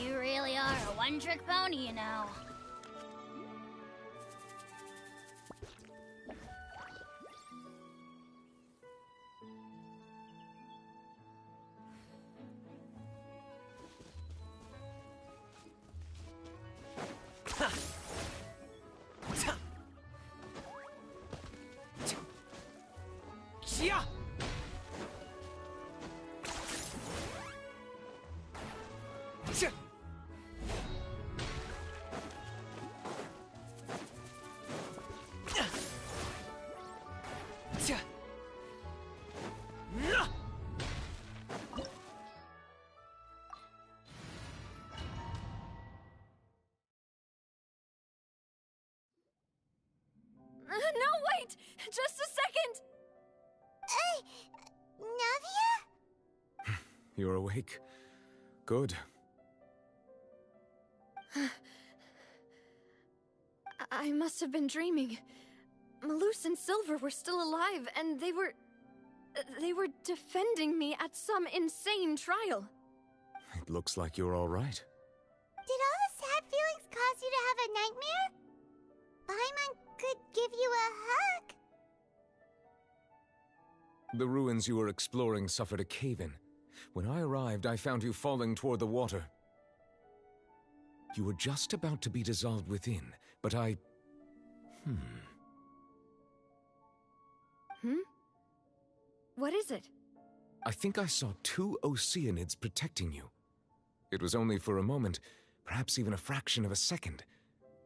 You really are a one-trick pony, you know. No, wait! Just a second! Navia? You're awake. Good. I must have been dreaming. Malus and Silver were still alive, and they were defending me at some insane trial. It looks like you're all right. Did all the sad feelings cause you to have a nightmare? Paimon could give you a hug. The ruins you were exploring suffered a cave-in. When I arrived, I found you falling toward the water. You were just about to be dissolved within, but I... What is it? I think I saw 2 Oceanids protecting you. It was only for a moment, perhaps even a fraction of a second,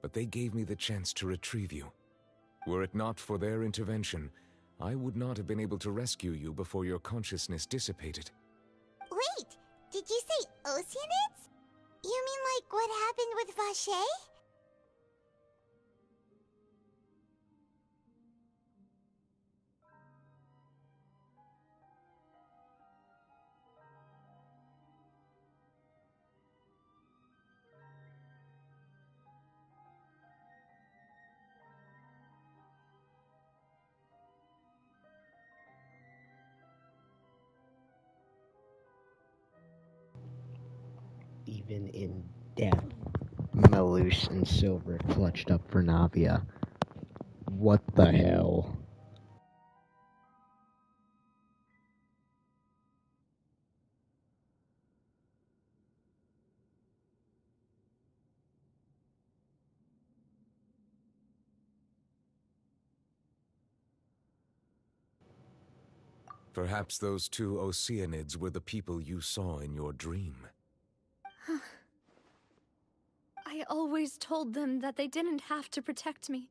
but they gave me the chance to retrieve you. Were it not for their intervention, I would not have been able to rescue you before your consciousness dissipated. Wait, did you say Oceanids? You mean like what happened with Vache? Even in death, Malus and Silver clutched up for Navia. What the hell? Perhaps those 2 Oceanids were the people you saw in your dream. I always told them that they didn't have to protect me.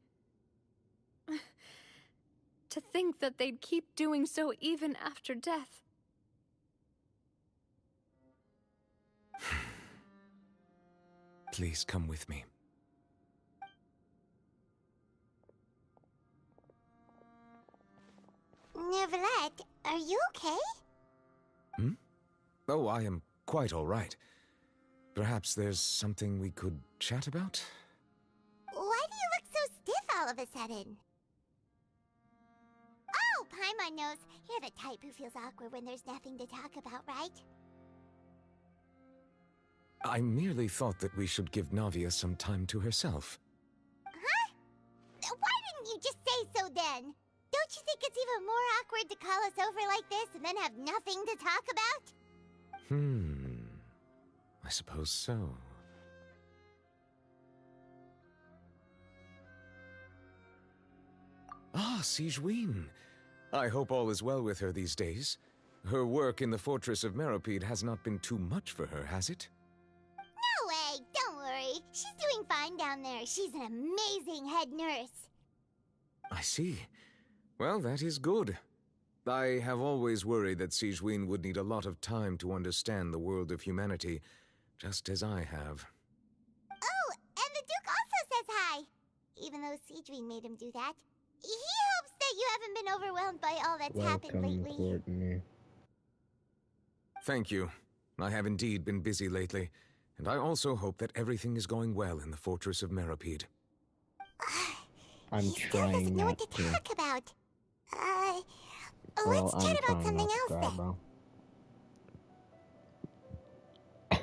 To think that they'd keep doing so even after death. Please come with me. Neverette, are you okay? Oh, I am quite all right. Perhaps there's something we could chat about? Why do you look so stiff all of a sudden? Oh, Paimon knows. You're the type who feels awkward when there's nothing to talk about, right? I merely thought that we should give Navia some time to herself. Huh? Why didn't you just say so then? don't you think it's even more awkward to call us over like this and then have nothing to talk about? I suppose so. Ah, Sigewinne. I hope all is well with her these days. Her work in the Fortress of Meropide has not been too much for her, has it? No way, don't worry. She's doing fine down there. She's an amazing head nurse. I see. Well, that is good. I have always worried that Sigewinne would need a lot of time to understand the world of humanity, just as I have. Oh, and the Duke also says hi. Even though Sigewinne made him do that. He hopes that you haven't been overwhelmed by all that's happened lately. Courtney. Thank you. I have indeed been busy lately, and I also hope that everything is going well in the Fortress of Meropide. I'm he still trying doesn't know not what to to. talk about. Well, Let's chat about something else then. Bro. So,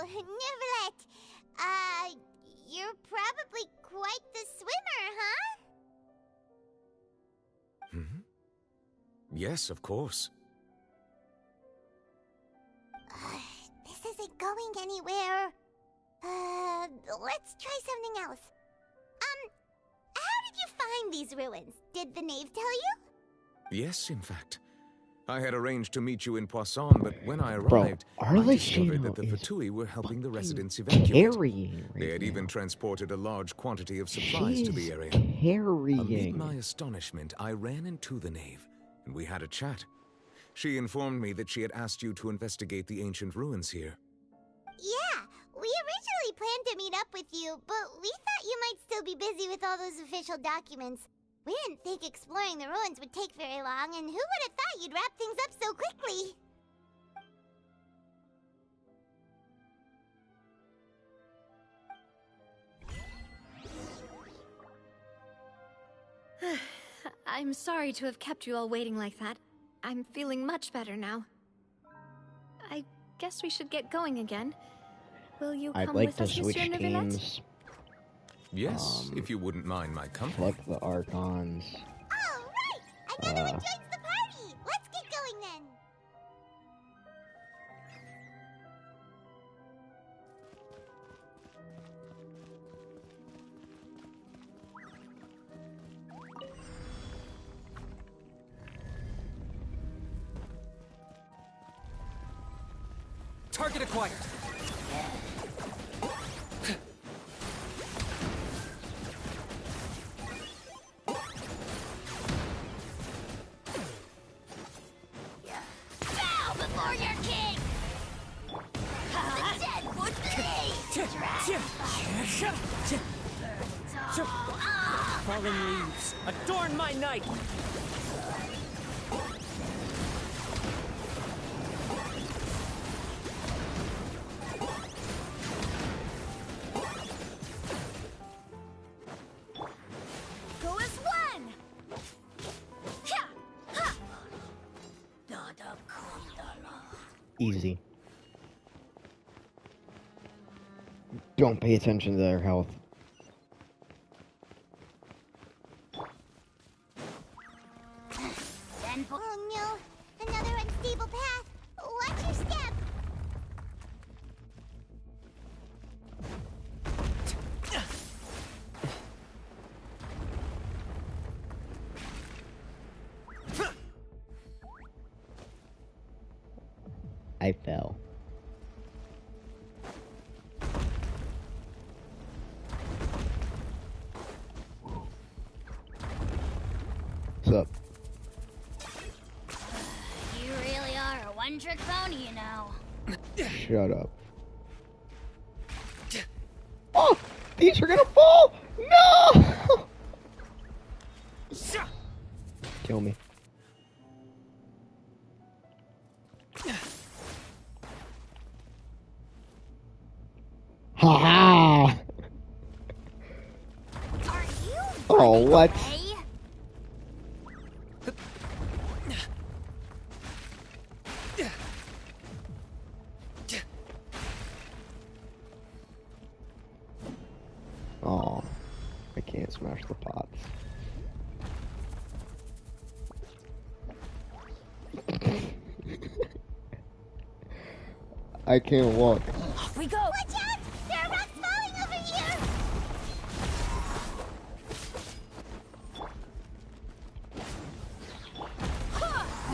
Neverlet, you're probably quite the swimmer, huh? Yes, of course. This isn't going anywhere. Let's try something else. How did you find these ruins? Did the knave tell you? Yes, in fact. I had arranged to meet you in Poisson, but when I arrived, I discovered that the Fatui were helping the residents evacuate. They had even transported a large quantity of supplies to the area. Amid my astonishment, I ran into the knave, and we had a chat. She informed me that she had asked you to investigate the ancient ruins here. Yeah, we originally planned to meet up with you, but we thought you might still be busy with all those official documents. We didn't think exploring the ruins would take very long, and who would have thought you'd wrap things up so quickly? I'm sorry to have kept you all waiting like that. I'm feeling much better now. I guess we should get going again. Will you come with us, Monsieur Neuvillette? Yes, if you wouldn't mind my company. Fuck the Archons. All right! Another one joins the party! Let's get going then! Target acquired. Bow before your king! The dead would be! Fallen leaves, adorn my night! Go as one! Easy. Don't pay attention to their health. Oh no, another unstable path. Watch your step. I fell. What's up? You really are a one-trick pony, you know. Shut up. Oh! These are gonna fall! No! Kill me. Ha ha! Are you Oh, what? away? Oh, I can't smash the pots. I can't walk. Off we go! Watch out! There are rocks falling over here!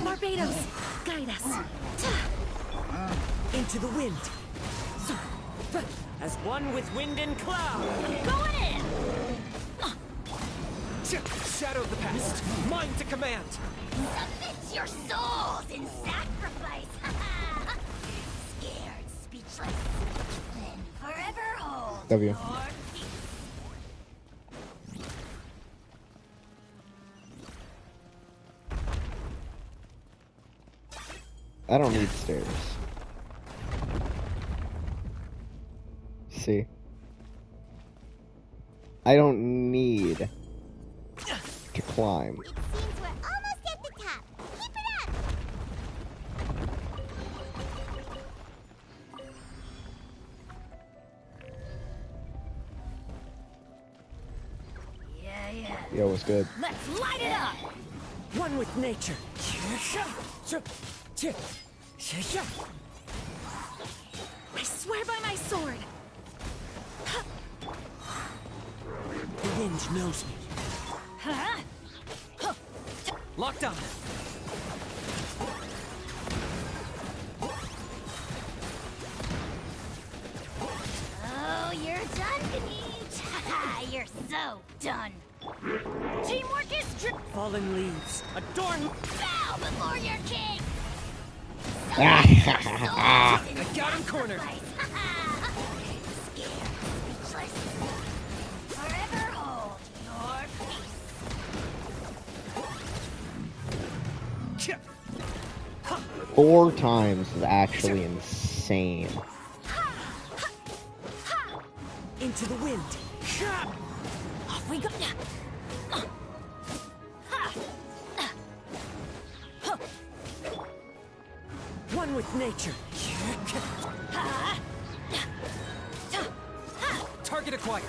Barbados, guide us. Into the wind. As one with wind and cloud. Going in! Shadow of the past. Mine to command. Submit your souls in sacrifice! Scared, speechless, then forever hold W. your peace. I don't need stairs. See? I don't need to climb. It seems we're almost at the top. Keep it up! Yeah. Yo, what's good? Let's light it up! One with nature. I swear by my sword! The wind knows me. Huh? Locked on. Oh, you're done, Ganesh! You're so done! Teamwork is Fallen leaves. Adorn. bow before your king! I got him cornered. Scared, speechless. Forever hold your peace. 4 times is actually insane. Into the wind. Off we go. One with nature. Target acquired.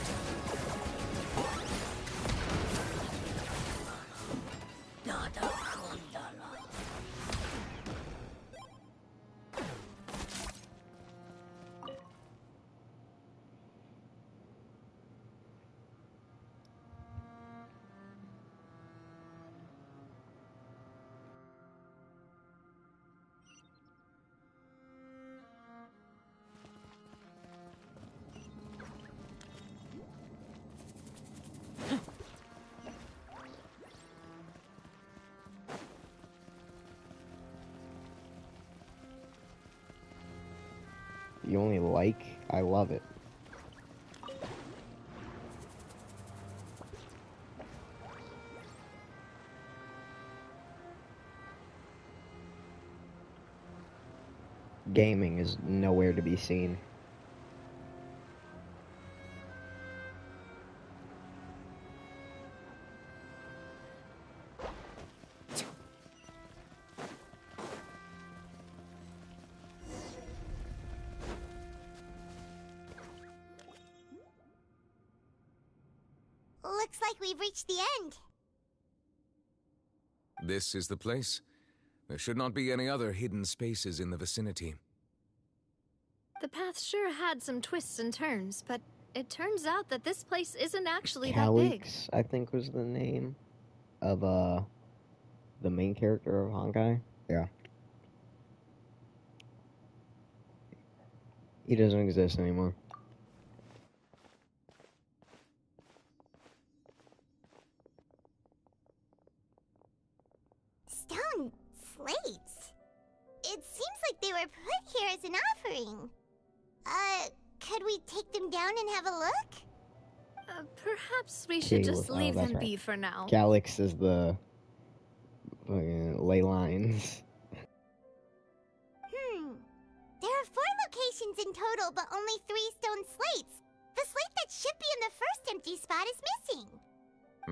You only like? I love it. Gaming is nowhere to be seen. Looks like we've reached the end. This is the place. There should not be any other hidden spaces in the vicinity. The path sure had some twists and turns, but it turns out that this place isn't actually that big. Calyx, I think was the name of the main character of Honkai. Yeah. He doesn't exist anymore. Stone slates? It seems like they were put here as an offering. Could we take them down and have a look? Perhaps we should just leave that's them right. be for now. Calyx is the ley lines. There are 4 locations in total, but only 3 stone slates. The slate that should be in the first empty spot is missing.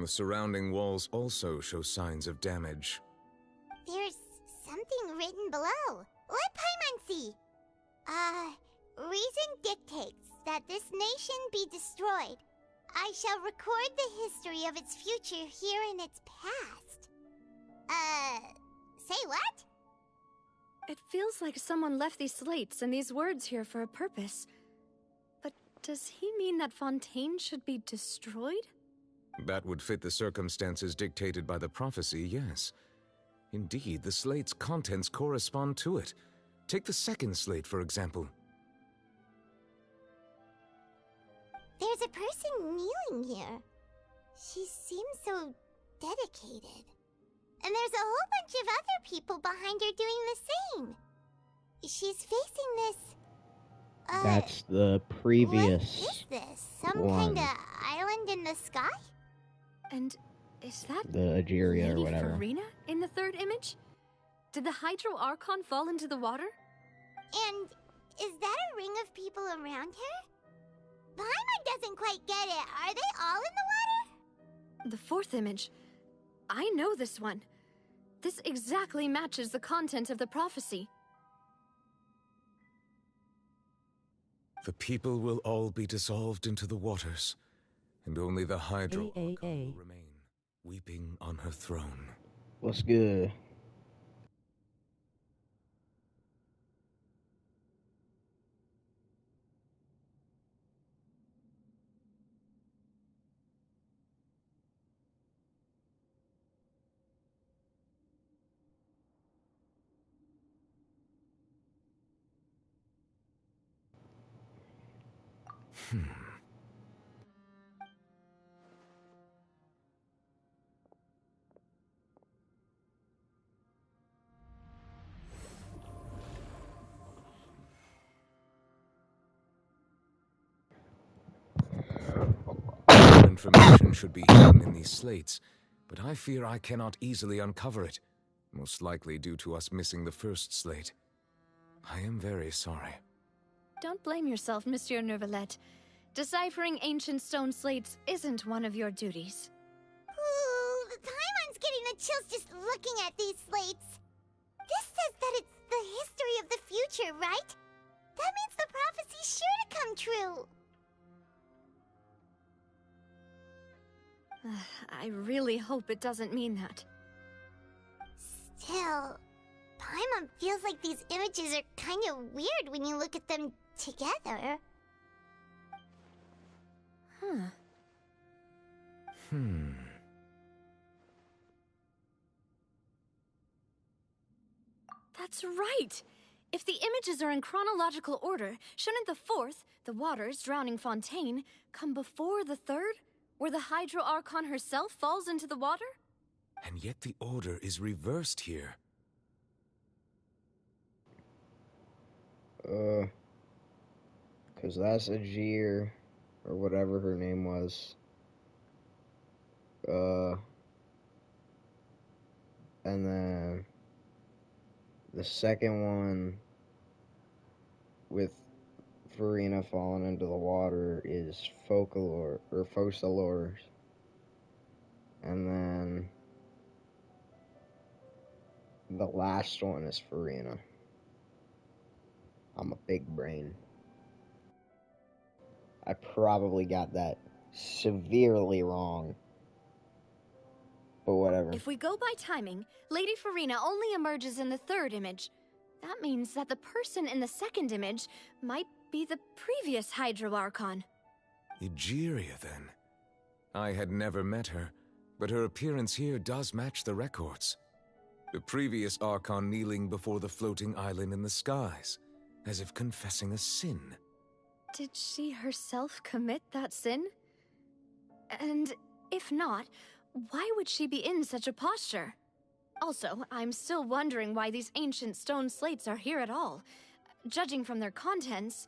The surrounding walls also show signs of damage. There's something written below. Let Paimon see. Reason dictates that this nation be destroyed. I shall record the history of its future here in its past. Say what? It feels like someone left these slates and these words here for a purpose. But does he mean that Fontaine should be destroyed? That would fit the circumstances dictated by the prophecy, yes. Indeed, the slate's contents correspond to it. Take the second slate, for example. There's a person kneeling here. She seems so dedicated. And there's a whole bunch of other people behind her doing the same. She's facing this... That's the previous What is this? Some one. kinda island in the sky? And is that The Ageria or Lady whatever. Farina in the third image? Did the Hydro Archon fall into the water? And is that a ring of people around her? Paimon doesn't quite get it. Are they all in the water? The fourth image. I know this one. This exactly matches the content of the prophecy. The people will all be dissolved into the waters, and only the Hydro Archon will remain, weeping on her throne. What's good? Information should be hidden in these slates, but I fear I cannot easily uncover it, most likely due to us missing the first slate. I am very sorry. Don't blame yourself, Monsieur Neuvillette. Deciphering ancient stone slates isn't one of your duties. Ooh, the Paimon's getting the chills just looking at these slates. This says that it's the history of the future, right? That means the prophecy's sure to come true. I really hope it doesn't mean that. Still, Paimon feels like these images are kind of weird when you look at them together. Huh. That's right! If the images are in chronological order, shouldn't the fourth, the waters drowning Fontaine, come before the third, where the Hydro Archon herself falls into the water? And yet the order is reversed here. Cause that's Aegir, or whatever her name was. And then the second one with Farina falling into the water is Focalor, or Focalors. And then the last one is Farina. I'm a big brain. I probably got that severely wrong. But whatever. If we go by timing, Lady Farina only emerges in the third image. That means that the person in the second image might be the previous Hydro Archon. Egeria, then. I had never met her, but her appearance here does match the records. The previous Archon kneeling before the floating island in the skies, as if confessing a sin. Did she herself commit that sin? And if not, why would she be in such a posture? Also, I'm still wondering why these ancient stone slates are here at all. Judging from their contents,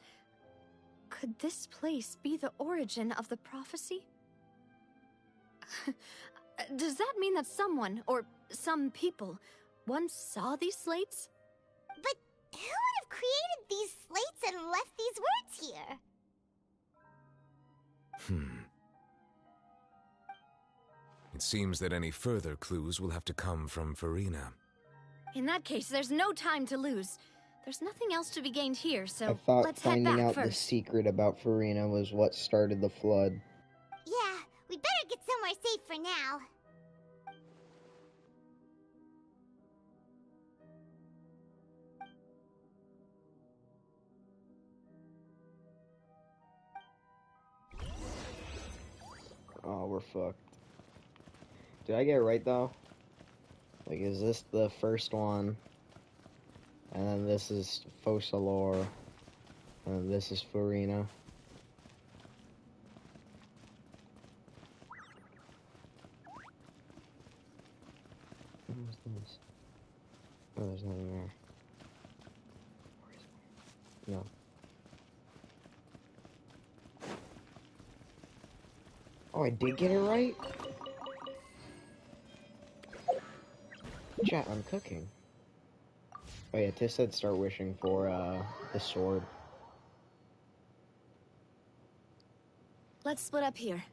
could this place be the origin of the prophecy? Does that mean that someone, or some people, once saw these slates? But who would have created these slates and left these words here? It seems that any further clues will have to come from Farina. In that case, there's no time to lose. There's nothing else to be gained here, so I thought let's head finding back out first. the secret about Farina was what started the flood. Yeah, we better get somewhere safe for now. we're fucked. Did I get it right, though? Like, is this the first one? And then this is Focalor. And then this is Furina. What is this? Oh, there's nothing there. Where is it? No. Oh, I did get it right? Chat, I'm cooking. Oh yeah, Tiff said start wishing for, the sword. Let's split up here.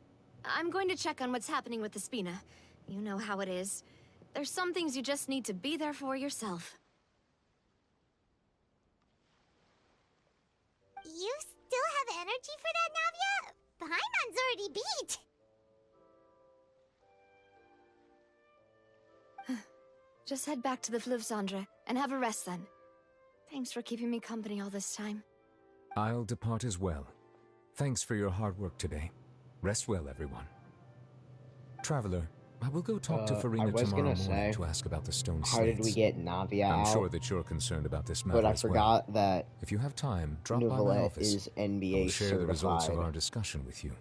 I'm going to check on what's happening with the Spina. You know how it is. There's some things you just need to be there for yourself. You still have energy for that, Navia? Paimon's already beat. Just head back to the Fleuve Cendre and have a rest then. Thanks for keeping me company all this time. I'll depart as well. Thanks for your hard work today. Rest well, everyone. Traveler, I will go talk to Furina tomorrow morning to ask about the stone slates. How did we get Navia out? I'm sure that you're concerned about this matter but I as well. forgot that if you have time, drop by my Neuvillette office. is NBA I'll share the results of certified. our discussion with you.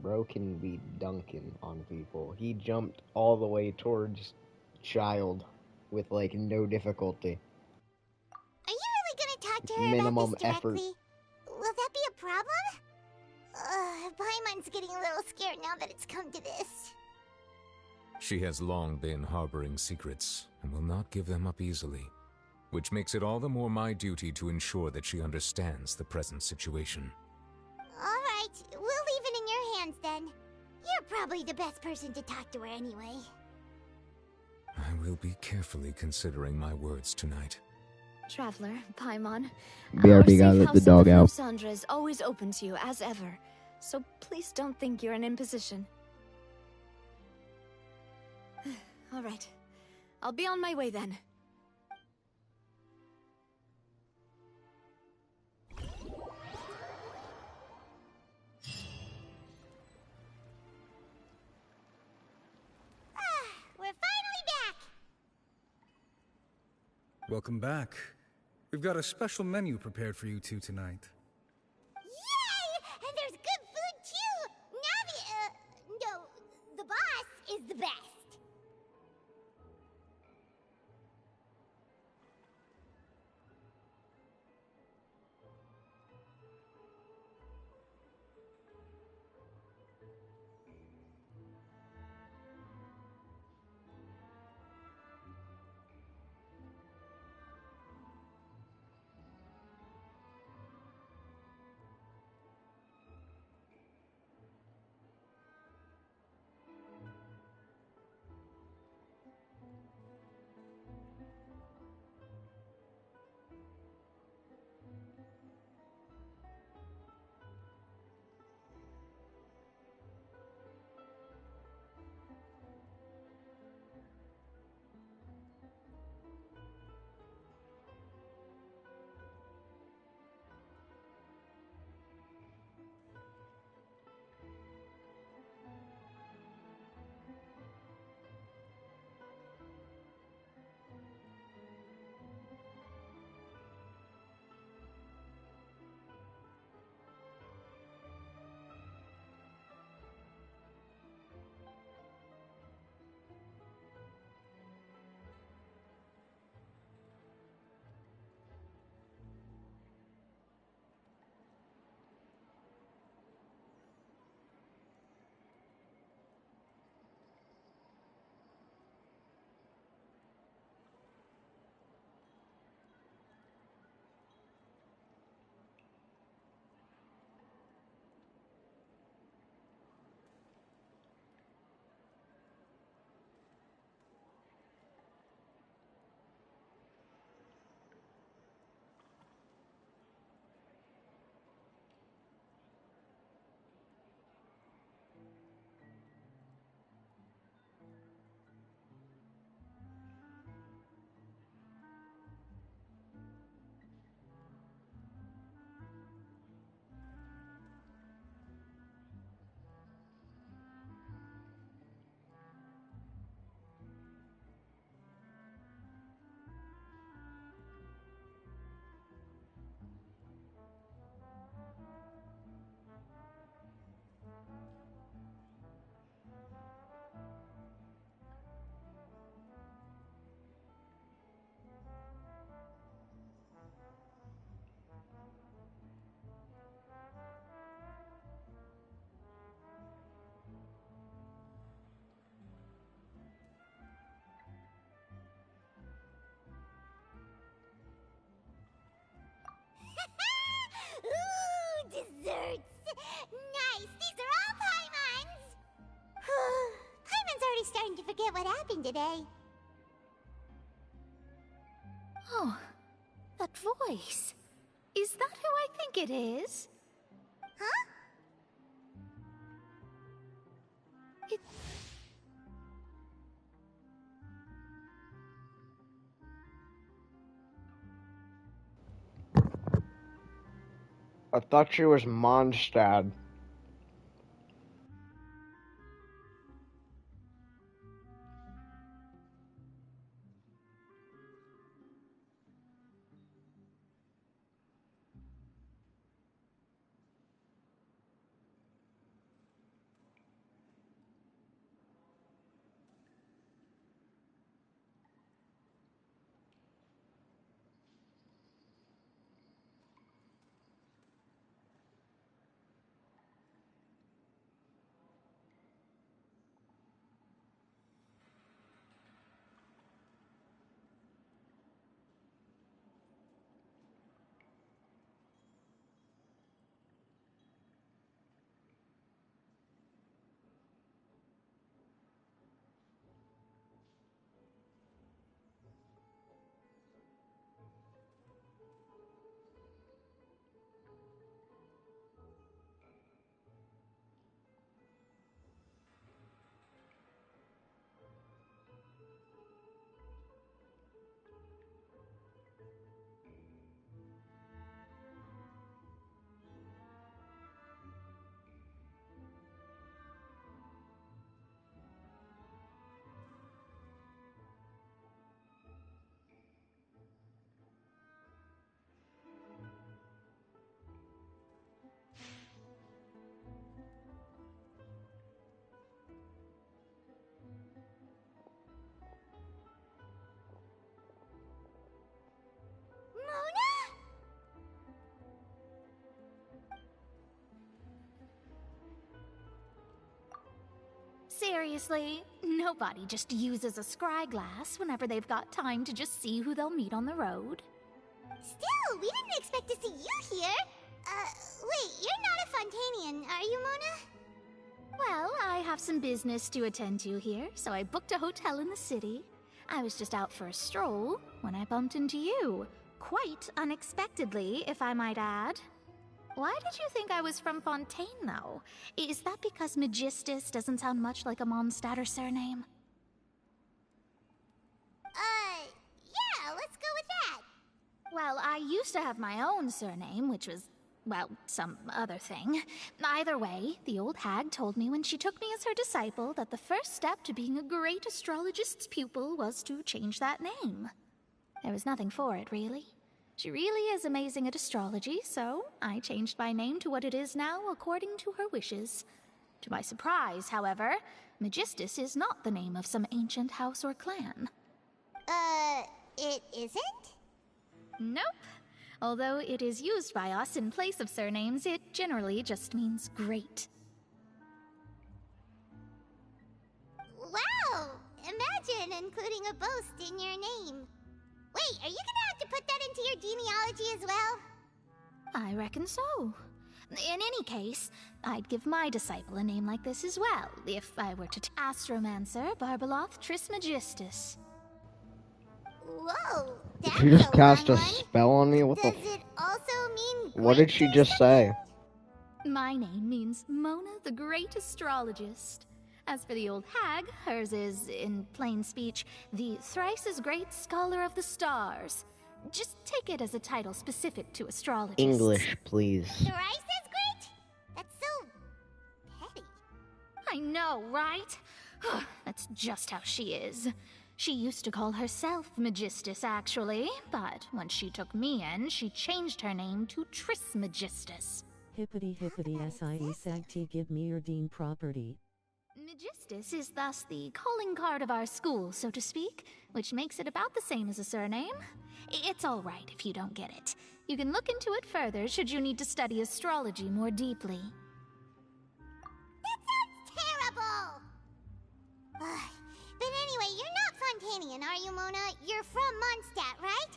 Bro can be dunking on people. He jumped all the way towards Child with, like, no difficulty. Are you really gonna talk to her Minimum about this effort. directly? Will that be a problem? Paimon's getting a little scared now that it's come to this. She has long been harboring secrets, and will not give them up easily, which makes it all the more my duty to ensure that she understands the present situation. Alright, we'll leave it in your hands then. You're probably the best person to talk to her anyway. I will be carefully considering my words tonight. Traveler, Paimon, BRB gotta let the dog out. Sandra is always open to you as ever, so please don't think you're an imposition. All right, I'll be on my way then. We're finally back! Welcome back. We've got a special menu prepared for you two tonight. Yay! And there's good food too! Navi, no, the boss is the best. today. Oh, that voice. Is that who I think it is? Huh? It... I thought she was Mondstadt. Seriously, nobody just uses a scry glass whenever they've got time to just see who they'll meet on the road. Still, we didn't expect to see you here. Wait, you're not a Fontanian, are you, Mona? Well, I have some business to attend to here, so I booked a hotel in the city. I was just out for a stroll when I bumped into you. Quite unexpectedly, if I might add. Why did you think I was from Fontaine, though? Is that because Magistus doesn't sound much like a Mondstadter surname? Yeah, let's go with that. Well, I used to have my own surname, which was, well, some other thing. Either way, the old hag told me when she took me as her disciple that the first step to being a great astrologist's pupil was to change that name. There was nothing for it, really. She really is amazing at astrology, so I changed my name to what it is now according to her wishes. To my surprise, however, Magistus is not the name of some ancient house or clan. It isn't? Nope. Although it is used by us in place of surnames, it generally just means great. Wow! Imagine including a boast in your name. Wait, are you gonna have to put that into your genealogy as well? I reckon so. In any case, I'd give my disciple a name like this as well, if I were to Astromancer Barbeloth Trismegistus. Whoa, that's Did you just cast a fun one. spell on me? What Does the it also mean What did she just say? My name means Mona the Great Astrologist. As for the old hag, hers is, in plain speech, the thrice-as-great Scholar of the Stars. Just take it as a title specific to astrologists. English, please. Thrice as great? That's so petty. I know, right? That's just how she is. She used to call herself Magistus, actually, but when she took me in, she changed her name to Trismegistus. Hippity hippity SIE SAGT, give me your dean property. Magistus is thus the calling card of our school, so to speak, which makes it about the same as a surname. It's all right if you don't get it. You can look into it further should you need to study astrology more deeply. That sounds terrible! But anyway, you're not Fontanian, are you, Mona? You're from Mondstadt, right?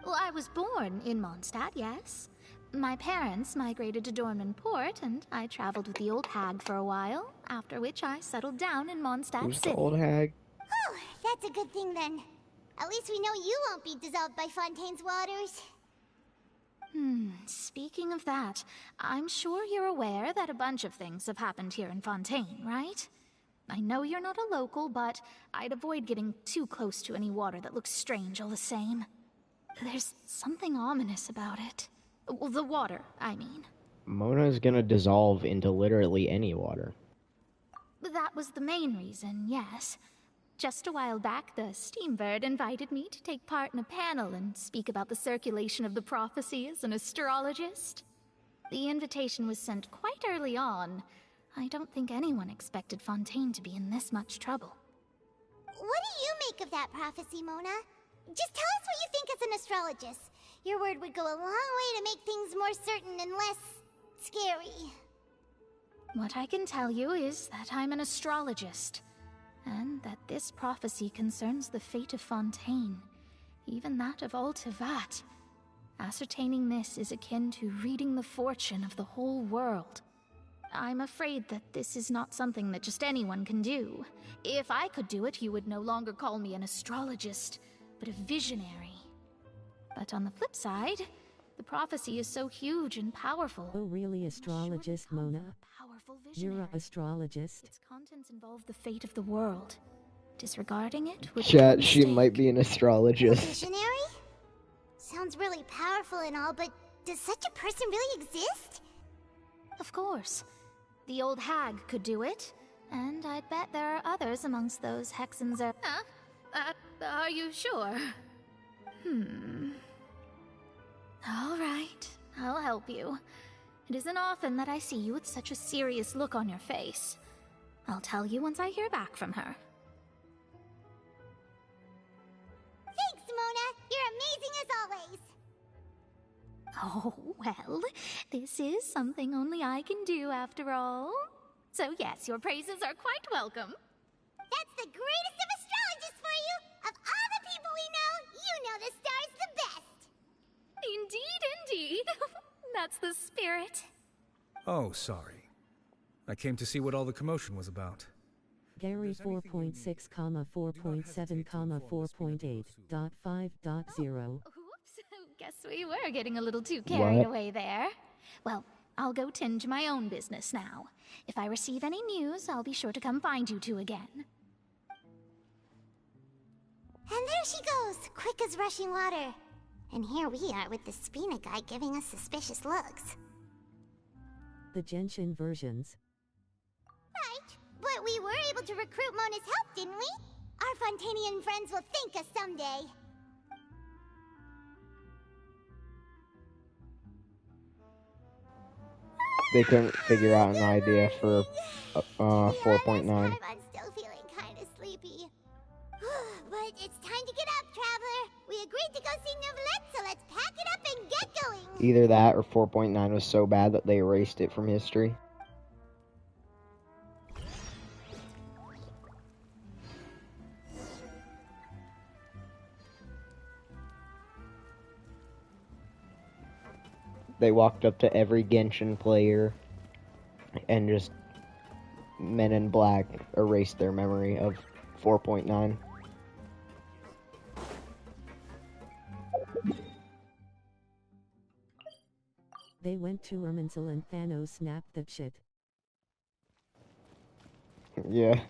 Well, I was born in Mondstadt, yes. My parents migrated to Dornman Port, and I traveled with the old hag for a while, after which I settled down in Mondstadt Who's City. the old hag? Oh, that's a good thing then. At least we know you won't be dissolved by Fontaine's waters. Speaking of that, I'm sure you're aware that a bunch of things have happened here in Fontaine, right? I know you're not a local, but I'd avoid getting too close to any water that looks strange all the same. There's something ominous about it. Well, the water, I mean. Mona's gonna dissolve into literally any water. That was the main reason, yes. Just a while back, the Steambird invited me to take part in a panel and speak about the circulation of the prophecy as an astrologist. The invitation was sent quite early on. I don't think anyone expected Fontaine to be in this much trouble. What do you make of that prophecy, Mona? Just tell us what you think as an astrologist. Your word would go a long way to make things more certain and less scary. What I can tell you is that I'm an astrologist, and that this prophecy concerns the fate of Fontaine, even that of Ultivat. Ascertaining this is akin to reading the fortune of the whole world. I'm afraid that this is not something that just anyone can do. If I could do it, you would no longer call me an astrologist, but a visionary. But on the flip side, the prophecy is so huge and powerful. Oh, really, astrologist, Mona? You're an astrologist. Its contents involve the fate of the world. Disregarding it would be a Chat, she mistake. might be an astrologist. Visionary? Sounds really powerful and all, but does such a person really exist? Of course. The old hag could do it, and I'd bet there are others amongst those Hexens are... Are you sure? All right, I'll help you. It isn't often that I see you with such a serious look on your face. I'll tell you once I hear back from her. Thanks, Mona. You're amazing as always. Oh, well, this is something only I can do after all. So yes, your praises are quite welcome. That's the greatest of astrologists for you. Of all the people we know, you know the star's the best. Indeed. That's the spirit. Oh, sorry. I came to see what all the commotion was about. Gary 4.6, 4.7, 4.8.5.0. Oops, guess we were getting a little too carried What? away there. Well, I'll go tend to my own business now. If I receive any news, I'll be sure to come find you two again. And there she goes, quick as rushing water. And here we are with the Spina guy giving us suspicious looks. The Genshin versions. Right, but we were able to recruit Mona's help, didn't we? Our Fontanian friends will thank us someday. They couldn't figure out an idea for 4.9. I'm still feeling kind of sleepy. But it's time to get up, traveler. We agreed to go see Neuvillette, so let's pack it up and get going. Either that or 4.9 was so bad that they erased it from history. They walked up to every Genshin player and just Men in Black erased their memory of 4.9. They went to Erminsul and Thanos snapped that shit. Yeah.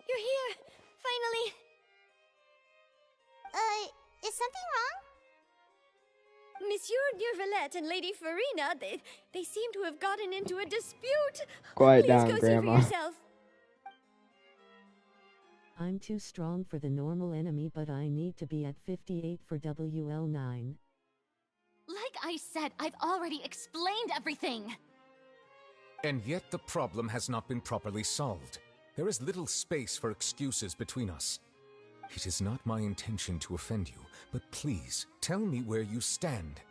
You're here! Finally! Is something wrong? Monsieur Neuvillette and Lady Farina, they seem to have gotten into a dispute. Quiet Please down, go Grandma. see for yourself. I'm too strong for the normal enemy, but I need to be at 58 for WL9. Like I said, I've already explained everything. And yet the problem has not been properly solved. There is little space for excuses between us. It is not my intention to offend you, but please, tell me where you stand.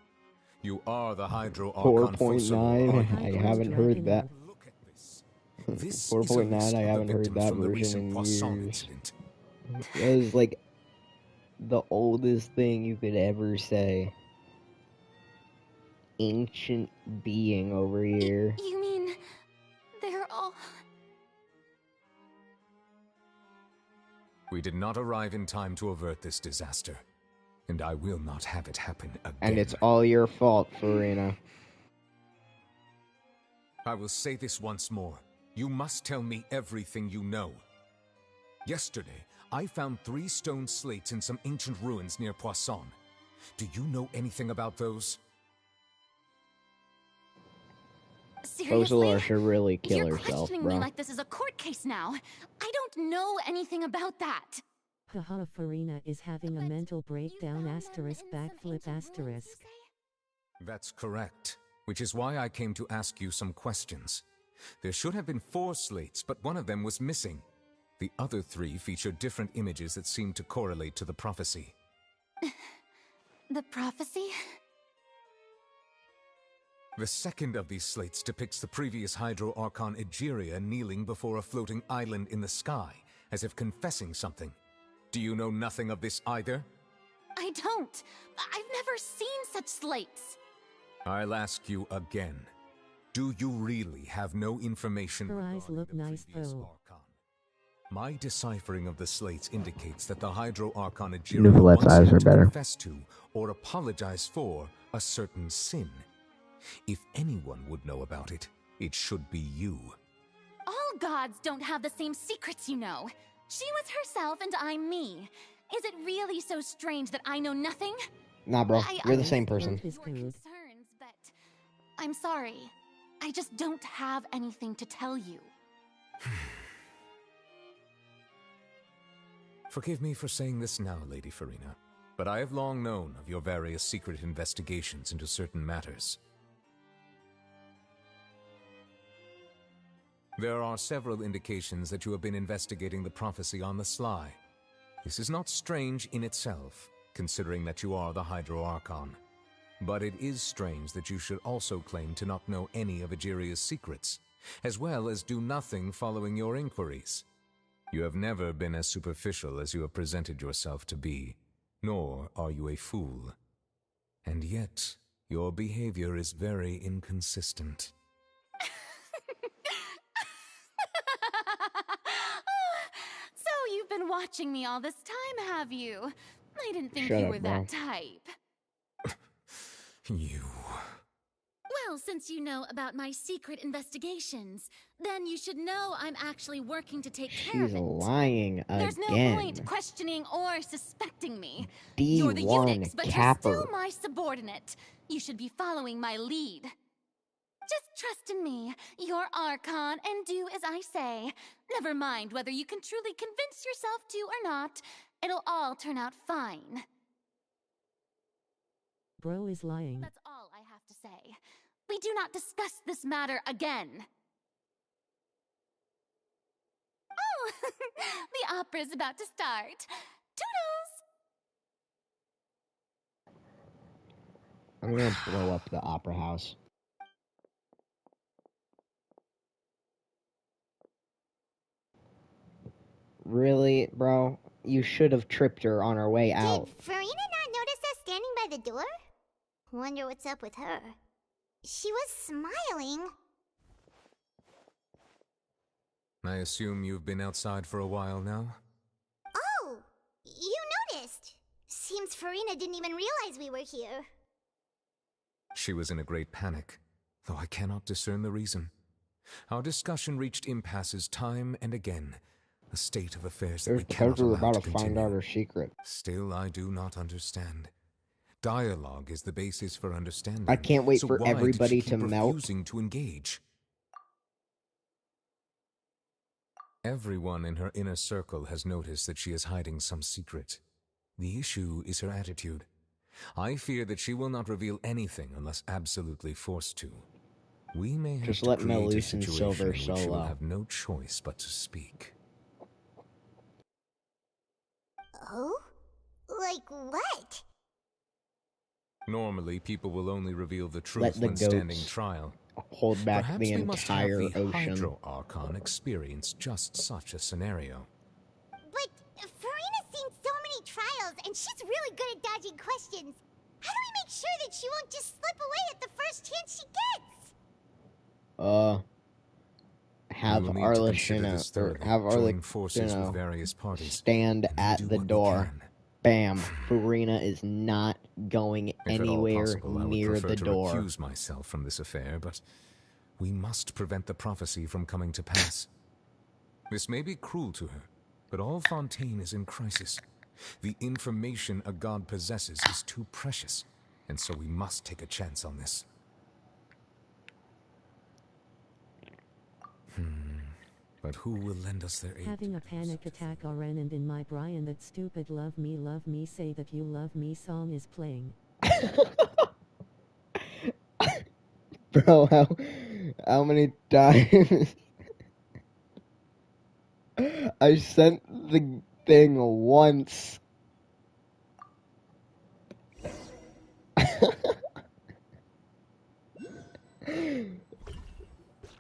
You are the Hydro Archon 4.9. I haven't heard that. Look at this. This 4.9. I haven't heard that version in years. It was like the oldest thing you could ever say. Ancient being over here. You mean they're all... We did not arrive in time to avert this disaster, and I will not have it happen again. And it's all your fault, Farina. I will say this once more. You must tell me everything you know. Yesterday, I found 3 stone slates in some ancient ruins near Poisson. Do you know anything about those? Seriously? Focalor should really kill You're herself, questioning bro. me like this is a court case now. I don't know anything about that. Haha, Farina is having a mental breakdown asterisk backflip asterisk. That's correct, which is why I came to ask you some questions. There should have been 4 slates, but one of them was missing. The other 3 featured different images that seemed to correlate to the prophecy. The prophecy? The second of these slates depicts the previous Hydro Archon Egeria kneeling before a floating island in the sky, as if confessing something. Do you know nothing of this either? I don't. I've never seen such slates. I'll ask you again. Do you really have no information Her eyes regarding look the nice, previous though. Archon? My deciphering of the slates indicates that the Hydro Archon Egeria Nicolette's once eyes had are to better. confess to or apologize for a certain sin. If anyone would know about it, it should be you. All gods don't have the same secrets, you know. She was herself and I'm me. Is it really so strange that I know nothing? Nah, bro. You're the same understand person. your concerns, but I'm sorry. I just don't have anything to tell you. Forgive me for saying this now, Lady Farina, but I have long known of your various secret investigations into certain matters. There are several indications that you have been investigating the prophecy on the sly. This is not strange in itself, considering that you are the Hydro Archon. But it is strange that you should also claim to not know any of Egeria's secrets, as well as do nothing following your inquiries. You have never been as superficial as you have presented yourself to be, nor are you a fool. And yet, your behavior is very inconsistent. So you've been watching me all this time, have you? I didn't think Shut you up, were bro. that type. You... Well, since you know about my secret investigations, then you should know I'm actually working to take care of She's it. lying again. There's no point questioning or suspecting me. D1 You're the Unix, but capper. you're still my subordinate. You should be following my lead. Just trust in me. You're Archon, and do as I say. Never mind whether you can truly convince yourself to or not. It'll all turn out fine. Bro is lying. That's all I have to say. We do not discuss this matter again. Oh, the opera's about to start. Toodles! I'm gonna blow up the opera house. Really, bro? You should have tripped her on her way out. Did Farina not notice us standing by the door? Wonder what's up with her. She was smiling. I assume you've been outside for a while now? Oh, you noticed. Seems Farina didn't even realize we were here. She was in a great panic, though I cannot discern the reason. Our discussion reached impasses time and again, a state of affairs that we It's cannot because we were allow about to to find continue. out her secret. Still, I do not understand. Dialogue is the basis for understanding. I can't wait so for why did everybody she to keep melt. refusing to engage? Everyone in her inner circle has noticed that she is hiding some secret. The issue is her attitude. I fear that she will not reveal anything unless absolutely forced to. We may have Just to let create a Melise and situation Silver in which she will solo. have no choice but to speak. Oh? Like what? Normally, people will only reveal the Let truth the when standing goats trial. hold back Perhaps the we must have entire the ocean. Hydro Archon experience just such a scenario. But Farina's seen so many trials, and she's really good at dodging questions. How do we make sure that she won't just slip away at the first chance she gets? Have Arlecchino stand at the door. Bam. Farina is not going anywhere near the door. I would recuse myself from this affair, but we must prevent the prophecy from coming to pass. This may be cruel to her, but all Fontaine is in crisis. The information a god possesses is too precious, and so we must take a chance on this. But who will lend us their aid? Having a panic attack Aren, and in my Brian that stupid love me say that you love me song is playing. Bro, how many times I sent the thing once.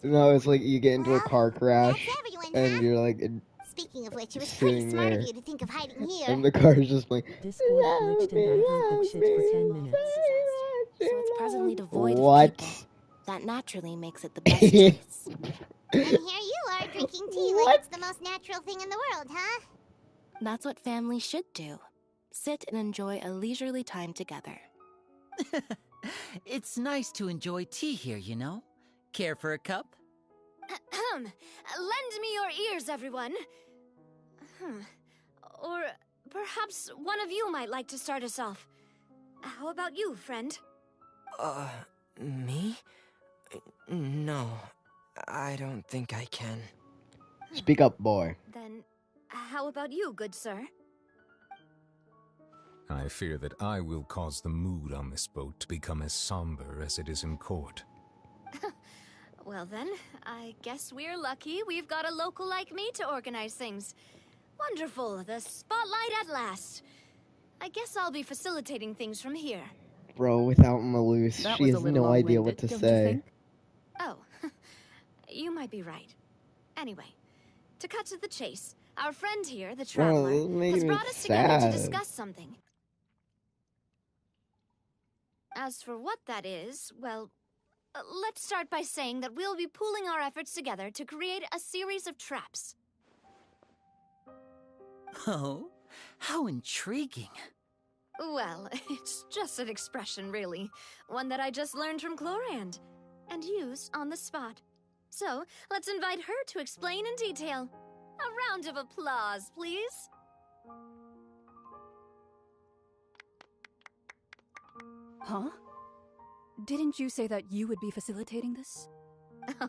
No, it's like you get into a car crash, and you're like, Speaking of which, it was pretty sitting smart there, of you to think of hiding here. and the car's just like, Discord glitched and I heard that shit for 10 minutes. So it's presently devoid of what? people. That naturally makes it the best choice. And here you are drinking tea like it's the most natural thing in the world, huh? That's what families should do. Sit and enjoy a leisurely time together. It's nice to enjoy tea here, you know? Care for a cup? Lend me your ears, everyone. Or perhaps one of you might like to start us off. How about you, friend? Me? No, I don't think I can. Speak up, boy. Then, how about you, good sir? I fear that I will cause the mood on this boat to become as somber as it is in court. Well then, I guess we're lucky we've got a local like me to organize things. Wonderful, the spotlight at last. I guess I'll be facilitating things from here. Bro, without Malus, she has no idea what to say. Oh, you might be right. Anyway, to cut to the chase, our friend here, the Traveler, has brought us together to discuss something. As for what that is, well, let's start by saying that we'll be pooling our efforts together to create a series of traps. Oh, how intriguing. Well, it's just an expression, really. One that I just learned from Chlorand, and used on the spot. So, let's invite her to explain in detail. A round of applause, please. Huh? Didn't you say that you would be facilitating this?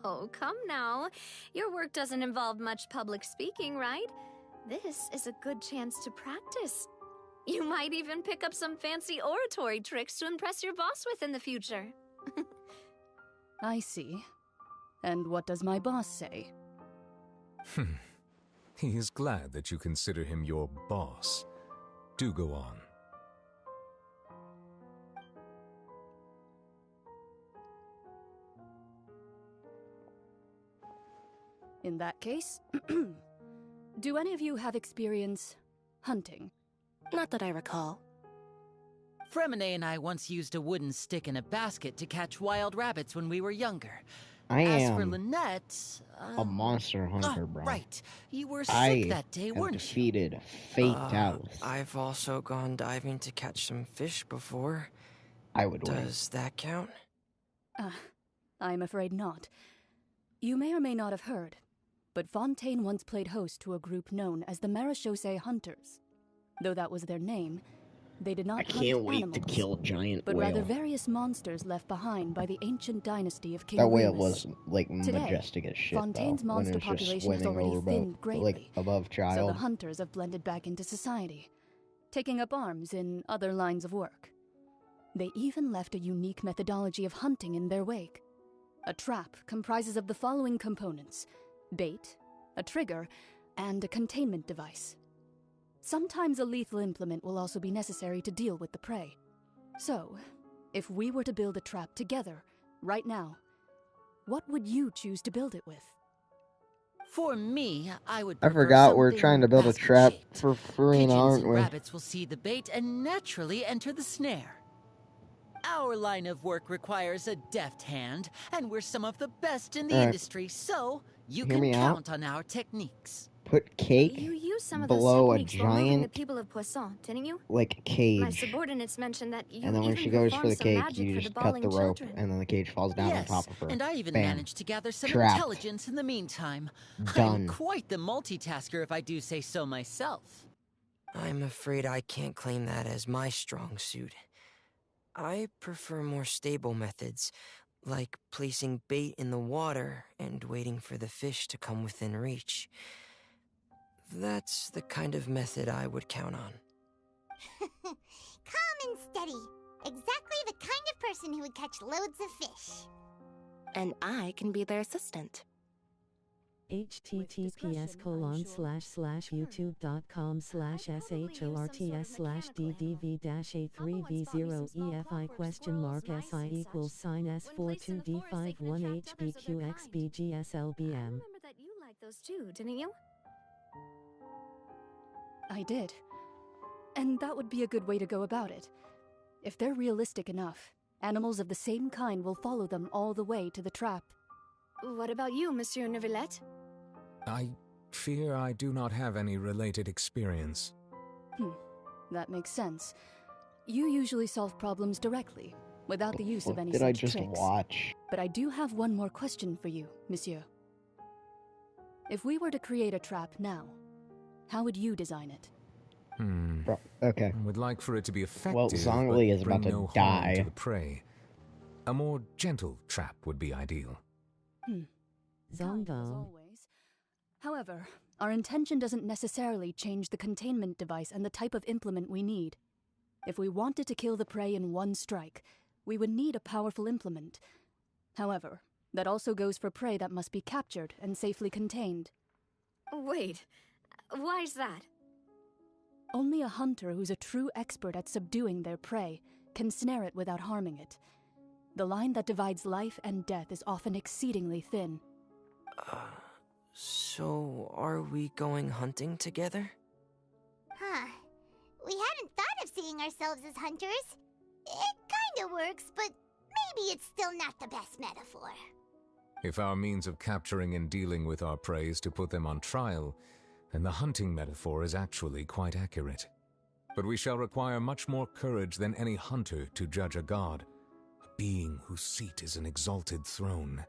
Oh, come now. Your work doesn't involve much public speaking, right? This is a good chance to practice. You might even pick up some fancy oratory tricks to impress your boss with in the future. I see. And what does my boss say? He is glad that you consider him your boss. Do go on. In that case, do any of you have experience hunting? Not that I recall. Fremine and I once used a wooden stick in a basket to catch wild rabbits when we were younger. As for Lynette... a monster hunter, bro. Right. You were sick that day, weren't you? Defeated Fatalis. I've also gone diving to catch some fish before. I would win. Does that count? I'm afraid not. You may or may not have heard, but Fontaine once played host to a group known as the Marechaussee Hunters. Though that was their name, they did not hunt animals. I can't wait to kill giant whale. But rather various monsters left behind by the ancient dynasty of King That whale Remus. was, like, majestic as shit, Fontaine's though, monster when it was just population has swimming already over thinned greatly, like, above child. So the hunters have blended back into society, taking up arms in other lines of work. They even left a unique methodology of hunting in their wake. A trap comprises of the following components: bait, a trigger, and a containment device. Sometimes a lethal implement will also be necessary to deal with the prey. So, If we were to build a trap together, right now, what would you choose to build it with? For me, I would I prefer forgot we're something trying to build a trap basket-shaped. for Furina, Pigeons aren't and we? rabbits will see the bait and naturally enter the snare. Our line of work requires a deft hand, and we're some of the best in the industry, so you can count on our techniques. Put cake You used some of those below a techniques while moving the giant, people of Poisson, didn't you? like, cage. My subordinates mentioned that you And then when even she goes for performed the some cake, magic you for just the cut the bawling rope, children. and then the cage falls down on top of her. And I even Bam. managed to gather some Trapped. intelligence in the meantime. Done. I'm quite the multitasker if I do say so myself. I'm afraid I can't claim that as my strong suit. I prefer more stable methods, like placing bait in the water and waiting for the fish to come within reach. That's the kind of method I would count on. Calm and steady. Exactly the kind of person who would catch loads of fish. And I can be their assistant. https://youtube.com/sh/rt/SHORTS/DDV-A3V0EFI?SMARKSI=FI?SMARK Those too, didn't you? I did. And that would be a good way to go about it. If they're realistic enough, animals of the same kind will follow them all the way to the trap. What about you, Monsieur Neuvillette? I fear I do not have any related experience. That makes sense. You usually solve problems directly, without the use of any Did such I just tricks. watch? But I do have one more question for you, monsieur. If we were to create a trap now, how would you design it? Okay. I would like for it to be effective, Well, Zhongli is bring about to no die. harm to the prey. A more gentle trap would be ideal. Kind, as always. However, our intention doesn't necessarily change the containment device and the type of implement we need. If we wanted to kill the prey in one strike, we would need a powerful implement. However, that also goes for prey that must be captured and safely contained. Wait, why's that? Only a hunter who's a true expert at subduing their prey can snare it without harming it. The line that divides life and death is often exceedingly thin. So are we going hunting together? Huh. We hadn't thought of seeing ourselves as hunters. It kinda works, but maybe it's still not the best metaphor. If our means of capturing and dealing with our prey is to put them on trial, then the hunting metaphor is actually quite accurate. But we shall require much more courage than any hunter to judge a god, a being whose seat is an exalted throne.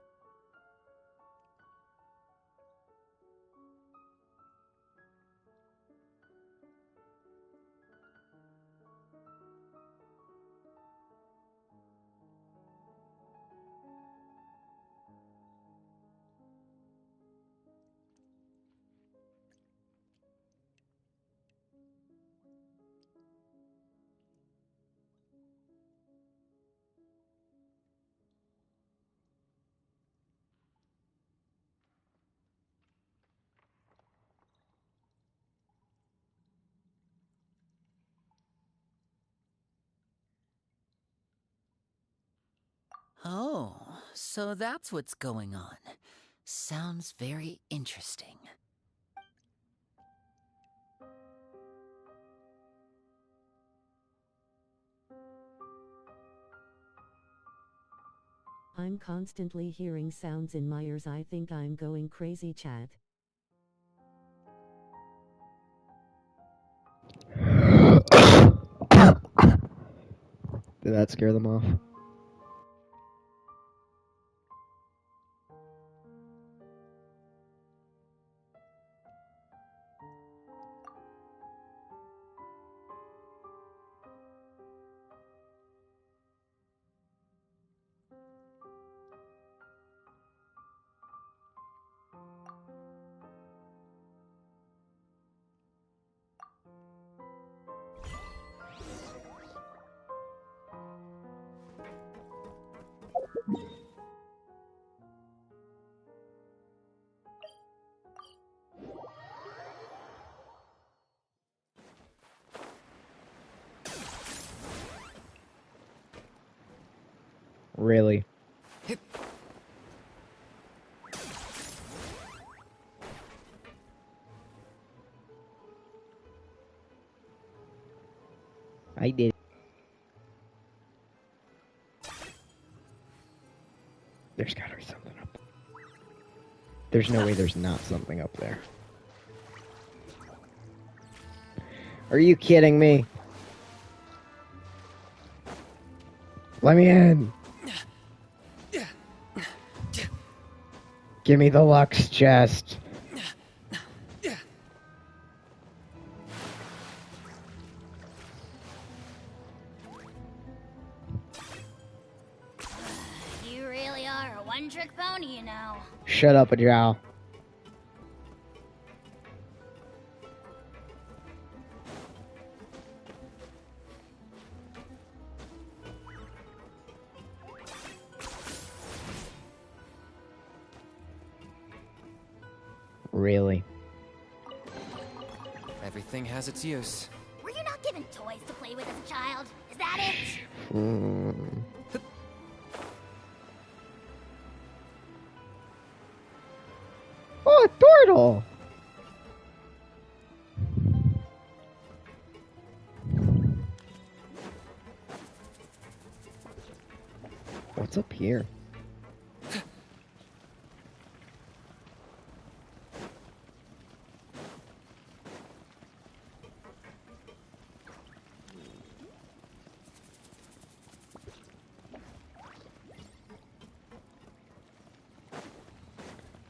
Oh, so that's what's going on. Sounds very interesting. I'm constantly hearing sounds in my ears. I think I'm going crazy, chat. Did that scare them off? Really? I did. There's gotta be something up. There's no way there's not something up there. Are you kidding me? Let me in! Give me the Lux chest. You really are a one-trick pony, you know. Shut up, Ajal. Really? Everything has its use. Were you not given toys to play with as a child? Is that it? Oh, a turtle! What's up here?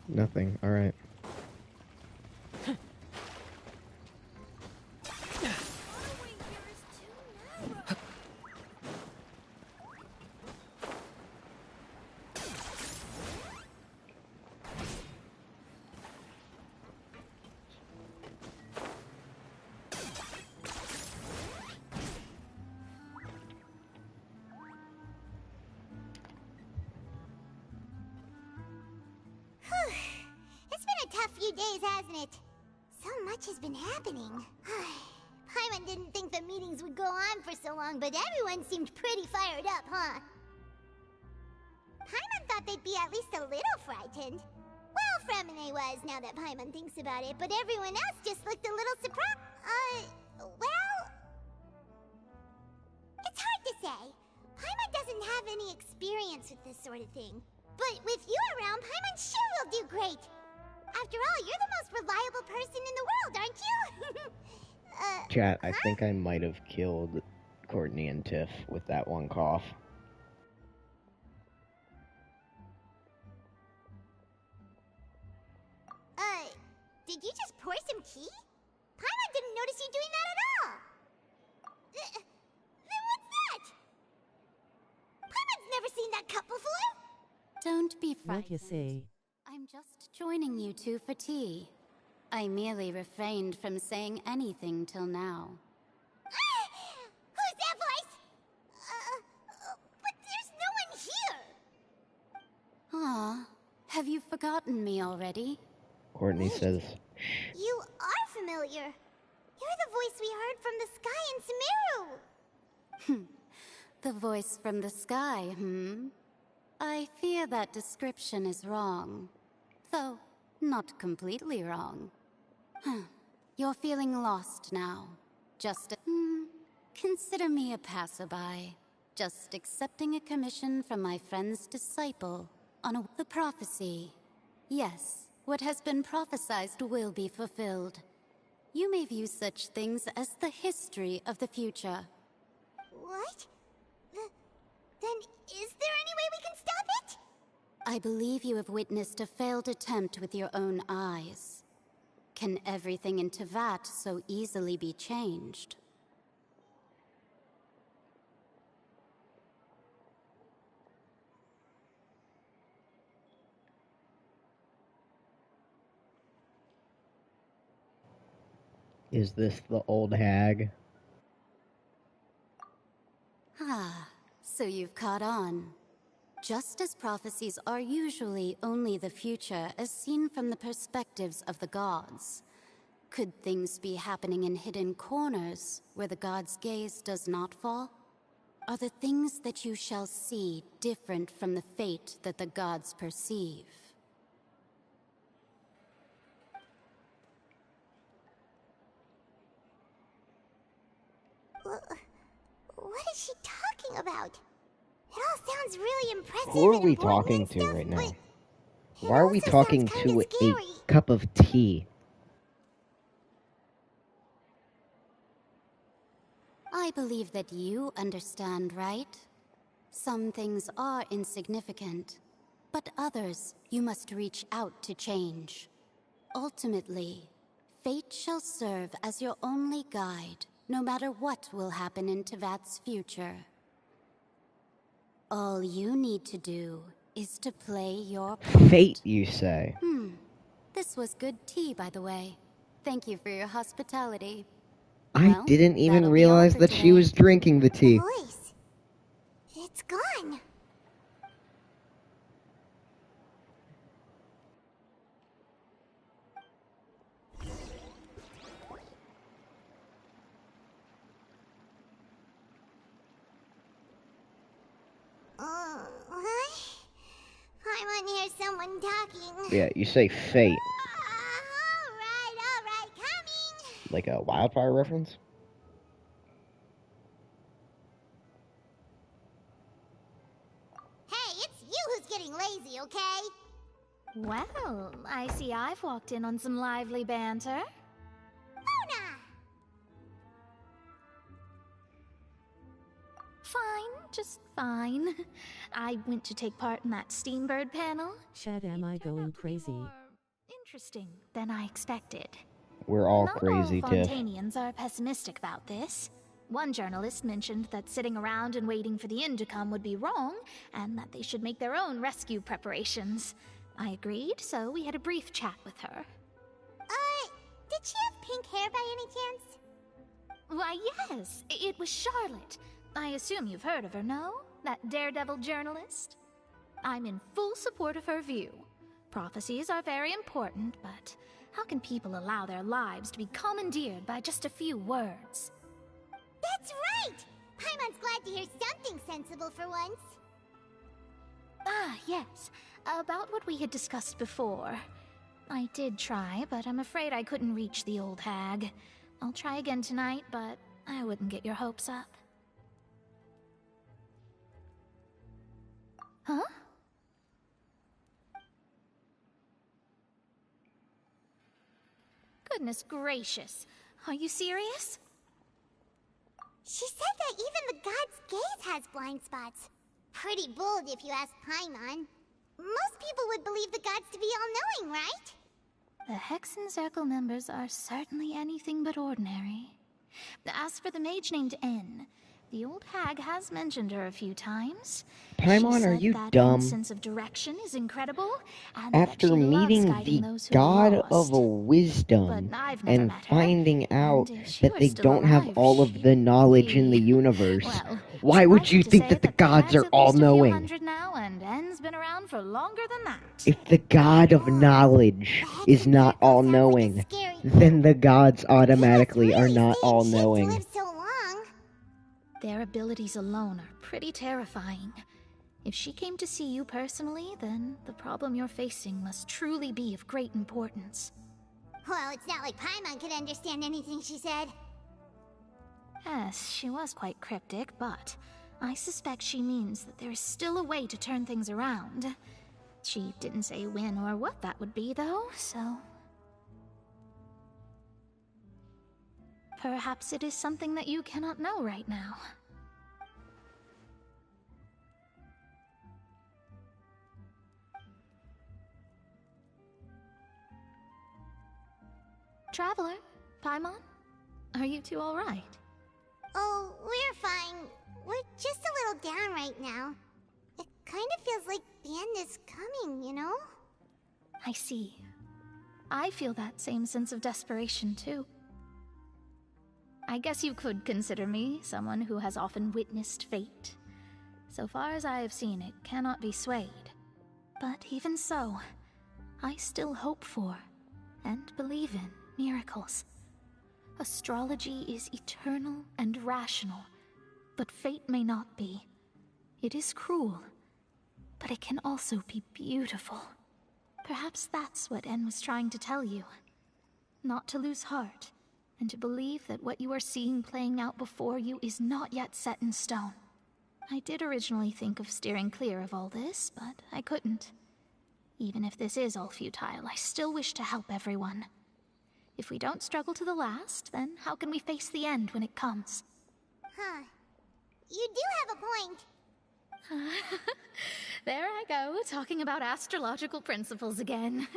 Nothing. All right. Few days, hasn't it? So much has been happening. Paimon didn't think the meetings would go on for so long, but everyone seemed pretty fired up, huh? Paimon thought they'd be at least a little frightened. Well, Fremine was, now that Paimon thinks about it, but everyone else just looked a little surprised. Well... It's hard to say. Paimon doesn't have any experience with this sort of thing. But with you around, Paimon sure will do great. After all, you're the most reliable person in the world, aren't you? Chat, I think I might have killed Courtney and Tiff with that one cough. Did you just pour some tea? Paimon didn't notice you doing that at all. Then what's that? Paimon's never seen that cup before. Don't be frightened. What you say? I'm just joining you two for tea. I merely refrained from saying anything till now. Who's that voice? But there's no one here. Aw, have you forgotten me already? Courtney says, You are familiar. You're the voice we heard from the sky in Sumeru. The voice from the sky, I fear that description is wrong. Though, not completely wrong. You're feeling lost now. Just consider me a passerby. Just accepting a commission from my friend's disciple on the prophecy. Yes, what has been prophesized will be fulfilled. You may view such things as the history of the future. What? Then is there any way we can stop it? I believe you have witnessed a failed attempt with your own eyes. Can everything in Teyvat so easily be changed? is this the old hag? Ah, so you've caught on. Just as prophecies are usually only the future as seen from the perspectives of the gods, could things be happening in hidden corners where the gods' gaze does not fall? Are the things that you shall see different from the fate that the gods perceive? What is she talking about? It all sounds really impressive. Who are we and talking to stuff, right now? But Why are we talking to a cup of tea? I believe that you understand, right? Some things are insignificant, but others you must reach out to change. Ultimately, fate shall serve as your only guide, no matter what will happen in Tevat's future. All you need to do is to play your part. Fate, you say? This was good tea, by the way. Thank you for your hospitality. I didn't even realize that she was drinking the tea. The voice. It's gone. What? I want to hear someone talking. Yeah, you say fate. Alright, coming. Like a wildfire reference? Hey, it's you who's getting lazy, okay? Well, I see I've walked in on some lively banter. Luna! Fine, just fine. I went to take part in that Steambird panel. Chad, am I going crazy? More interesting than I expected. We're all Not crazy, all Tiff. Fontanians are pessimistic about this. One journalist mentioned that sitting around and waiting for the end to come would be wrong, and that they should make their own rescue preparations. I agreed, so we had a brief chat with her. Did she have pink hair by any chance? Why, yes, it was Charlotte. I assume you've heard of her, no? That daredevil journalist? I'm in full support of her view. Prophecies are very important, but how can people allow their lives to be commandeered by just a few words? That's right! Paimon's glad to hear something sensible for once. Ah, yes. About what we had discussed before. I did try, but I'm afraid I couldn't reach the old hag. I'll try again tonight, but I wouldn't get your hopes up. Huh? Goodness gracious. Are you serious? She said that even the god's gaze has blind spots. Pretty bold if you ask Paimon. Most people would believe the gods to be all-knowing, right? The Hexen Circle members are certainly anything but ordinary. As for the mage named N, the old hag has mentioned her a few times. Paimon, are you dumb? Her sense of direction is incredible, and After meeting the God of Wisdom and finding out that they don't have all of the knowledge in the universe, why would you think that the gods are all-knowing? If the God of knowledge is not all-knowing, then the gods automatically are not all-knowing. Their abilities alone are pretty terrifying. If she came to see you personally, then the problem you're facing must truly be of great importance. Well, it's not like Paimon could understand anything she said. Yes, she was quite cryptic, but I suspect she means that there is still a way to turn things around. She didn't say when or what that would be, though, so... Perhaps it is something that you cannot know right now. Traveler, Paimon, are you two all right? Oh, we're fine. We're just a little down right now. It kind of feels like the end is coming, you know? I see. I feel that same sense of desperation, too. I guess you could consider me someone who has often witnessed fate. So far as I have seen, it cannot be swayed. But even so, I still hope for, and believe in, miracles. Astrology is eternal and rational, but fate may not be. It is cruel, but it can also be beautiful. Perhaps that's what En was trying to tell you. Not to lose heart, and to believe that what you are seeing playing out before you is not yet set in stone. I did originally think of steering clear of all this, but I couldn't. Even if this is all futile, I still wish to help everyone. If we don't struggle to the last, then how can we face the end when it comes? Huh. You do have a point. There I go, talking about astrological principles again.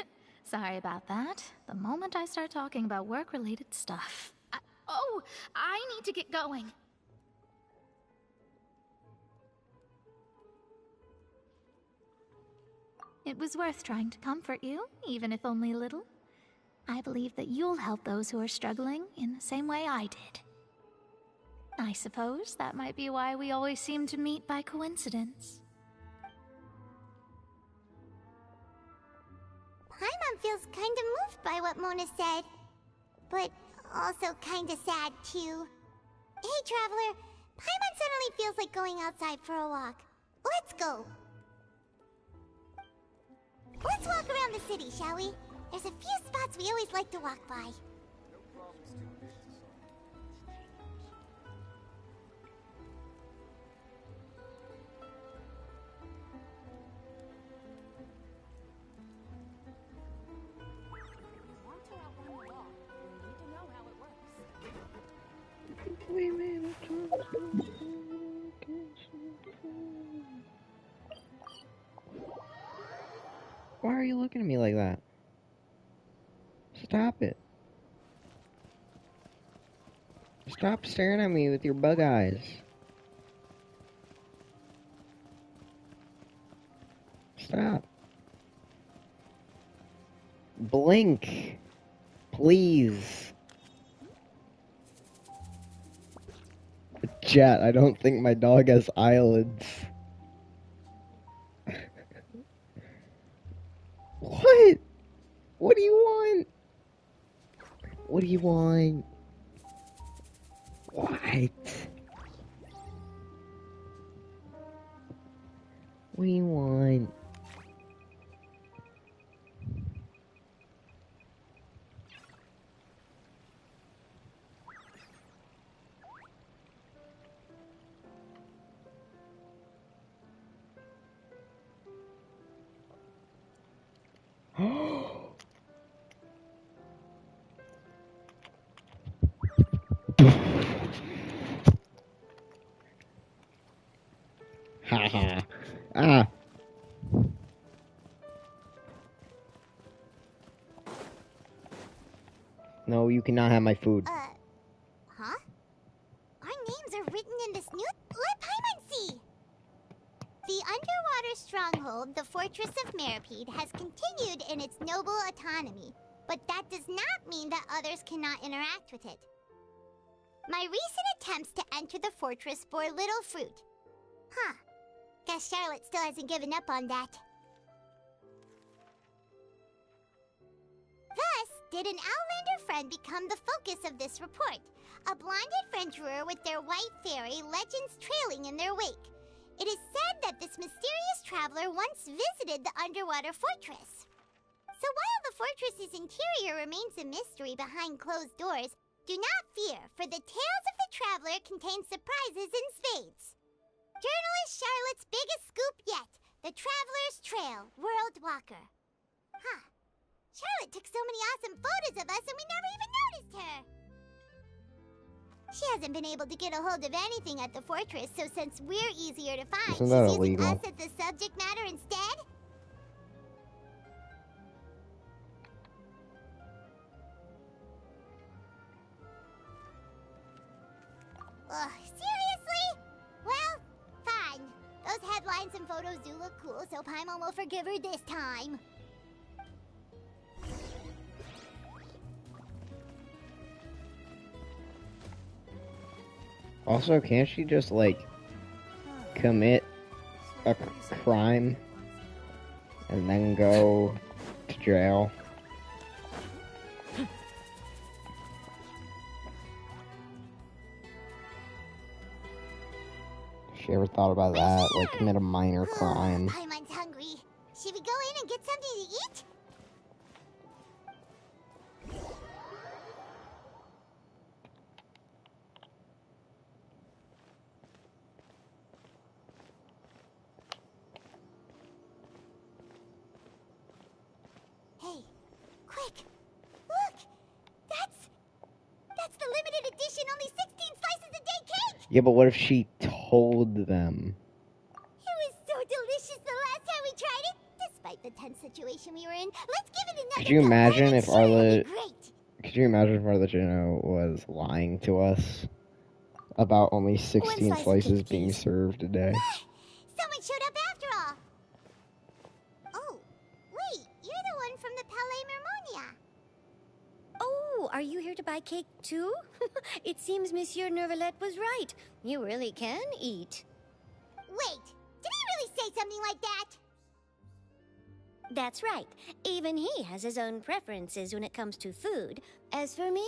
Sorry about that. The moment I start talking about work-related stuff... I need to get going. It was worth trying to comfort you, even if only a little. I believe that you'll help those who are struggling in the same way I did. I suppose that might be why we always seem to meet by coincidence. Paimon feels kind of moved by what Mona said, but also kind of sad too. Hey, Traveler, Paimon suddenly feels like going outside for a walk. Let's go. Let's walk around the city, shall we? There's a few spots we always like to walk by. Why are you looking at me like that? Stop it. Stop staring at me with your bug eyes. Stop. Blink. Please. Chat, I don't think my dog has eyelids. What? What do you want? What do you want? What? What do you want? Haha. Ah. No, you cannot have my food. Huh? Our names are written in this new... Let Paimon see! The underwater stronghold, the Fortress of Meripede, has continued in its noble autonomy, but that does not mean that others cannot interact with it. My recent attempts to enter the fortress bore little fruit. Huh. Guess Charlotte still hasn't given up on that. Thus, did an Outlander friend become the focus of this report? A blind adventurer with their white fairy, legends trailing in their wake. It is said that this mysterious traveler once visited the underwater fortress. So while the fortress's interior remains a mystery behind closed doors, do not fear, for the tales of the traveler contain surprises in spades. Journalist Charlotte's biggest scoop yet, the Traveler's Trail, World Walker. Huh. Charlotte took so many awesome photos of us and we never even noticed her. She hasn't been able to get a hold of anything at the fortress, so since we're easier to find, she's using us as the subject matter instead? Ugh, seriously? Well, fine. Those headlines and photos do look cool, so Paimon will forgive her this time. Also, can't she just, like, commit a crime and then go to jail? you ever thought about that, like commit a minor crime. Paimon's hungry. Should we go in and get something to eat? Hey, quick! Look! That's the limited edition, only 16 slices a day cake! Yeah, but what if she told them? It was so delicious the last time we tried it, despite the tense situation we were in. Let's give it another Could you imagine if Arla... Great. Could you imagine if Arla Juno was lying to us about only 16 slices being served a day? Someone showed up after all. Oh, wait, you're the one from the Palais Mermonia. Oh, are you here to buy cake too? It seems Monsieur Nervalette was right. You really can eat. Wait, did he really say something like that? That's right. Even he has his own preferences when it comes to food. As for me,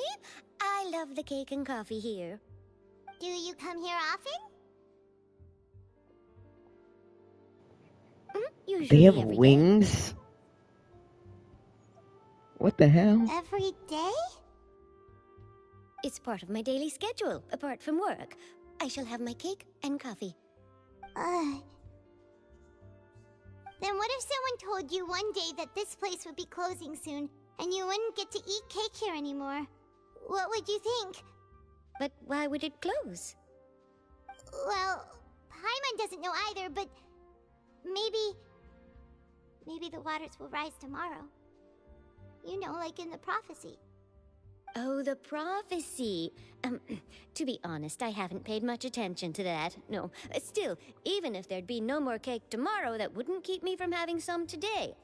I love the cake and coffee here. Do you come here often? Usually They have every wings? day. What the hell? Every day? It's part of my daily schedule, apart from work. I shall have my cake and coffee. Then what if someone told you one day that this place would be closing soon, and you wouldn't get to eat cake here anymore? What would you think? But why would it close? Well, Paimon doesn't know either, but maybe the waters will rise tomorrow. You know, like in the prophecy. Oh, the prophecy. To be honest, I haven't paid much attention to that. No, still, even if there'd be no more cake tomorrow, that wouldn't keep me from having some today.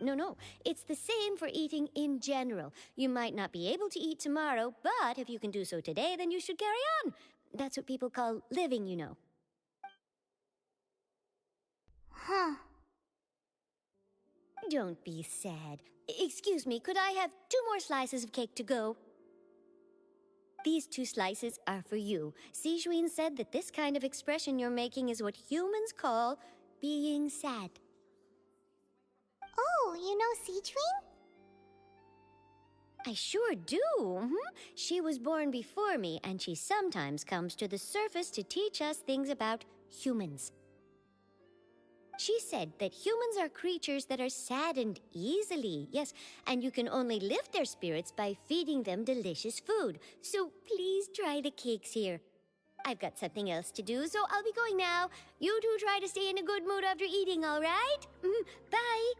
No, it's the same for eating in general. You might not be able to eat tomorrow, but if you can do so today, then you should carry on. That's what people call living, you know. Huh. Don't be sad. Excuse me, could I have 2 more slices of cake to go? These 2 slices are for you. Sijuin said that this kind of expression you're making is what humans call being sad. Oh, you know Sijuin? I sure do. She was born before me, and she sometimes comes to the surface to teach us things about humans. She said that humans are creatures that are saddened easily, yes, and you can only lift their spirits by feeding them delicious food. So please try the cakes here. I've got something else to do, so I'll be going now. You two try to stay in a good mood after eating, all right? Bye.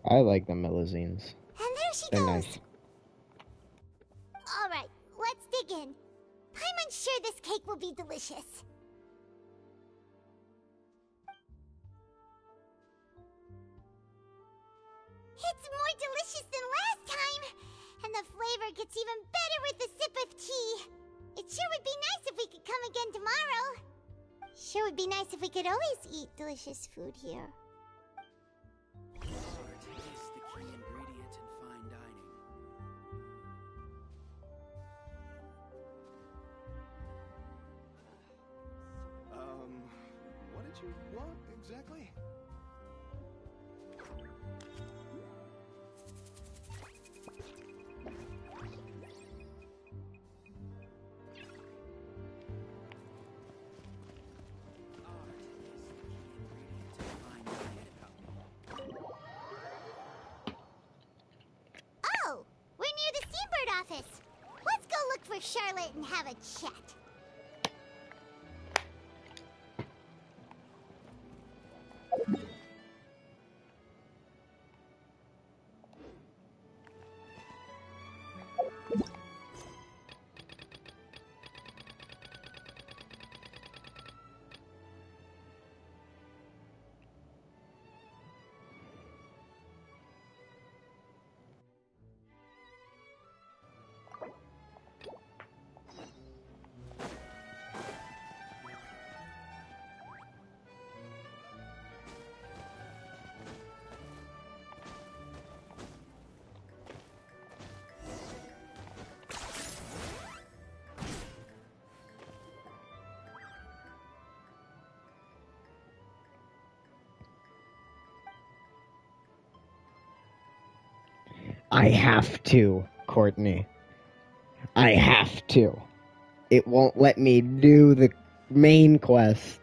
I like the Melusines. And there she They're goes. nice. All right, let's dig in. Paimon's sure this cake will be delicious. It's more delicious than last time! And the flavor gets even better with a sip of tea. It sure would be nice if we could come again tomorrow. Sure would be nice if we could always eat delicious food here. What did you want exactly? Oh, we're near the Steambird office. Let's go look for Charlotte and have a chat. I have to, Courtney. I have to. It won't let me do the main quest.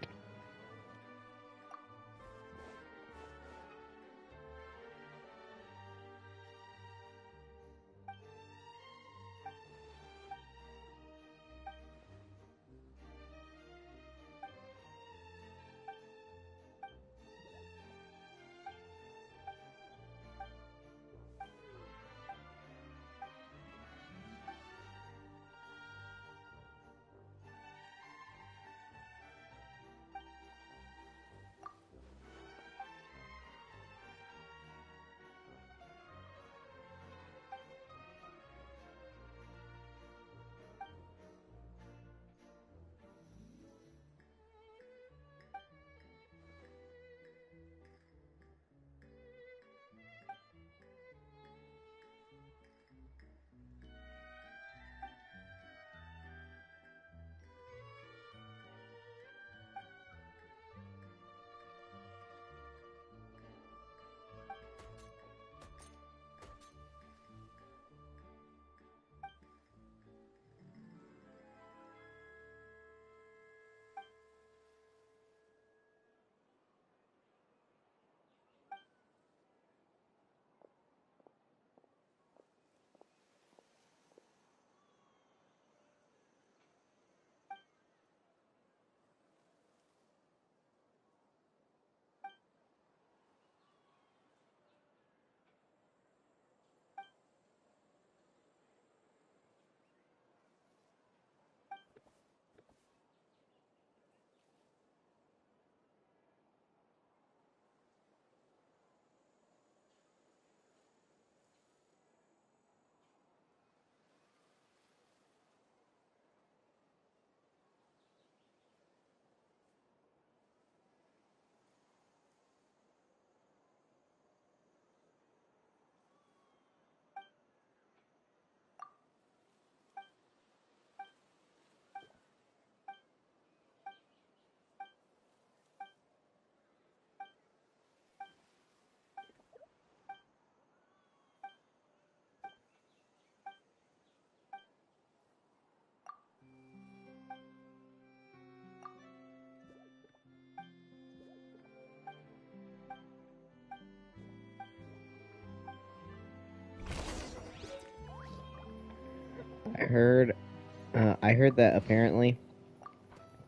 I heard that apparently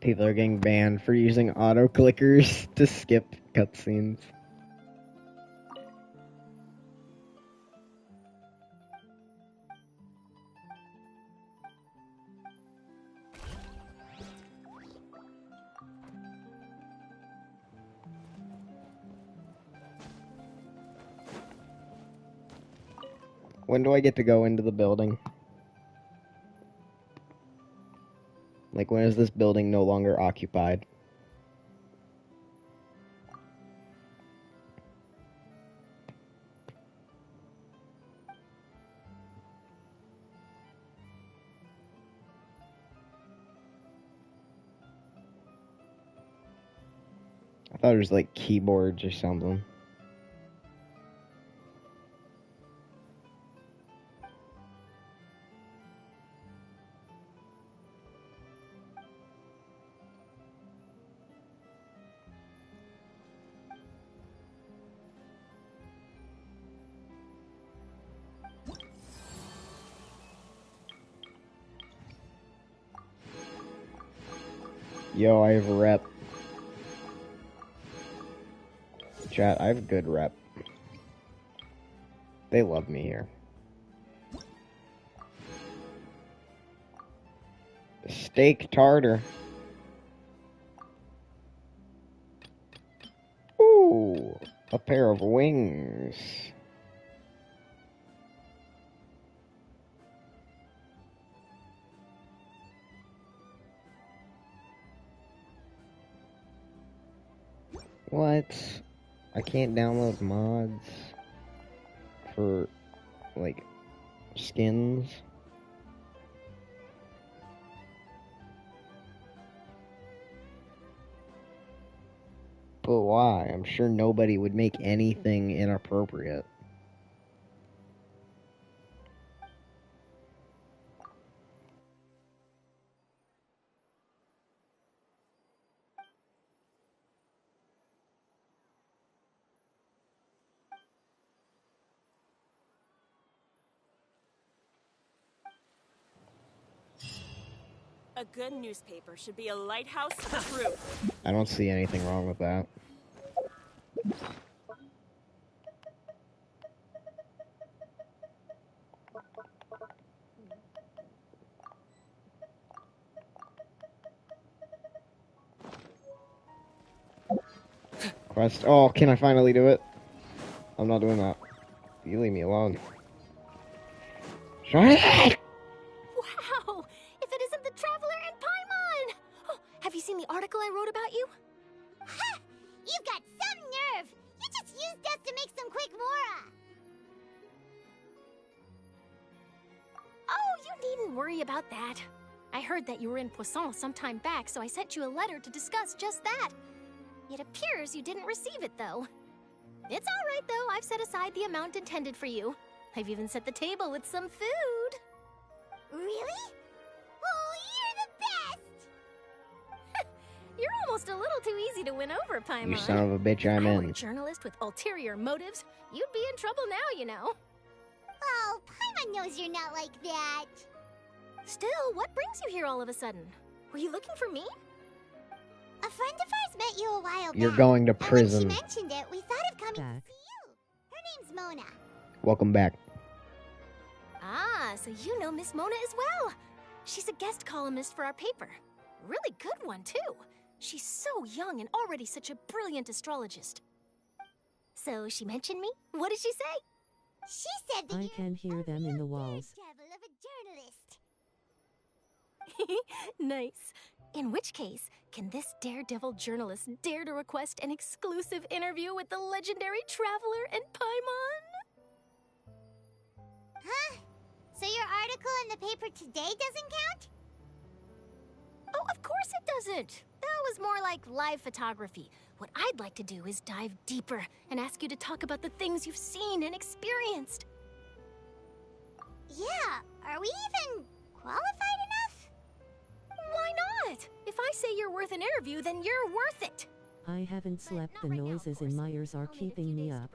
people are getting banned for using auto clickers to skip cutscenes. When do I get to go into the building? Like, when is this building no longer occupied? I thought it was like keyboards or something. Yo, I have a rep. Chat, I have a good rep. They love me here. Steak tartar. Ooh, a pair of wings. What? I can't download mods for, like, skins. But why? I'm sure nobody would make anything inappropriate. A good newspaper should be a lighthouse of truth. I don't see anything wrong with that. Quest. Oh, can I finally do it? I'm not doing that. You leave me alone. Wow! If it isn't the Traveler and Paimon! Oh, have you seen the article I wrote about you? Ha! You've got some nerve! You just used us to make some quick mora! Oh, you needn't worry about that. I heard that you were in Poisson some time back, so I sent you a letter to discuss just that. It appears you didn't receive it, though. It's all right, though. I've set aside the amount intended for you. I've even set the table with some food. Really? Oh, you're the best! You're almost a little too easy to win over, Paimon. You son of a bitch, I'm If I were in. a journalist with ulterior motives, you'd be in trouble now, you know. Oh, Paimon knows you're not like that. Still, what brings you here all of a sudden? Were you looking for me? A friend of ours met you a while back. You're going to prison. And when she mentioned it, we thought of coming to see you. Her name's Mona. Welcome back. Ah, so you know Miss Mona as well. She's a guest columnist for our paper. Really good one, too. She's so young and already such a brilliant astrologist. So she mentioned me? What did she say? She said that I can hear them in the walls. Travel of a journalist. Nice. In which case, can this daredevil journalist dare to request an exclusive interview with the legendary Traveler and Paimon? Huh? So your article in the paper today doesn't count? Oh, of course it doesn't. That was more like live photography. What I'd like to do is dive deeper and ask you to talk about the things you've seen and experienced. Yeah, are we even qualified enough? Why not? If I say you're worth an interview, then you're worth it. I haven't slept. The noises in my ears are keeping me up.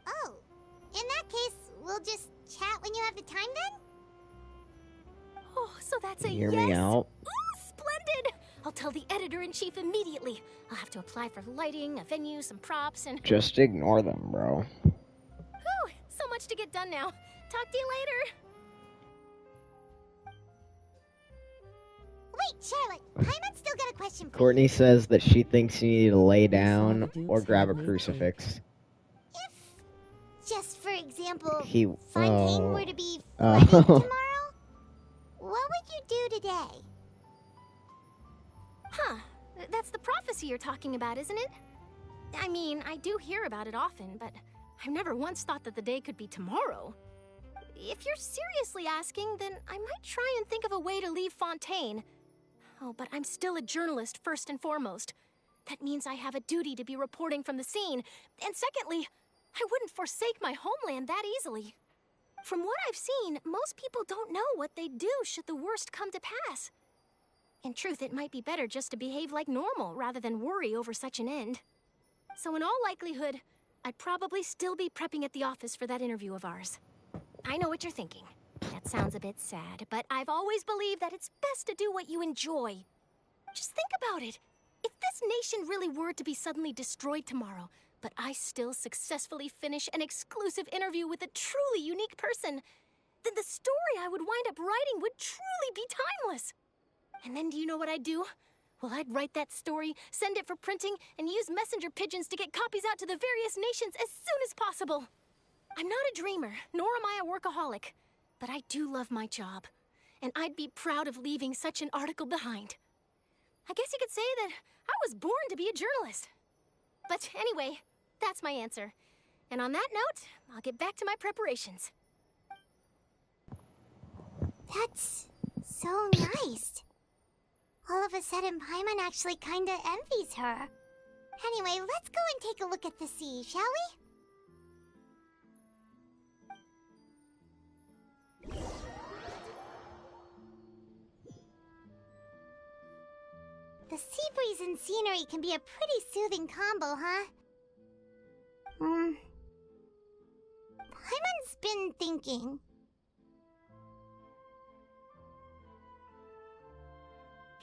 Oh, in that case, we'll just chat when you have the time then? Oh, so that's a Hear yes? me out. Ooh, splendid! I'll tell the editor-in-chief immediately. I'll have to apply for lighting, a venue, some props, and... Just ignore them, bro. Whew, so much to get done now. Talk to you later. Wait, Charlotte, Paimon's still got a question for Courtney you. says that she thinks you need to lay down or grab a crucifix. If, just for example, He... Fontaine were to be flooded tomorrow, what would you do today? Huh. That's the prophecy you're talking about, isn't it? I mean, I do hear about it often, but I've never once thought that the day could be tomorrow. If you're seriously asking, then I might try and think of a way to leave Fontaine. Oh, but I'm still a journalist, first and foremost. That means I have a duty to be reporting from the scene. And secondly, I wouldn't forsake my homeland that easily. From what I've seen, most people don't know what they'd do should the worst come to pass. In truth, it might be better just to behave like normal rather than worry over such an end. So in all likelihood, I'd probably still be prepping at the office for that interview of ours. I know what you're thinking. That sounds a bit sad, but I've always believed that it's best to do what you enjoy. Just think about it. If this nation really were to be suddenly destroyed tomorrow, but I still successfully finish an exclusive interview with a truly unique person, then the story I would wind up writing would truly be timeless. And then do you know what I'd do? Well, I'd write that story, send it for printing, and use messenger pigeons to get copies out to the various nations as soon as possible. I'm not a dreamer, nor am I a workaholic, but I do love my job, and I'd be proud of leaving such an article behind. I guess you could say that I was born to be a journalist. But anyway, that's my answer. And on that note, I'll get back to my preparations. That's so nice. All of a sudden, Paimon actually kinda envies her. Anyway, let's go and take a look at the sea, shall we? The sea breeze and scenery can be a pretty soothing combo, huh? Paimon's been thinking.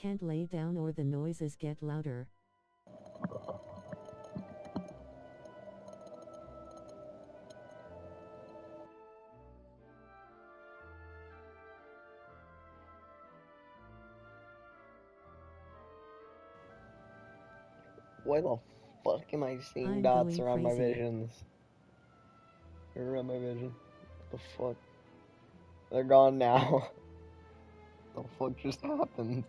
Can't lay down or the noises get louder. Why the fuck am I seeing I'm dots going around my crazy. visions? Around my vision. What the fuck? They're gone now. What the fuck just happened?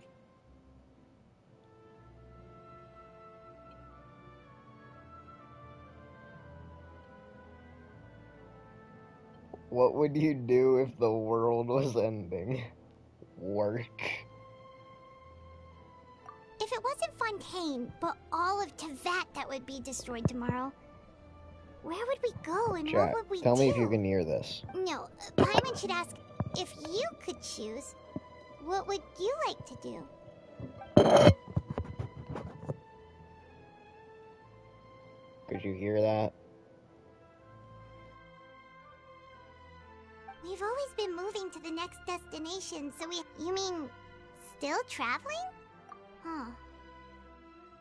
What would you do if the world was ending? Work. If it wasn't Fontaine, but all of Tevat that would be destroyed tomorrow, where would we go and Chat, what would we do? tell me if you can hear this. No, Paimon should ask, if you could choose, what would you like to do? Could you hear that? We've always been moving to the next destination, so you mean, still traveling? Huh.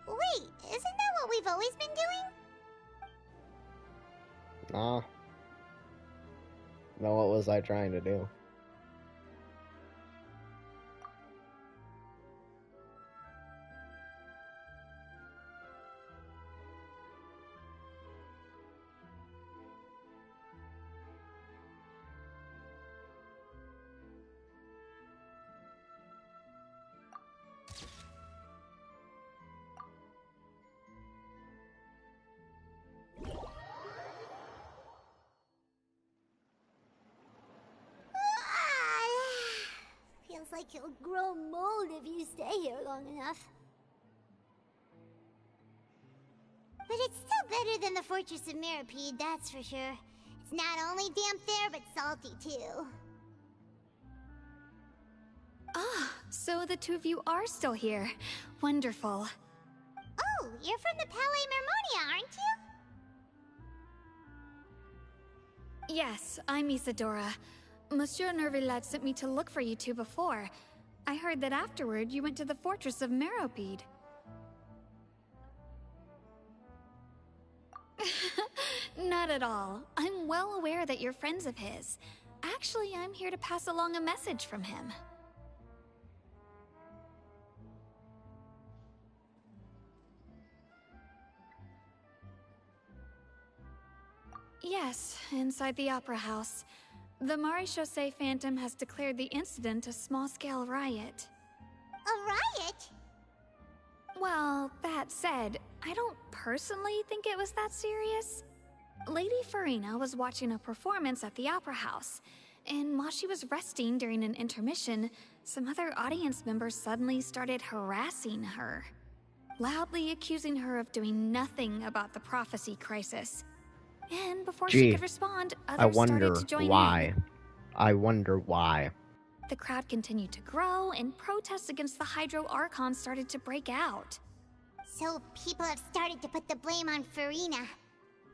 Wait, isn't that what we've always been doing? Nah. No, what was I trying to do? Feels like you'll grow mold if you stay here long enough. But it's still better than the Fortress of Mirapede, that's for sure. It's not only damp there, but salty too. Ah, so the two of you are still here. Wonderful. Oh, you're from the Palais Mermonia, aren't you? Yes, I'm Isadora. Monsieur Nervillat sent me to look for you two before. I heard that afterward you went to the Fortress of Meropide. Not at all. I'm well aware that you're friends of his. Actually, I'm here to pass along a message from him. Yes, inside the Opera House. The Maréchaussée Phantom has declared the incident a small-scale riot. A riot? Well, that said, I don't personally think it was that serious. Lady Farina was watching a performance at the Opera House, and while she was resting during an intermission, some other audience members suddenly started harassing her, loudly accusing her of doing nothing about the prophecy crisis. And before she could respond, others started to join in. I wonder why. The crowd continued to grow, and protests against the Hydro Archon started to break out. So people have started to put the blame on Farina.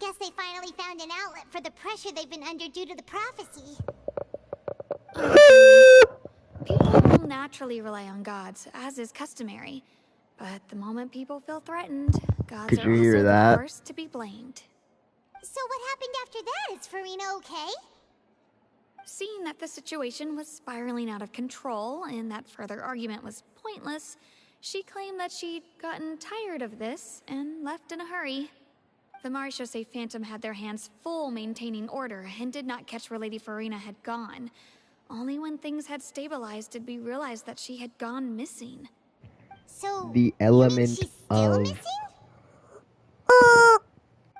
Guess they finally found an outlet for the pressure they've been under due to the prophecy. People will naturally rely on gods, as is customary. But the moment people feel threatened, gods are also the first to be blamed. So what happened after that? Is Farina okay? Seeing that the situation was spiraling out of control and that further argument was pointless, she claimed that she'd gotten tired of this and left in a hurry. The Maréchaussée Phantom had their hands full maintaining order and did not catch where Lady Farina had gone. Only when things had stabilized did we realize that she had gone missing. So, the element she's still missing?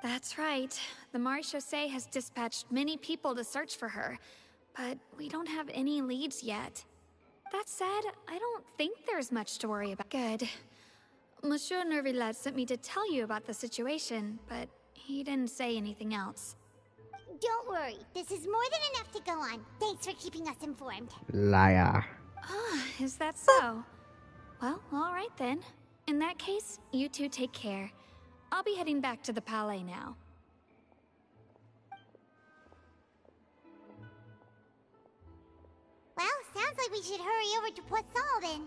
That's right. The Maréchaussée has dispatched many people to search for her, but we don't have any leads yet. That said, I don't think there's much to worry about. Good. Monsieur Nervillat sent me to tell you about the situation, but he didn't say anything else. Don't worry. This is more than enough to go on. Thanks for keeping us informed. Liar. Ah, is that so? Well, all right then. In that case, you two take care. I'll be heading back to the Palais now. Well, sounds like we should hurry over to Poisson then.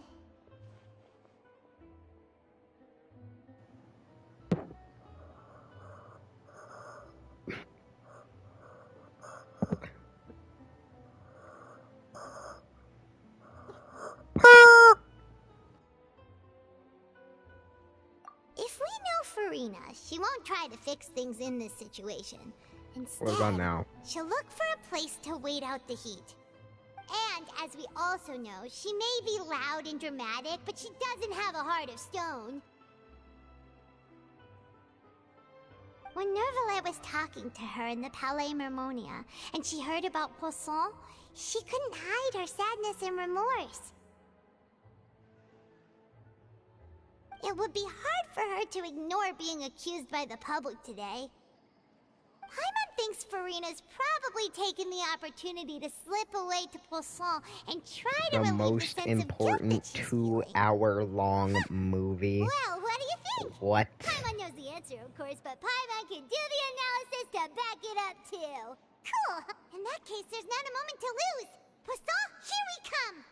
Farina. She won't try to fix things in this situation. Instead, what about now? She'll look for a place to wait out the heat. And, as we also know, she may be loud and dramatic, but she doesn't have a heart of stone. When Nervalet was talking to her in the Palais Mermonia, and she heard about Poisson, she couldn't hide her sadness and remorse. It would be hard for her to ignore being accused by the public today. Paimon thinks Farina's probably taken the opportunity to slip away to Poisson and try to relieve the most sense important of guilt that she's feeling. 2-hour-long movie. Well, what do you think? What? Paimon knows the answer, of course, but Paimon can do the analysis to back it up, too. Cool. In that case, there's not a moment to lose. Poisson, here we come!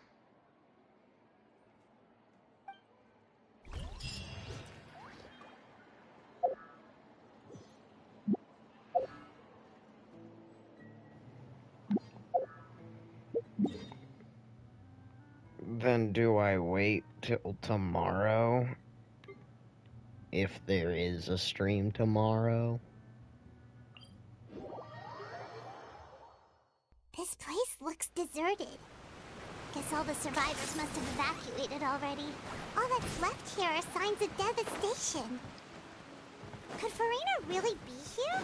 Then do I wait till tomorrow? If there is a stream tomorrow? This place looks deserted. Guess all the survivors must have evacuated already. All that's left here are signs of devastation. Could Farina really be here?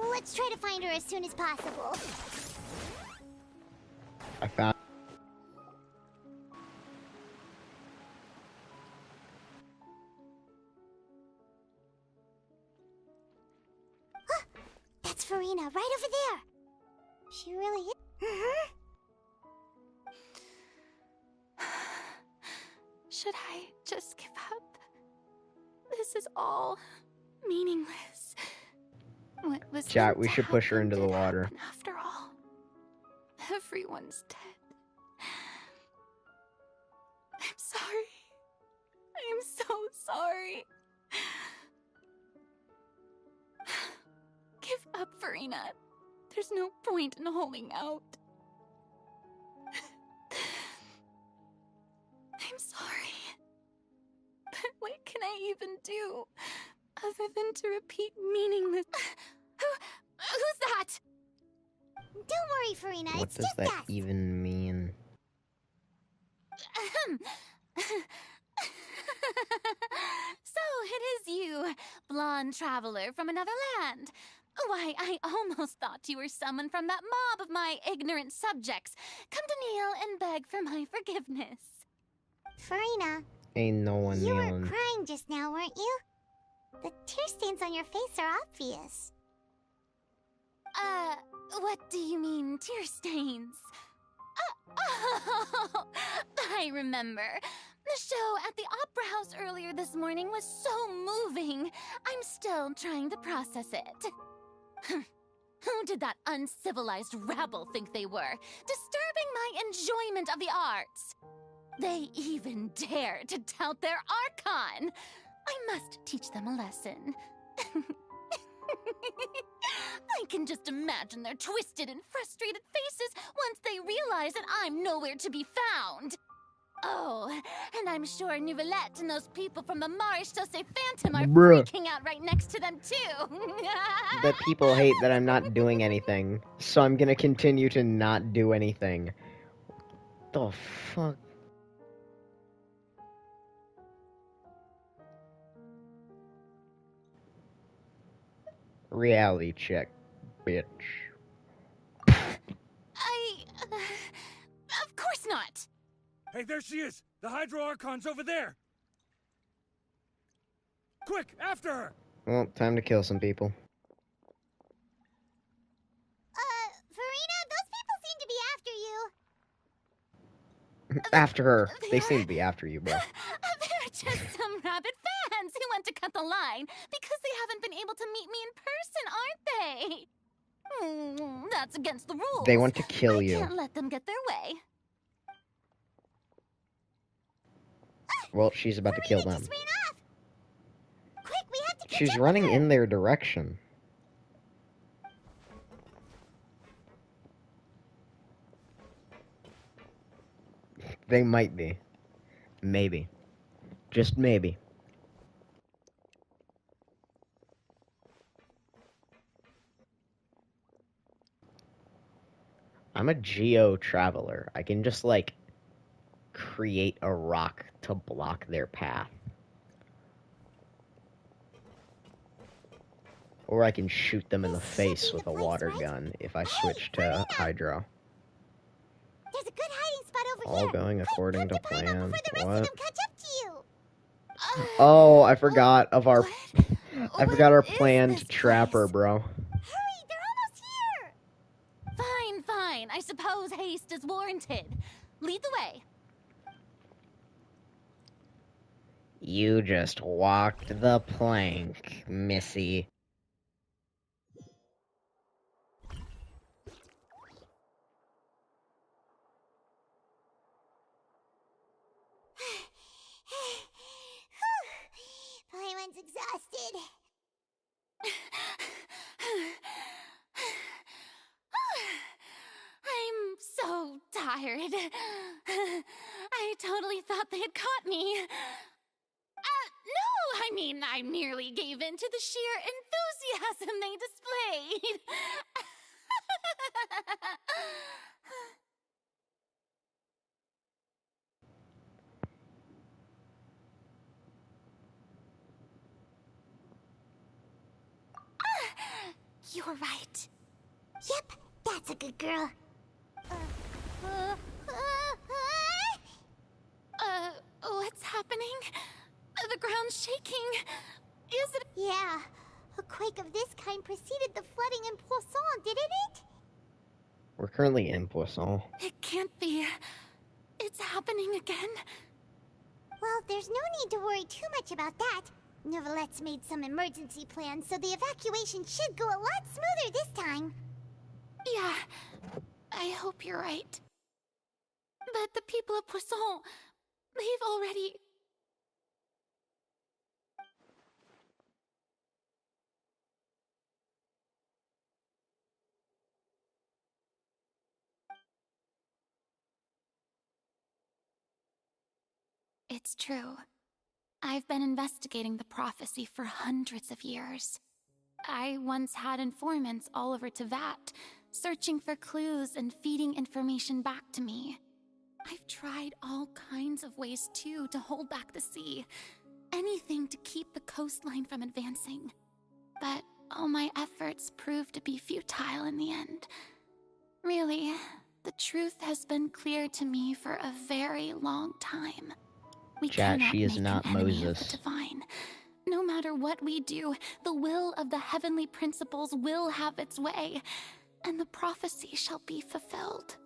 Let's try to find her as soon as possible. I found... That's Farina, right over there. She really is. Should I just give up? This is all meaningless. What was Chat, we should push her into the water. After all, everyone's dead. I'm sorry. I'm so sorry. Give up, Farina. There's no point in holding out. I'm sorry. But what can I even do other than to repeat meaningless... Who's that? Don't worry, Farina. What does that even mean? So it is you, blonde traveler from another land. Why, I almost thought you were someone from that mob of my ignorant subjects. Come to kneel and beg for my forgiveness. Farina. Ain't no one You kneeling. were crying just now, weren't you? The tear stains on your face are obvious. What do you mean, tear stains? Oh, I remember. The show at the Opera House earlier this morning was so moving. I'm still trying to process it. Who did that uncivilized rabble think they were, disturbing my enjoyment of the arts? They even dare to tout their Archon. I must teach them a lesson. I can just imagine their twisted and frustrated faces once they realize that I'm nowhere to be found. Oh, and I'm sure Nouvellette and those people from the Marish Chaussee Phantom are freaking out right next to them, too. That people hate that I'm not doing anything, so I'm gonna continue to not do anything. The fuck? Reality check, bitch. Of course not! Hey, there she is! The Hydro Archon's over there! Quick, after her! Well, time to kill some people. Farina, those people seem to be after you. After her. They seem to be after you, bro. They're just some rabid fans who want to cut the line because they haven't been able to meet me in person, aren't they? That's against the rules. They want to kill you. I can't let them get their way. Well, she's about to kill them. Just ran off. Quick, we have to catch She's up running with her. in their direction. They might be. Maybe. Just maybe. I'm a geo-traveler. I can just, like, create a rock to block their path. Or I can shoot them in the face with a water gun if I switch to Hydro. There's a good hiding spot over All here. going according to plan. What? Catch up to you. Oh, I forgot of our... I forgot our plan to trap her, bro. Hurry, they're almost here. Fine, fine. I suppose haste is warranted. Lead the way. You just walked the plank, Missy. Paimon's exhausted. I'm so tired. I totally thought they had caught me. No, I mean, I merely gave in to the sheer enthusiasm they displayed. You're right. Yep, that's a good girl. What's happening? The ground's shaking. Is it? Yeah, a quake of this kind preceded the flooding in Poisson, didn't it? We're currently in Poisson. It can't be. It's happening again. Well, there's no need to worry too much about that. Neverlette's made some emergency plans, so the evacuation should go a lot smoother this time. Yeah, I hope you're right. But the people of Poisson, they've already... It's true. I've been investigating the prophecy for hundreds of years. I once had informants all over Teyvat, searching for clues and feeding information back to me. I've tried all kinds of ways, too, to hold back the sea. Anything to keep the coastline from advancing. But all my efforts proved to be futile in the end. Really, the truth has been clear to me for a very long time. We Chat, cannot she is make not an enemy Moses. of the divine. No matter what we do, the will of the heavenly principles will have its way, and the prophecy shall be fulfilled.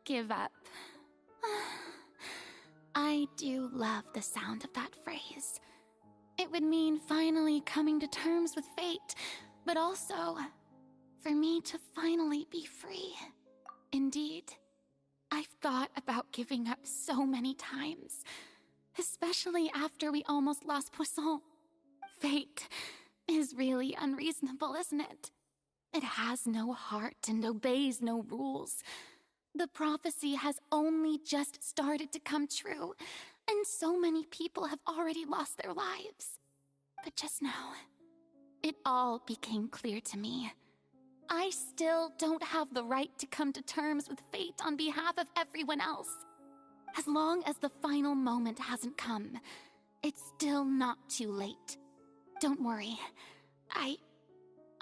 Give up. I do love the sound of that phrase. It would mean finally coming to terms with fate, but also for me to finally be free. Indeed, I've thought about giving up so many times, especially after we almost lost Poisson. Fate is really unreasonable, isn't it? It has no heart and obeys no rules. The prophecy has only just started to come true, and so many people have already lost their lives. But just now, it all became clear to me. I still don't have the right to come to terms with fate on behalf of everyone else. As long as the final moment hasn't come, it's still not too late. Don't worry.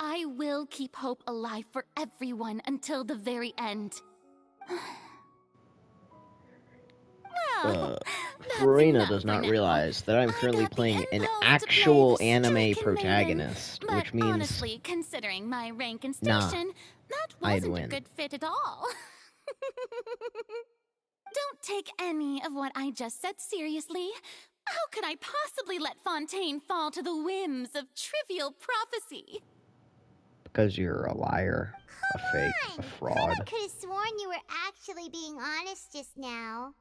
I will keep hope alive for everyone until the very end. Well, Farina does not realize that I'm currently playing an actual anime protagonist, which means honestly, considering my rank and nah, station, that I'd wasn't win. a good fit at all. Don't take any of what I just said seriously. How could I possibly let Fontaine fall to the whims of trivial prophecy? Because you're a liar, a fake, a fraud. I could have sworn you were actually being honest just now.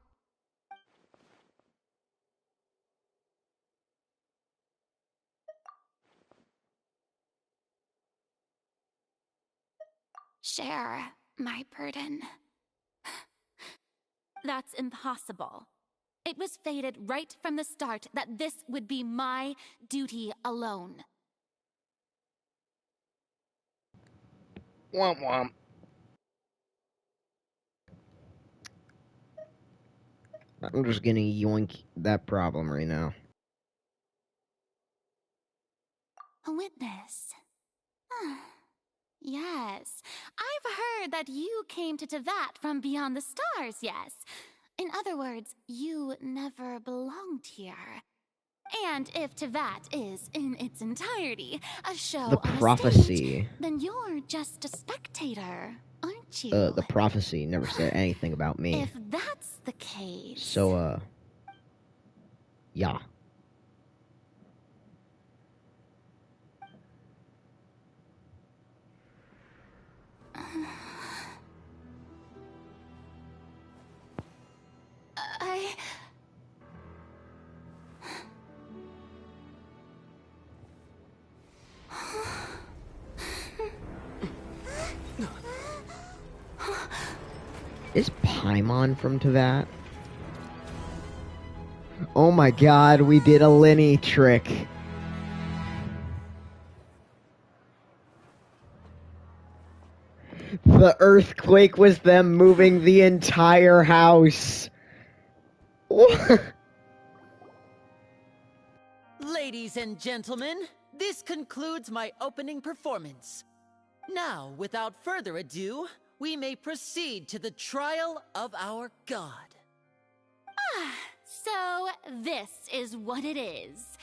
Share my burden. That's impossible. It was fated right from the start that this would be my duty alone. Womp womp. I'm just gonna yoink that problem right now. A witness. Yes, I've heard that you came to Tevat from beyond the stars, yes. In other words, you never belonged here. And if Tevat is, in its entirety, a show The on prophecy. a stage, then you're just a spectator, aren't you? The prophecy never said anything about me. If that's the case... So, yeah. Is Paimon from Tevat? Oh my god, we did a Lenny trick. The earthquake was them moving the entire house. Ladies and gentlemen, this concludes my opening performance. Now, without further ado, we may proceed to the trial of our god. So this is what it is.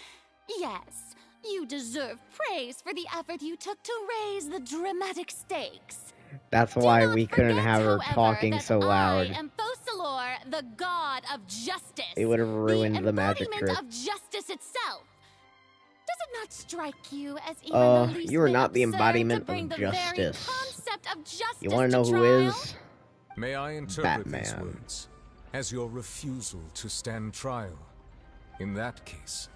Yes, you deserve praise for the effort you took to raise the dramatic stakes. That's why we couldn't have her talking so loud. I am Focalor, the god of justice. It would have ruined the magic trick. Of justice itself. Does it not strike you as even the least you are not the absurd embodiment to bring of the very justice. concept of justice You want to know who trial? is? May I interpret Batman. these words as your refusal to stand trial? In that case,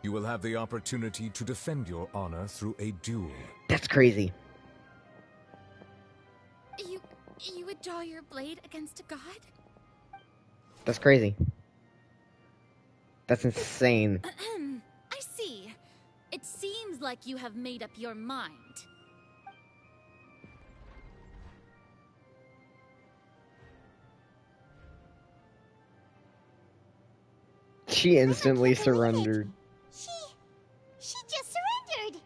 you will have the opportunity to defend your honor through a duel. That's crazy. You would draw your blade against a god? That's crazy. That's insane. I see. It seems like you have made up your mind. She instantly surrendered. She just surrendered.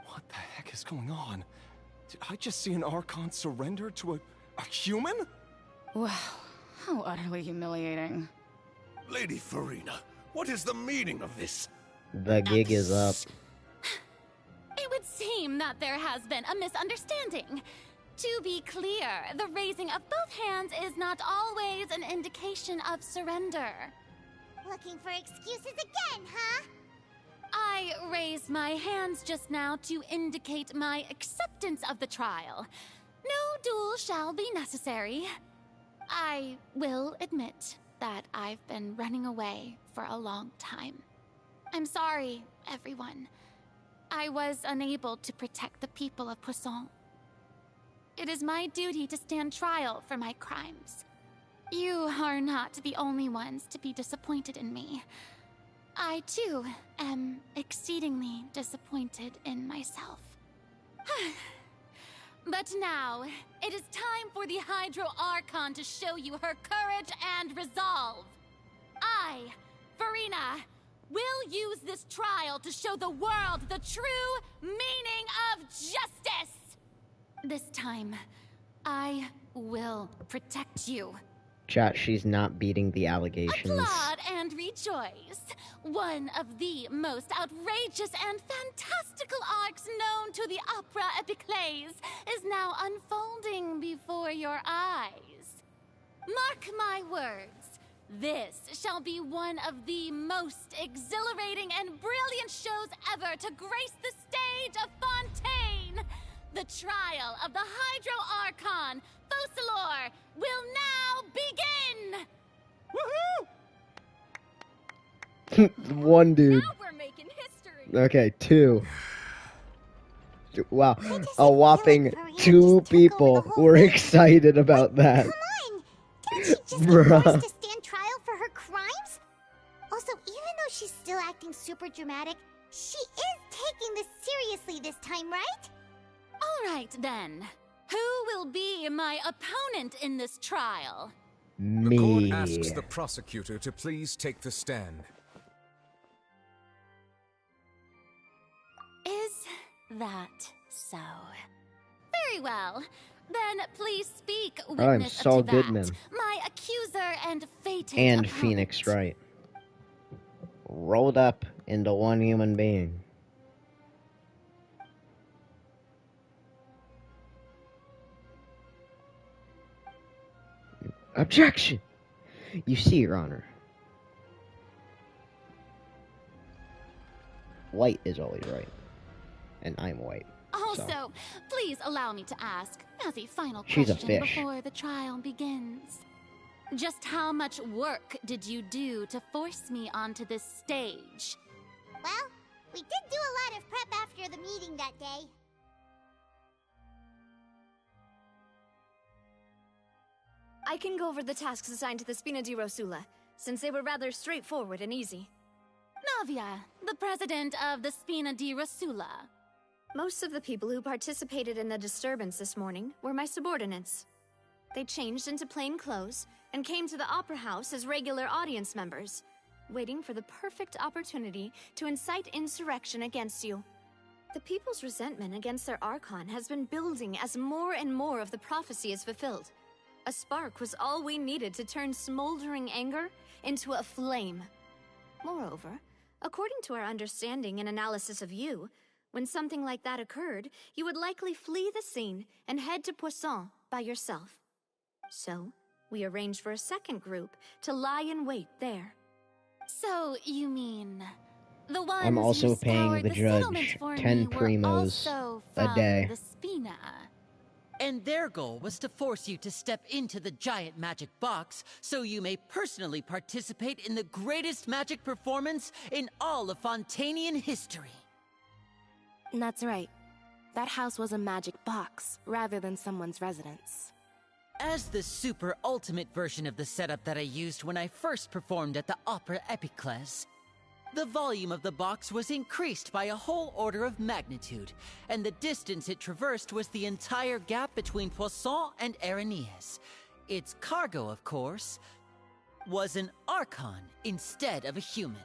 What the heck is going on? Did I just see an Archon surrender to a human? Wow, how utterly humiliating. Lady Farina, what is the meaning of this? The gig is up. It would seem that there has been a misunderstanding. To be clear, the raising of both hands is not always an indication of surrender. Looking for excuses again, huh? I raised my hands just now to indicate my acceptance of the trial. No duel shall be necessary. I will admit that I've been running away for a long time. I'm sorry, everyone. I was unable to protect the people of Poisson. It is my duty to stand trial for my crimes. You are not the only ones to be disappointed in me. I, too, am exceedingly disappointed in myself. But now, it is time for the Hydro Archon to show you her courage and resolve. I, Farina, will use this trial to show the world the true meaning of justice. This time, I will protect you. Chat, she's not beating the allegations. Applaud and rejoice. One of the most outrageous and fantastical arcs known to the opera epiclese is now unfolding before your eyes. Mark my words, this shall be one of the most exhilarating and brilliant shows ever to grace the stage of Fontaine. The trial of the Hydro Archon, Focalor, will now begin! Woohoo! One dude. Now we're making history. Okay, two. Wow, a whopping 2 people were excited about that. she's being forced to stand trial for her crimes? Also, even though she's still acting super dramatic, she is taking this seriously this time, right? All right, then. Who will be my opponent in this trial? The court asks the prosecutor to please take the stand. Is that so? Very well. Then please speak, witness Saul of Tivat, Goodman. my accuser and fated And opponent. Phoenix Wright. Rolled up into one human being. Objection! You see, Your Honor. White is always right. And I'm white. Also, please allow me to ask, as a final She's a question fish. before the trial begins. Just how much work did you do to force me onto this stage? Well, we did do a lot of prep after the meeting that day. I can go over the tasks assigned to the Spina di Rosula, since they were rather straightforward and easy. Navia, the president of the Spina di Rosula. Most of the people who participated in the disturbance this morning were my subordinates. They changed into plain clothes and came to the Opera House as regular audience members, waiting for the perfect opportunity to incite insurrection against you. The people's resentment against their Archon has been building as more and more of the prophecy is fulfilled. A spark was all we needed to turn smoldering anger into a flame. Moreover, according to our understanding and analysis of you, when something like that occurred, you would likely flee the scene and head to Poisson by yourself. So, we arranged for a second group to lie in wait there. So, you mean... the ones I'm also who paying scoured the settlement judge for 10 me were primos also a from day. the Spina. And their goal was to force you to step into the giant magic box so you may personally participate in the greatest magic performance in all of Fontainian history. That's right. That house was a magic box, rather than someone's residence. As the super ultimate version of the setup that I used when I first performed at the Opera Epiclese, the volume of the box was increased by a whole order of magnitude, and the distance it traversed was the entire gap between Poisson and Areneas. Its cargo, of course, was an Archon instead of a human.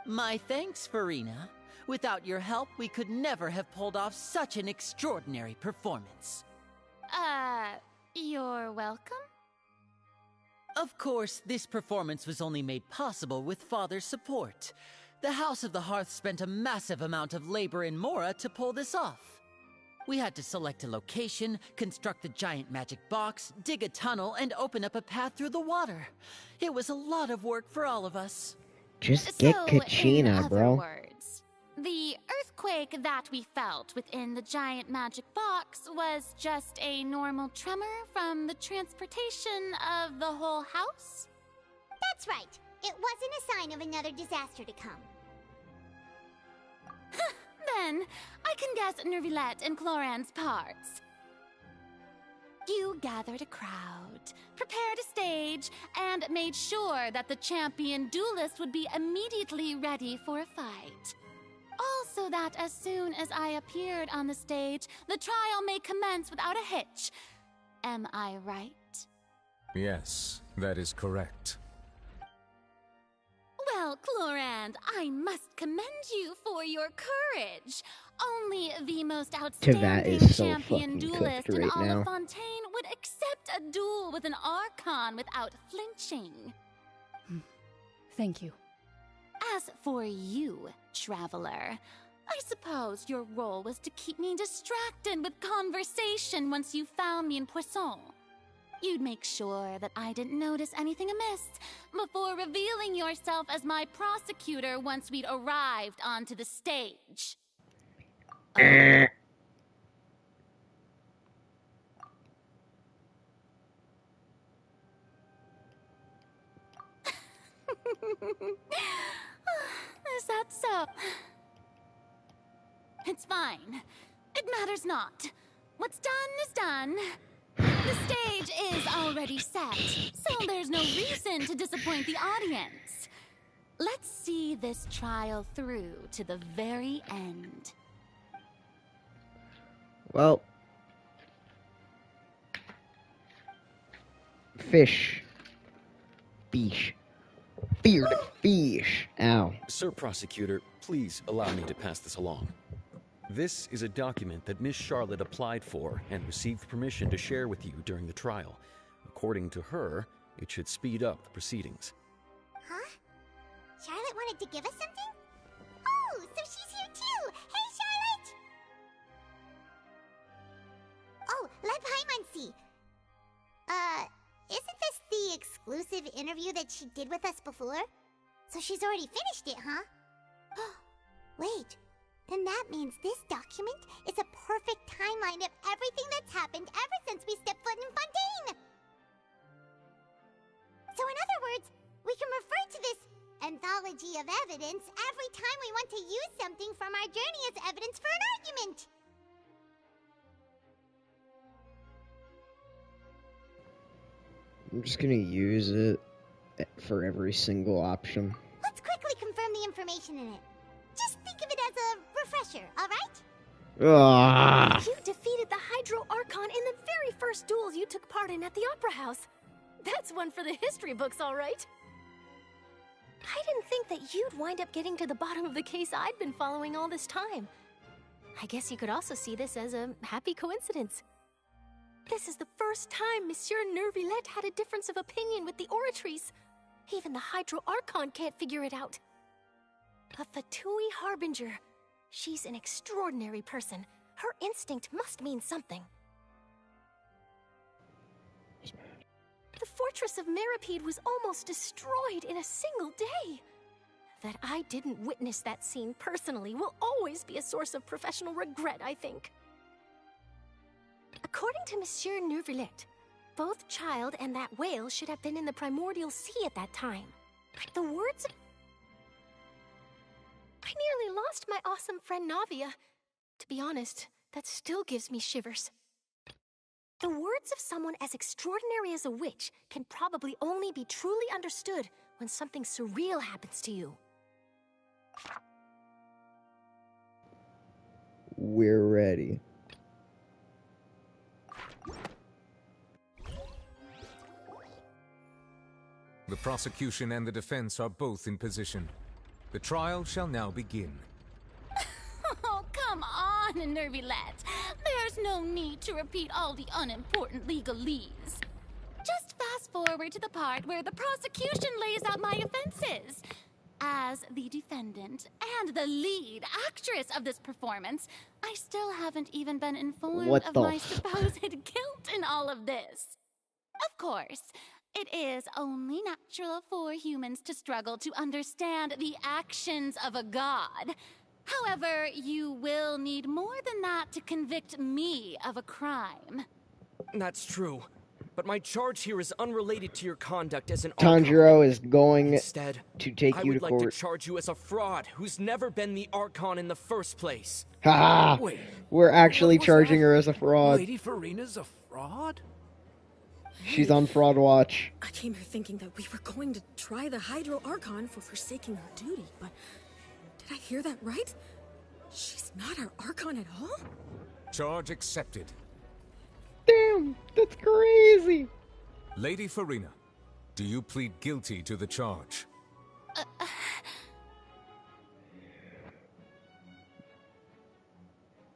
My thanks, Farina. Without your help, we could never have pulled off such an extraordinary performance. You're welcome? Of course, this performance was only made possible with Father's support. The House of the Hearth spent a massive amount of labor in Mora to pull this off. We had to select a location, construct the giant magic box, dig a tunnel, and open up a path through the water. It was a lot of work for all of us. Just get Kachina, bro. Words, the earthquake that we felt within the giant magic box was just a normal tremor from the transportation of the whole house? That's right. It wasn't a sign of another disaster to come. Then, I can guess Nervilette and Cloran's parts. You gathered a crowd, prepared a stage, and made sure that the champion duelist would be immediately ready for a fight. Also that as soon as I appeared on the stage, the trial may commence without a hitch. Am I right? Yes, that is correct. Well, Clorand, I must commend you for your courage. Only the most outstanding champion duelist in all of Fontaine would accept a duel with an Archon without flinching. Thank you. As for you, Traveler, I suppose your role was to keep me distracted with conversation once you found me in Poisson. You'd make sure that I didn't notice anything amiss before revealing yourself as my prosecutor once we'd arrived onto the stage. Is that so? It's fine. It matters not. What's done is done. The stage is already set, so there's no reason to disappoint the audience. Let's see this trial through to the very end. Well, fish. Feared fish. Ow. Sir Prosecutor, please allow me to pass this along. This is a document that Miss Charlotte applied for and received permission to share with you during the trial. According to her, it should speed up the proceedings. Huh? Charlotte wanted to give us something? Oh, so she's here too! Hey, Charlotte! Oh, let Paimon see. Isn't this the exclusive interview that she did with us before? So she's already finished it, huh? Wait, then that means this document is a perfect timeline of everything that's happened ever since we stepped foot in Fontaine! So in other words, we can refer to this anthology of evidence every time we want to use something from our journey as evidence for an argument! I'm just gonna use it for every single option. Let's quickly confirm the information in it. Just think of it as a refresher, alright? You defeated the Hydro Archon in the very first duel you took part in at the Opera House. That's one for the history books, alright. I didn't think that you'd wind up getting to the bottom of the case I'd been following all this time. I guess you could also see this as a happy coincidence. This is the first time Monsieur Neuvillette had a difference of opinion with the Oratrice. Even the Hydro Archon can't figure it out. A Fatui Harbinger. She's an extraordinary person. Her instinct must mean something. The fortress of Meripede was almost destroyed in a single day. That I didn't witness that scene personally will always be a source of professional regret, I think. According to Monsieur Neuvillette, both Child and that whale should have been in the primordial sea at that time. The words of... I nearly lost my awesome friend Navia. To be honest, that still gives me shivers. The words of someone as extraordinary as a witch can probably only be truly understood when something surreal happens to you. We're ready. The prosecution and the defense are both in position. The trial shall now begin. Oh, come on, Neuvillette. There's no need to repeat all the unimportant legalese. Just fast forward to the part where the prosecution lays out my offenses. As the defendant and the lead actress of this performance, I still haven't even been informed of my supposed guilt in all of this. Of course, it is only natural for humans to struggle to understand the actions of a god. However, you will need more than that to convict me of a crime. That's true. But my charge here is unrelated to your conduct as an Tanjiro is going Instead, to take you to court. I would like to charge you as a fraud who's never been the Archon in the first place. Haha! We're actually charging her as a fraud. Lady Farina's a fraud? She's on fraud watch. I came here thinking that we were going to try the Hydro Archon for forsaking her duty, but did I hear that right? She's not our Archon at all? Charge accepted. Damn, that's crazy. Lady Farina, do you plead guilty to the charge?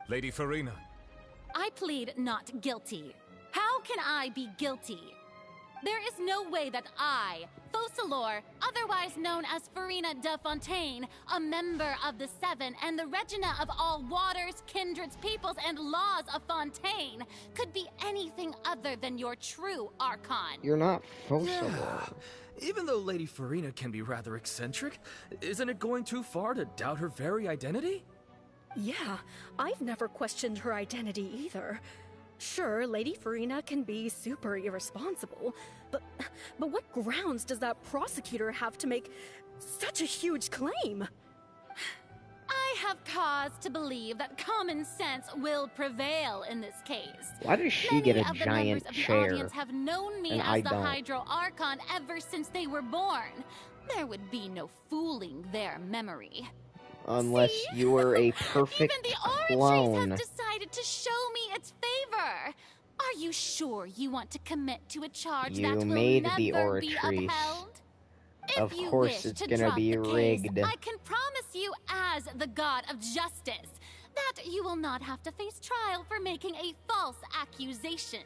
Lady Farina. I plead not guilty. How can I be guilty? There is no way that I, Focalors, otherwise known as Farina de Fontaine, a member of the Seven and the Regina of all waters, kindreds, peoples, and laws of Fontaine, could be anything other than your true Archon. You're not Focalors. Yeah. Even though Lady Farina can be rather eccentric, isn't it going too far to doubt her very identity? Yeah, I've never questioned her identity either. Sure, Lady Farina can be super irresponsible, but what grounds does that prosecutor have to make such a huge claim? I have cause to believe that common sense will prevail in this case. Why does she get a giant chair? Many of the members of the audience have known me as the Hydro Archon ever since they were born. There would be no fooling their memory. Unless you were a perfect Even the clone. have decided to show me its favor. Are you sure you want to commit to a charge that will never be upheld? Of course it's gonna be rigged. I can promise you as the god of justice that you will not have to face trial for making a false accusation.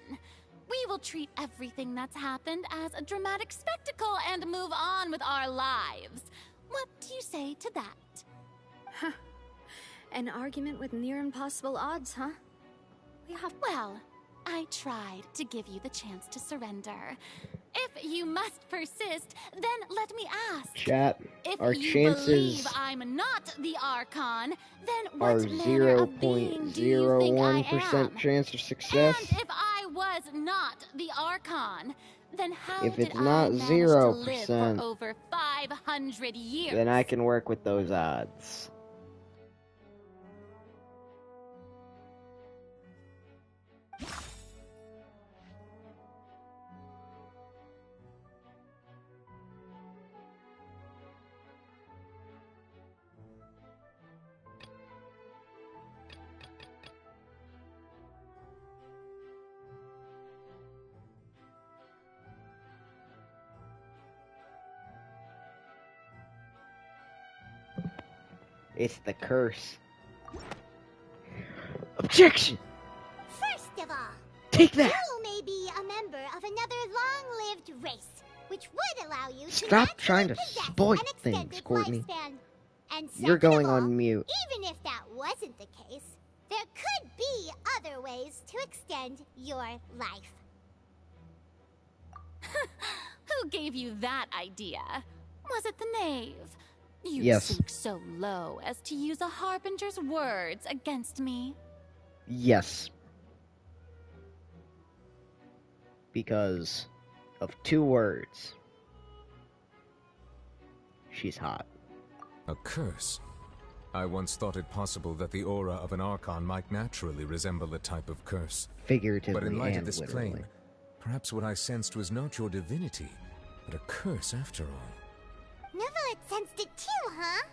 We will treat everything that's happened as a dramatic spectacle and move on with our lives. What do you say to that? Huh. An argument with near impossible odds, huh? Well, I tried to give you the chance to surrender. If you must persist, then let me ask. Chat, if our you chances believe I'm not the Archon, then what are manner of being do you think I 0.01% am? chance of success. And if I was not the Archon, then how If it's did not I manage to live 0%, for over 500 years? then I can work with those odds. It's the curse. Objection! First of all, take that! You may be a member of another long-lived race, which would allow you to stop trying to spoil things, Courtney. And you're going all, on mute. Even if that wasn't the case, there could be other ways to extend your life. Who gave you that idea? Was it the knave? You yes. sink so low as to use a harbinger's words against me. Yes. Because of 2 words. She's hot. A curse? I once thought it possible that the aura of an Archon might naturally resemble a type of curse. Figuratively but in light and of this literally. claim, perhaps what I sensed was not your divinity, but a curse after all. Neuvillette sensed it too, huh?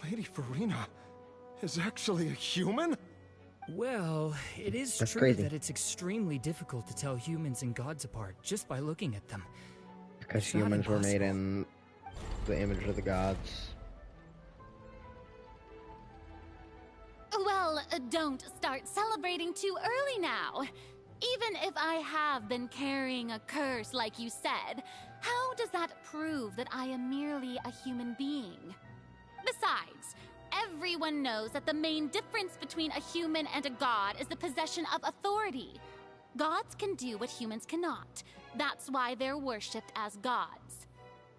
Lady Farina is actually a human? Well, it is That's true crazy. that it's extremely difficult to tell humans and gods apart just by looking at them. Because It's not humans were made impossible. in the image of the gods. Well, don't start celebrating too early now. Even if I have been carrying a curse like you said, how does that prove that I am merely a human being? Besides, everyone knows that the main difference between a human and a god is the possession of authority. Gods can do what humans cannot. That's why they're worshipped as gods.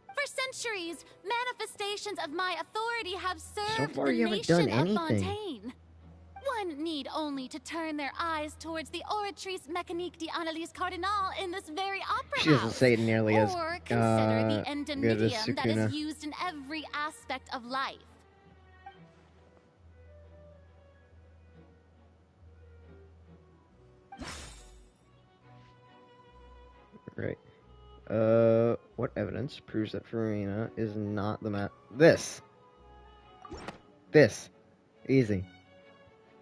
For centuries, manifestations of my authority have served far the you haven't nation done of anything. Fontaine. One need only to turn their eyes towards the Oratrice Mécanique d'Analyse Cardinal in this very opera She doesn't house. say it nearly as Or consider the good as endemitium that Sukuna. is used in every aspect of life. Right. What evidence proves that Farina is not the This. Easy.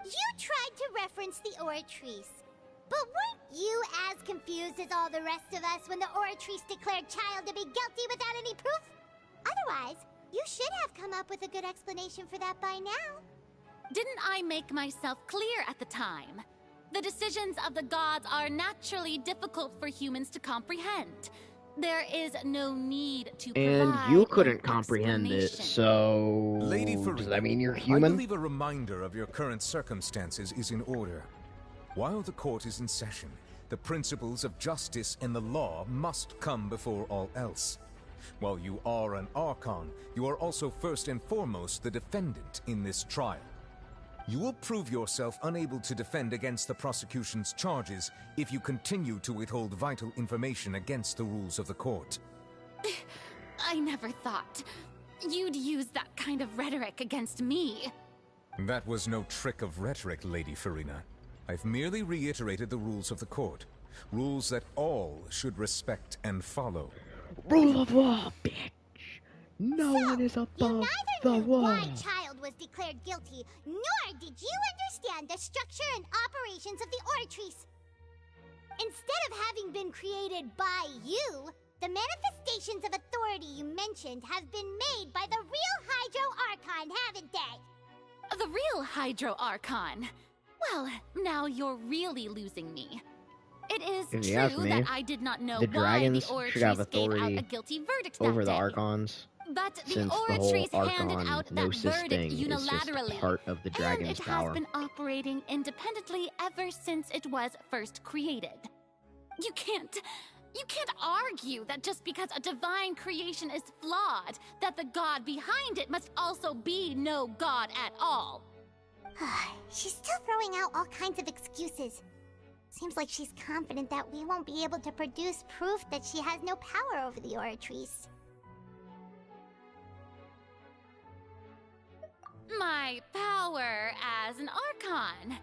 You tried to reference the Oratrice. But weren't you as confused as all the rest of us when the Oratrice declared Child to be guilty without any proof? Otherwise, you should have come up with a good explanation for that by now. Didn't I make myself clear at the time? The decisions of the gods are naturally difficult for humans to comprehend. There is no need to And provide you couldn't an comprehend it, explanation. so... Lady Farina, does that mean you're I human? believe a reminder of your current circumstances is in order. While the court is in session, the principles of justice and the law must come before all else. While you are an Archon, you are also first and foremost the defendant in this trial. You will prove yourself unable to defend against the prosecution's charges if you continue to withhold vital information against the rules of the court. I never thought you'd use that kind of rhetoric against me. That was no trick of rhetoric, Lady Farina. I've merely reiterated the rules of the court. Rules that all should respect and follow. Rule of law, bitch! No one is above the law. Why Child was declared guilty, nor did you understand the structure and operations of the Oratrice. Instead of having been created by you, the manifestations of authority you mentioned have been made by the real Hydro Archon, haven't they? The real Hydro Archon? Well, now you're really losing me. It is true that I did not know the why dragons the should have Oratrice gave out authority a guilty verdict over that the day. Archons. But the Since the whole Oratrice handed Archon out that Gnosis verdict thing is unilaterally, just part of the dragon's and it power. has been operating independently ever since it was first created. You can't argue that just because a divine creation is flawed, that the god behind it must also be no god at all. She's still throwing out all kinds of excuses. Seems like she's confident that we won't be able to produce proof that she has no power over the Oratrice. My power as an Archon.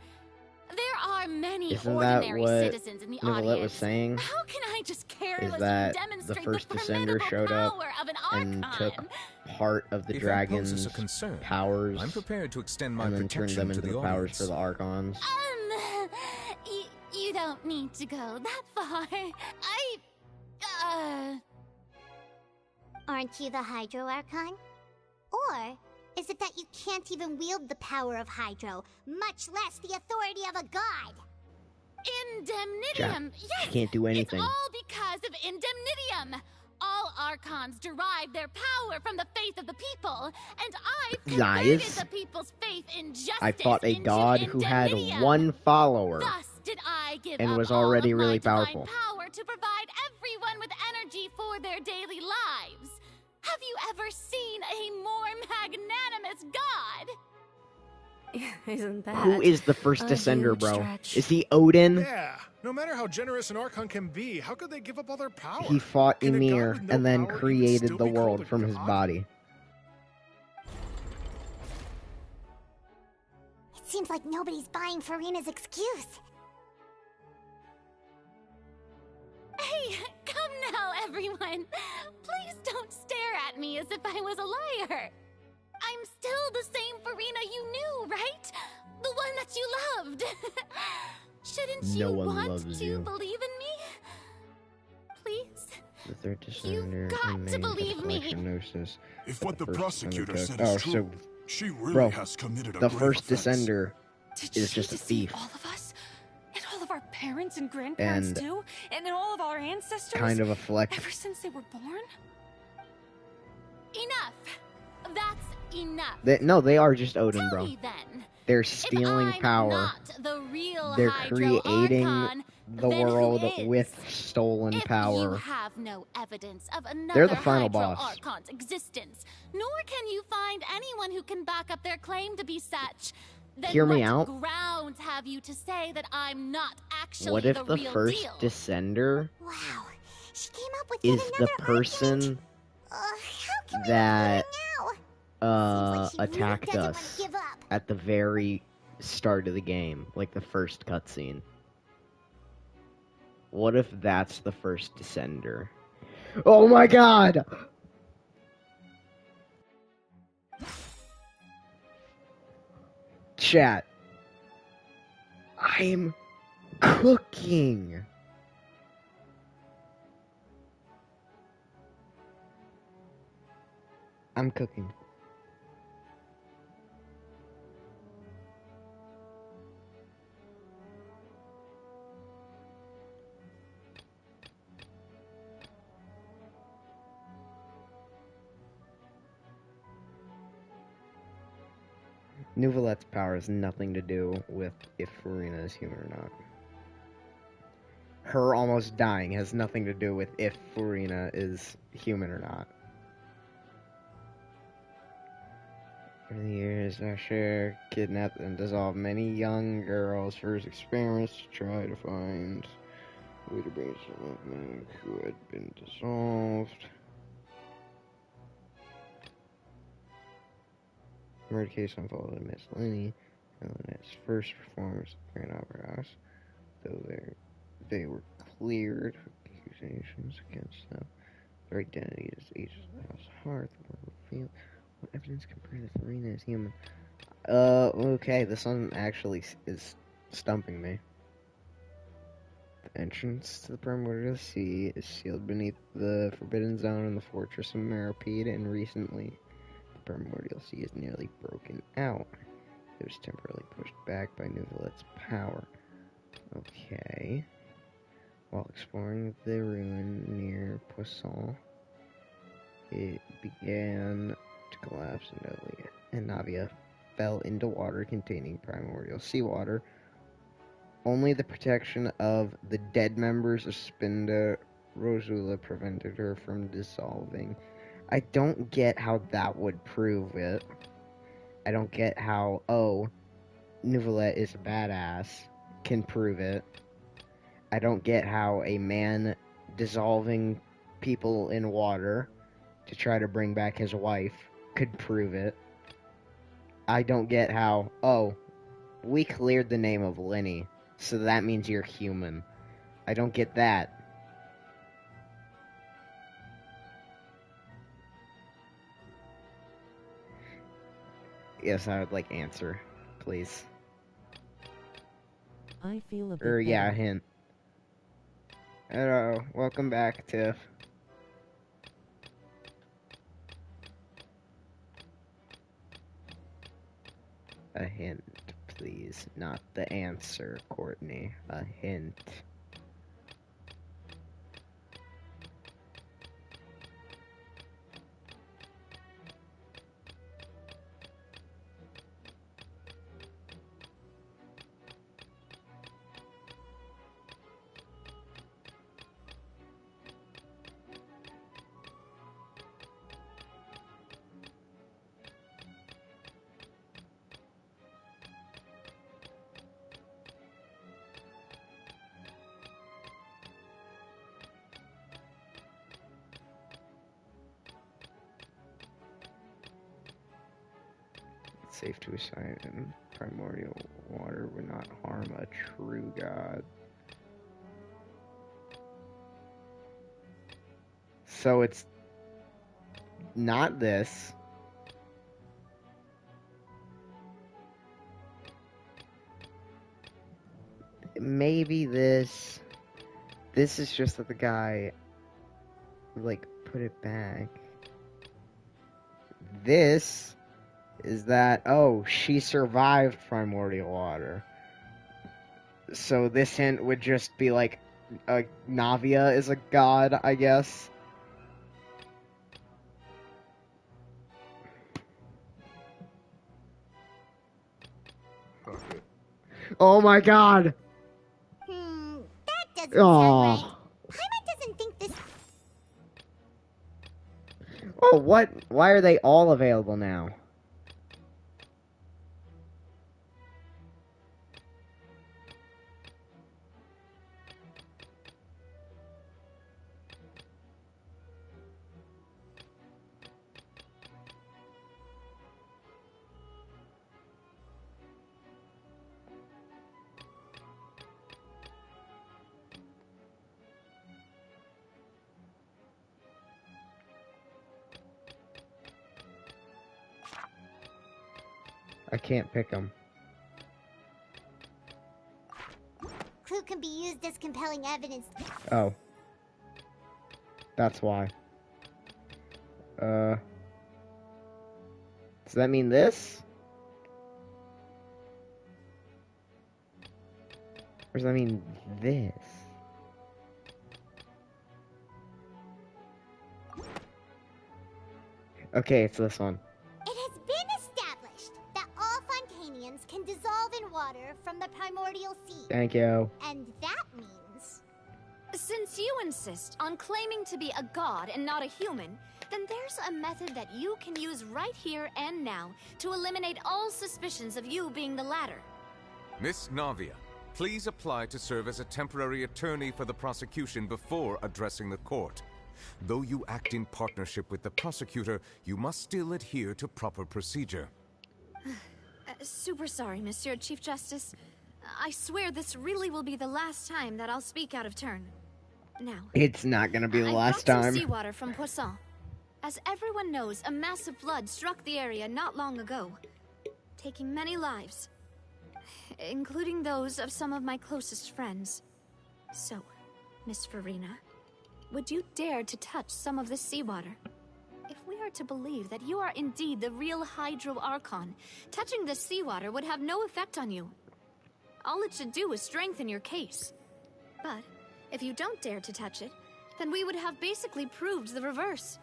There are many Isn't ordinary that what citizens in the Nicolette audience. was saying? How can I just Is carelessly that the demonstrate first the Descender showed up power of an and Archon? took part of the If that dragon's poses a concern, powers I'm prepared to extend my and then turned protection them to into the the powers audience. for the Archons? You don't need to go that far. Aren't you the Hydro Archon? Or is it that you can't even wield the power of Hydro, much less the authority of a god? Indemnitium! She Yes! can't do anything. It's all because of Indemnitium! All Archons derive their power from the faith of the people, and I've converted the people's faith in justice. I fought a into god who had Indemnitium. one follower Thus did I give and up was all already of my really divine powerful. power to provide everyone with energy for their daily lives. Have you ever seen a more magnanimous god? Isn't that Who is the first a Descender, huge bro? stretch? Is he Odin? Yeah, no matter how generous an Archon can be, how could they give up all their power? He fought Can a god Ymir with no and then power even created still the be called world a from his god? body. It seems like nobody's buying Farina's excuse. Hey, come now, everyone. Please don't stare at me as if I was a liar. I'm still the same Farina you knew, right? The one that you loved. Shouldn't No you one want loves to you. believe in me? Please? The third Descender got and to named believe the me. collection Gnosis. If what the First prosecutor Descender said took. is true, she really bro, has committed a the grave first offense. Descender Did is she just a deceive thief. all of us? And all of our parents and grandparents And too? And then all of our ancestors? kind of a flex. Ever since they were born? Enough. That's enough. No, they are just Odin, Tell bro. me then, They're if stealing I'm power. not the real They're Hydro creating Archon, the then who world is? with stolen If you power. have no evidence of They're another the final Hydro boss. Archon's existence, nor can you find anyone who can back up their claim to be such, then Hear me what out. grounds have you to say that I'm not actually What if the the real first deal? Descender Wow, she came up with is yet the another person How can we that now? attacked doesn't wanna us give up. at the very start of the game, like the first cutscene? What if that's the first Descender? Oh my god! Chat. I'm cooking. I'm cooking. Nouvelette's power has nothing to do with if Farina is human or not. Her almost dying has nothing to do with if Farina is human or not. Over the years, Usher kidnapped and dissolved many young girls for his experiments to try to find a way to bring someone who had been dissolved. The murder case unfolded Miss Lenny and Lynette's first performance at the Grand Opera House, though they were cleared of accusations against them. Their identity is the agents of the House Hearth were revealed. What evidence can prove that Farina is human? Okay, this one actually is stumping me. The entrance to the Primordial Sea is sealed beneath the Forbidden Zone in the Fortress of Meropide, and recently the Primordial Sea is nearly broken out. It was temporarily pushed back by Nouvelette's power. Okay. While exploring the ruin near Poisson, it began to collapse and Navia fell into water containing primordial seawater. Only the protection of the dead members of Spinda Rosula prevented her from dissolving. I don't get how that would prove it. I don't get how, Nouvelette is a badass can prove it. I don't get how a man dissolving people in water to try to bring back his wife could prove it. I don't get how, we cleared the name of Lenny, so that means you're human. I don't get that. Yes, I would like answer, please. I feel a bit better. Yeah, hint. Hello, welcome back, Tiff. A hint, please. Not the answer, Courtney. A hint. Safe to assign primordial water would not harm a true god. So it's not this. Maybe this. This is just that the guy, like, put it back. This is that, she survived primordial water. So this hint would just be like, Navia is a god, I guess. Oh my god! That doesn't sound right. Paimon doesn't think this... Oh, what? Why are they all available now? I can't pick them. Clue can be used as compelling evidence. Oh. That's why. Does that mean this? Or does that mean this? Okay, it's this one. It has been established that all Fontanians can dissolve in water from the primordial sea. Thank you. And that means... Since you insist on claiming to be a god and not a human, then there's a method that you can use right here and now to eliminate all suspicions of you being the latter. Miss Navia, please apply to serve as a temporary attorney for the prosecution before addressing the court. Though you act in partnership with the prosecutor, you must still adhere to proper procedure. Super sorry, Monsieur Chief Justice. I swear this really will be the last time that I'll speak out of turn. Now, it's not gonna be the last time. I brought time. some seawater from Poisson. As everyone knows, a massive flood struck the area not long ago, taking many lives, including those of some of my closest friends. So, Miss Furina, would you dare to touch some of this seawater? If we are to believe that you are indeed the real Hydro Archon, touching this seawater would have no effect on you. All it should do is strengthen your case. But if you don't dare to touch it, then we would have basically proved the reverse.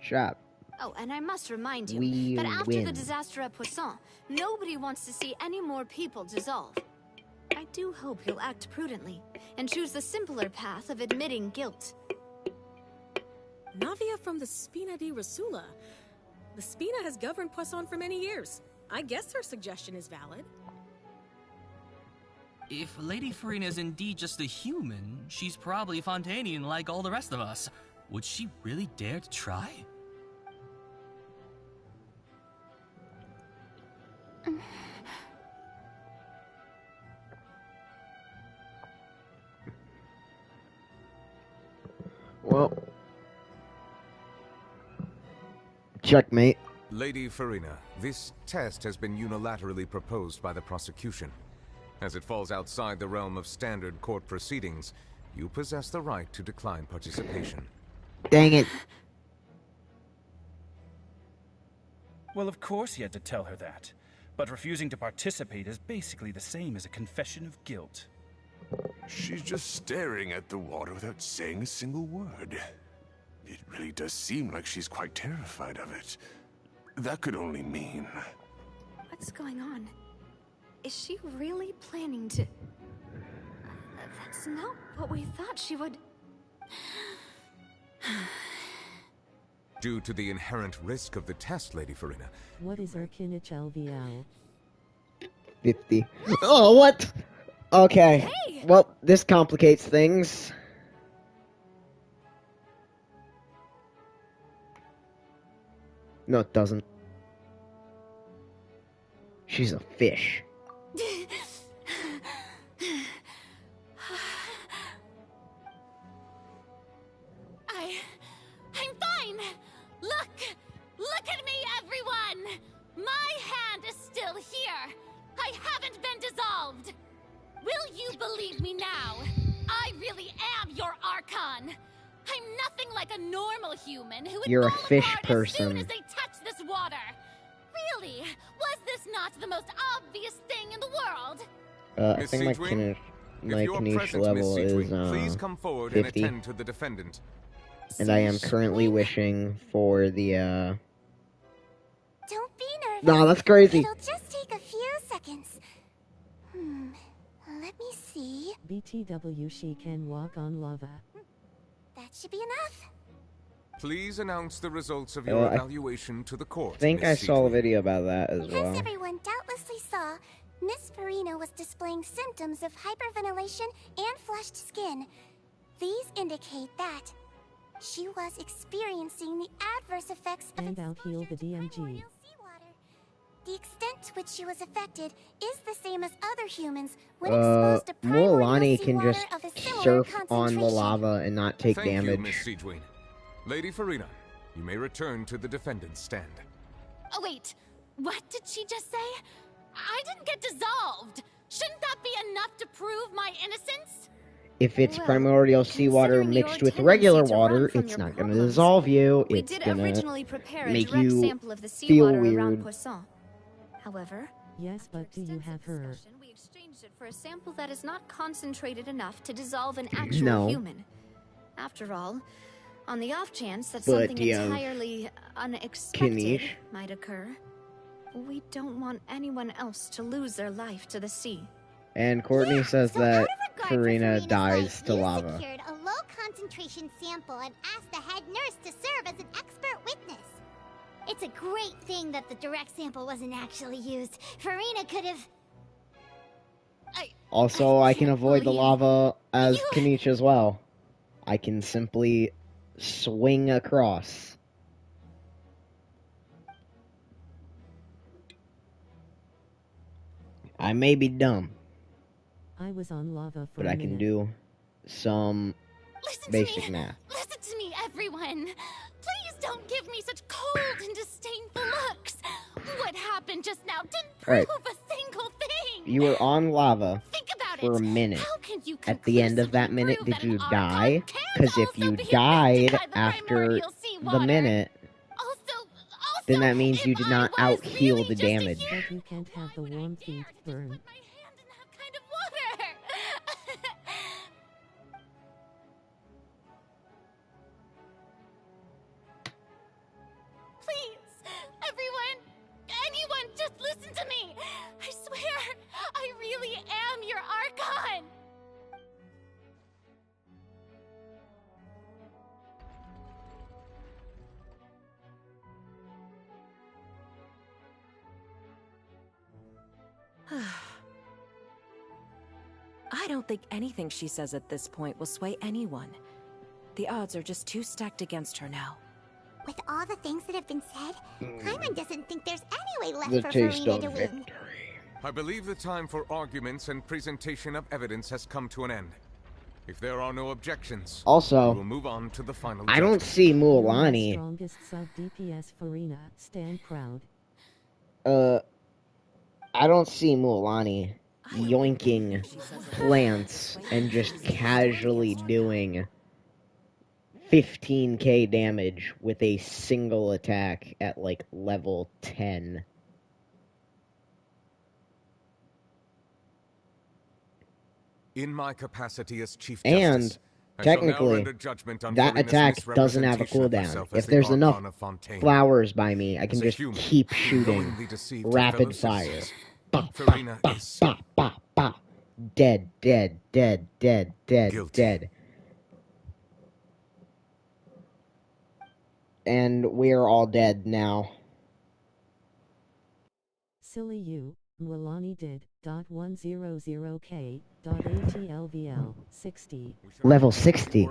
Shut up. Oh, and I must remind you that after the disaster at Poisson, nobody wants to see any more people dissolve. I do hope you'll act prudently and choose the simpler path of admitting guilt. Navia from the Spina di Rasula. The Spina has governed Poisson for many years. I guess her suggestion is valid. If Lady Furina is indeed just a human, she's probably Fontanian like all the rest of us. Would she really dare to try? Well, checkmate. Lady Furina, this test has been unilaterally proposed by the prosecution. As it falls outside the realm of standard court proceedings, you possess the right to decline participation. Dang it. Well, of course he had to tell her that. But refusing to participate is basically the same as a confession of guilt. She's just staring at the water without saying a single word. It really does seem like she's quite terrified of it. That could only mean... What's going on? Is she really planning to... That's not what we thought she would... Due to the inherent risk of the test, Lady Furina. What is Urkinich LVL? 50. Oh, what? Okay. Hey! Well, this complicates things. No, it doesn't. She's a fish. I'm fine! Look at me, everyone! My hand is still here! I haven't been dissolved! Will you believe me now? I really am your Archon! I'm nothing like a normal human who would You're a fall fish apart person. as soon as they touch this water! Really? Was this not the most obvious thing in the world? I think my Kanish level is please come forward 50. and attend to the defendant. And I am currently wishing for the Don't be nervous. No, that's crazy. It'll just take a few seconds. Let me see. BTW, she can walk on lava. That should be enough. Please announce the results of your evaluation to the court. I think I saw a video about that as well. As everyone doubtlessly saw, Miss Furina was displaying symptoms of hyperventilation and flushed skin. These indicate that she was experiencing the adverse effects of And I'll heal the DMG. The extent to which she was affected is the same as other humans when exposed to Mualani primordial can seawater just of a similar surf on the concentration. lava and not take Thank damage. you, Miss Siegwin. Lady Furina, you may return to the defendant's stand. Oh, wait. What did she just say? I didn't get dissolved. Shouldn't that be enough to prove my innocence? If it's primordial seawater mixed with regular water, it's not going to dissolve you. It's going to make you sample of the feel seawater around weird. Poisson. However, yes, but do you have her? We exchanged it for a sample that is not concentrated enough to dissolve an actual No. human. After all, on the off chance that But something you have entirely unexpected Kanish. might occur, we don't want anyone else to lose their life to the sea. And Courtney says that Out of regard for Furina Furina's dies life, to you lava. secured a low concentration sample sample and ask the head nurse to serve as an expert witness. It's a great thing that the direct sample wasn't actually used. Farina could have... Also, I can avoid the lava as Kanicha as well. I can simply swing across. I may be I was on lava for but a I can minute. do some basic math. Listen to me, everyone. Please don't give me such cold and disdainful looks. What happened just now didn't prove a single thing. You were on lava Think about for it. a minute. How can you At the end of that minute, did you die? Because if you died after the minute, then that means you did not out-heal the damage. But you can't have the warm feet burn. Please, everyone, anyone, just listen to me. I swear, I really am your Archon. I don't think anything she says at this point will sway anyone. The odds are just too stacked against her now. With all the things that have been said, Paimon doesn't think there's any way left The for taste Farina of to win. victory. I believe the time for arguments and presentation of evidence has come to an end. If there are no objections, Also, we'll move on to the final I don't judgment. see Mualani. Strongest sub DPS Farina, stand proud. I don't see Mualani yoinking plants and just casually doing 15k damage with a single attack at like level 10. In my capacity as Chief And Justice, technically, that attack doesn't have a cooldown. If there's enough flowers by me, I can just keep shooting rapid fire. Bop, bop, bop, bop, bop, bop. Dead, dead, dead, dead, dead, dead. And we're all dead now. Silly you, Mualani did. .100k. .atlvl 60. Level 60. He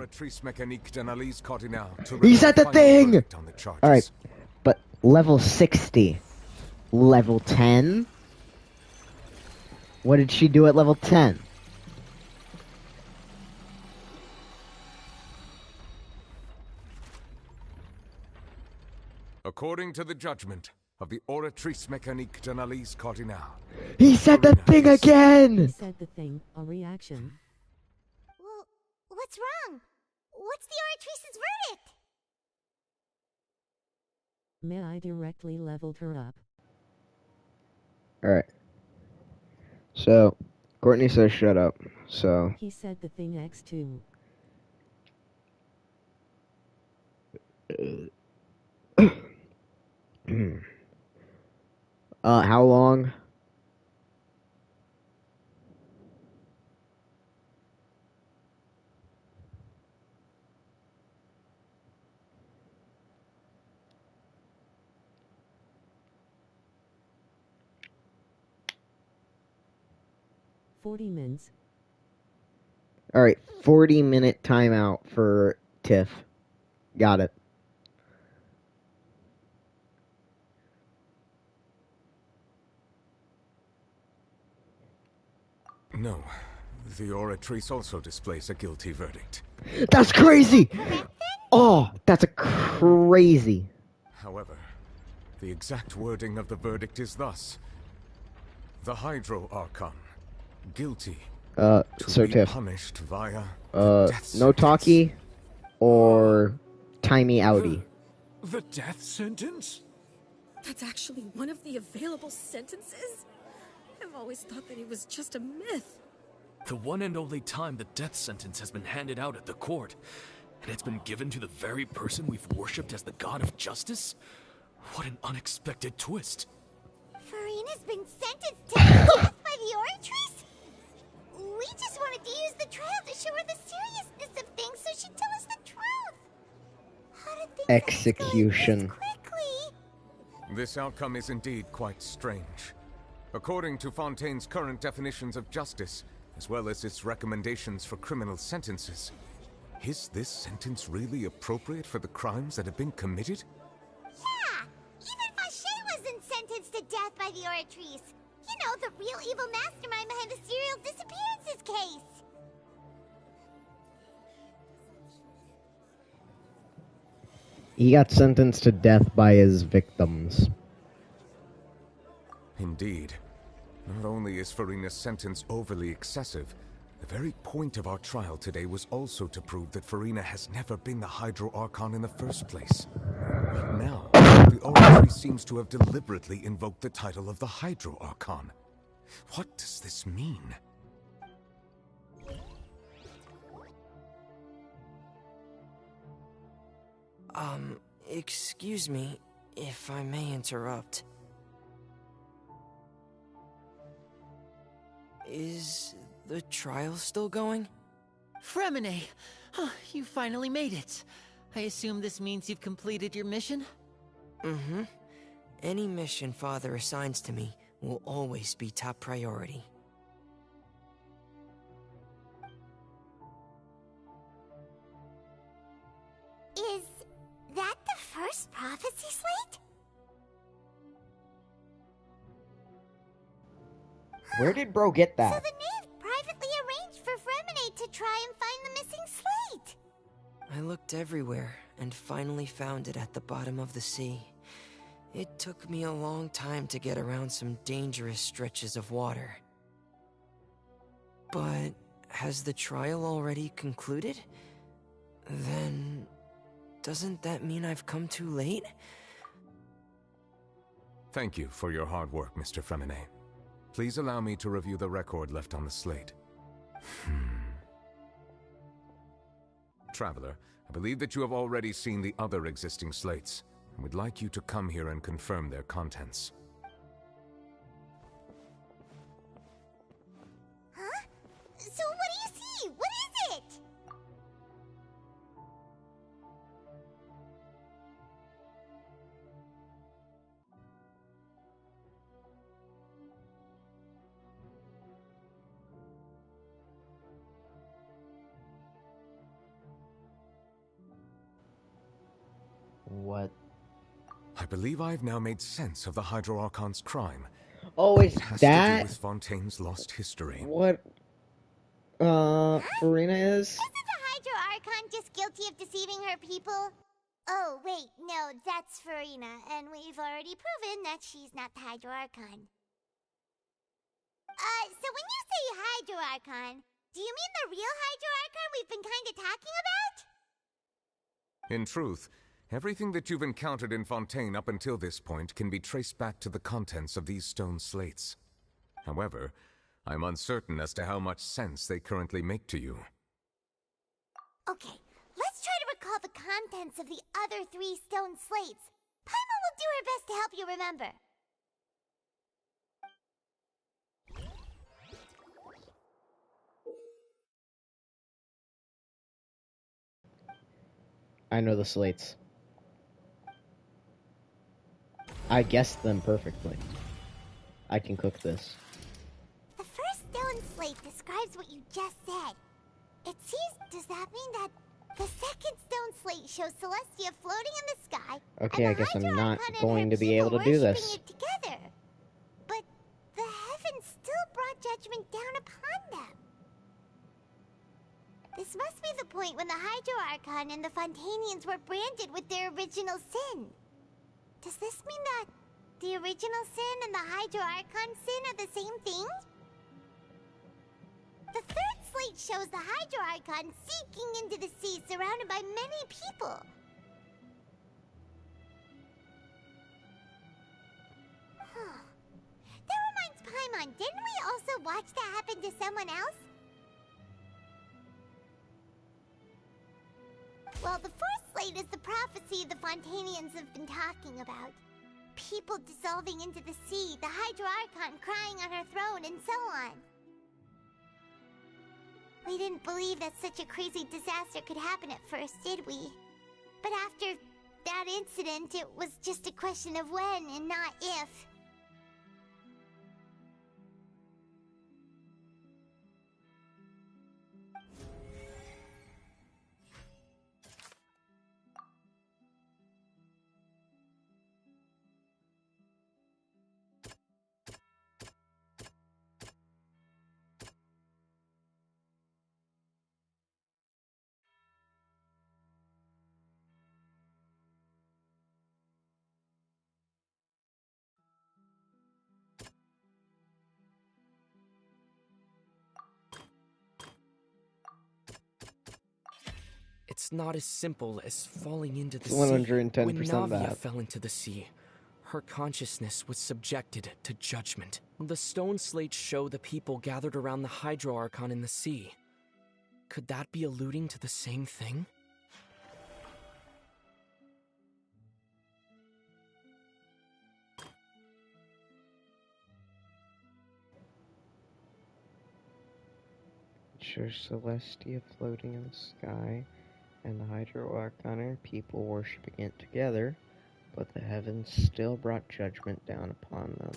He's at the thing! Alright, but level 60. Level 10? What did she do at level 10? According to the judgment of the Oratrice Mécanique d'Analyse Cardinale. He said the thing again! He said the thing, a reaction. Well, what's wrong? What's the Oratrice's verdict? May I directly leveled her up. Alright. So, Courtney says shut up, so... He said the thing X2. How long? $40 Alright, 40-minute timeout for Tiff. Got it. No, the Oratrice also displays a guilty verdict. That's crazy! Oh, that's crazy. However, the exact wording of the verdict is thus. The Hydro Archon, guilty So to be Tiff. punished via No talkie or timey outie. The death sentence? That's actually one of the available sentences? I've always thought that it was just a myth. The one and only time the death sentence has been handed out at the court, and it's been given to the very person we've worshipped as the god of justice? What an unexpected twist. Farina's been sentenced to death by the Oratrice? We just wanted to use the trial to show her the seriousness of things so she'd tell us the truth. Execution. This outcome is indeed quite strange. According to Fontaine's current definitions of justice, as well as its recommendations for criminal sentences, is this sentence really appropriate for the crimes that have been committed? Yeah! Even Fauché wasn't sentenced to death by the Oratrice. You know, the real evil mastermind behind the serial disappearances case. He got sentenced to death by his victims. Indeed. Not only is Furina's sentence overly excessive, the very point of our trial today was also to prove that Furina has never been the Hydro Archon in the first place. But now, the Oratrice seems to have deliberately invoked the title of the Hydro Archon. What does this mean? Excuse me, if I may interrupt. Is the trial still going? Freminet! Oh, you finally made it. I assume this means you've completed your mission? Mm-hmm. Any mission Father assigns to me will always be top priority. Is that the first prophecy slate? Where did bro get that? So the knave privately arranged for Freminet to try and find the missing slate. I looked everywhere and finally found it at the bottom of the sea. It took me a long time to get around some dangerous stretches of water. But has the trial already concluded? Then doesn't that mean I've come too late? Thank you for your hard work, Mr. Freminet. Please allow me to review the record left on the slate. Traveler, I believe that you have already seen the other existing slates, and would like you to come here and confirm their contents. Huh? So what do you see? What is it? What? I believe I've now made sense of the Hydro Archon's crime. Oh, is it has that to do with Fontaine's lost history. what Furina is? Isn't the Hydro Archon just guilty of deceiving her people? Oh, wait, no, that's Furina, and we've already proven that she's not the Hydro Archon. So when you say Hydro Archon, do you mean the real Hydro Archon we've been kinda talking about? In truth, everything that you've encountered in Fontaine up until this point can be traced back to the contents of these stone slates. However, I'm uncertain as to how much sense they currently make to you. Okay, let's try to recall the contents of the other 3 stone slates. Paimon will do her best to help you remember. I know the slates. I guessed them perfectly. I can cook this. The first stone slate describes what you just said. It seems, does that mean that the second stone slate shows Celestia floating in the sky? Okay, I guess I'm not going to be able to do this. It together. But the heavens still brought judgment down upon them. This must be the point when the Hydro Archon and the Fontainians were branded with their original sin. Does this mean that the original sin and the Hydro Archon sin are the same thing? The third slate shows the Hydro Archon seeking into the sea surrounded by many people. That reminds Paimon, didn't we also watch that happen to someone else? Well, the fourth slate is the prophecy the Fontainians have been talking about. People dissolving into the sea, the Hydro Archon crying on her throne, and so on. We didn't believe that such a crazy disaster could happen at first, did we? But after that incident, it was just a question of when and not if. It's not as simple as falling into the It's sea. 110% When Navia that. fell into the sea, her consciousness was subjected to judgment. The stone slates show the people gathered around the Hydro Archon in the sea. Could that be alluding to the same thing? It shows Celestia floating in the sky, and the Hydro Archon and people worshipping it together, but the heavens still brought judgment down upon them.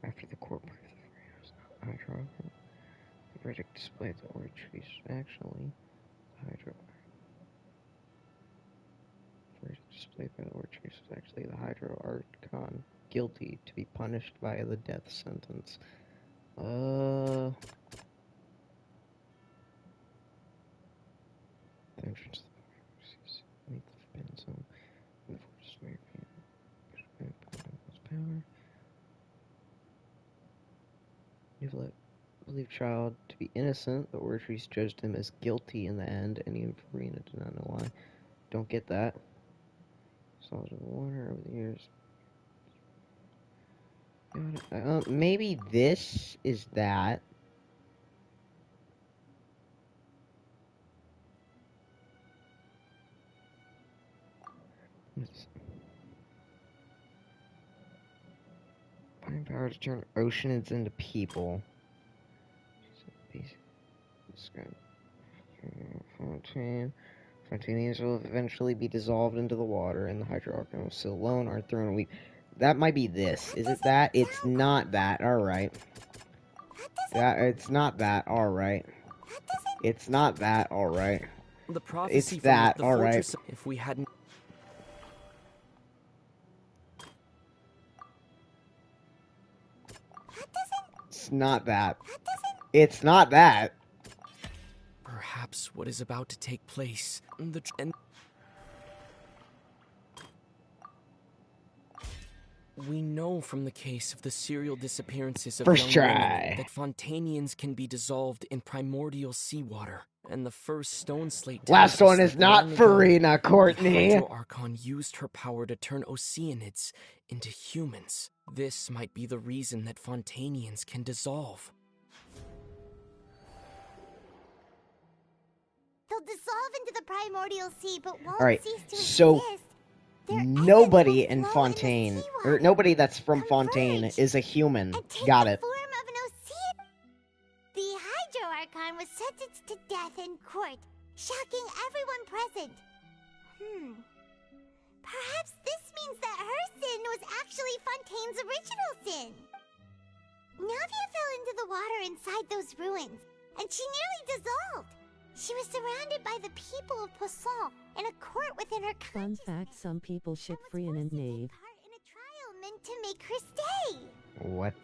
After the court proved the Hydro Archon, the verdict displayed the Ore Trees actually the Hydro Archon, guilty to be punished by the death sentence. The entrance to the beneath the forbidden zone, and the fortress where power. You believe child to be innocent, the Ore Trees judged him as guilty in the end, and even Farina did not know why. Don't get that. Solid in the water over the years. Maybe this is that. Finding power to turn oceans into people. Fontanians will eventually be dissolved into the water, and the Hydro Archon will sit alone or thrown weak. That might be this. Is it that? It's not that. Alright. It's not that. Alright. It's not that. Alright. The prophecy It's that. Alright. If we hadn't... It's not that. It's not that. Perhaps what is about to take place. We know from the case of the serial disappearances of young women that Fontanians can be dissolved in primordial seawater. And the first stone slate last one is not Farina, Courtney. The Hydro Archon used her power to turn Oceanids into humans. This might be the reason that Fontanians can dissolve. They'll dissolve into the primordial sea, but won't cease to exist. Nobody in Fontaine, or nobody that's from Fontaine, is a human. Got it. The Hydro Archon was sentenced to death in court, shocking everyone present. Perhaps this means that her sin was actually Fontaine's original sin. Navia fell into the water inside those ruins, and she nearly dissolved. She was surrounded by the people of Poisson and a court within her consciousness. Fun fact, some people ship Frian and Knave. Part in a trial meant to make her stay. What?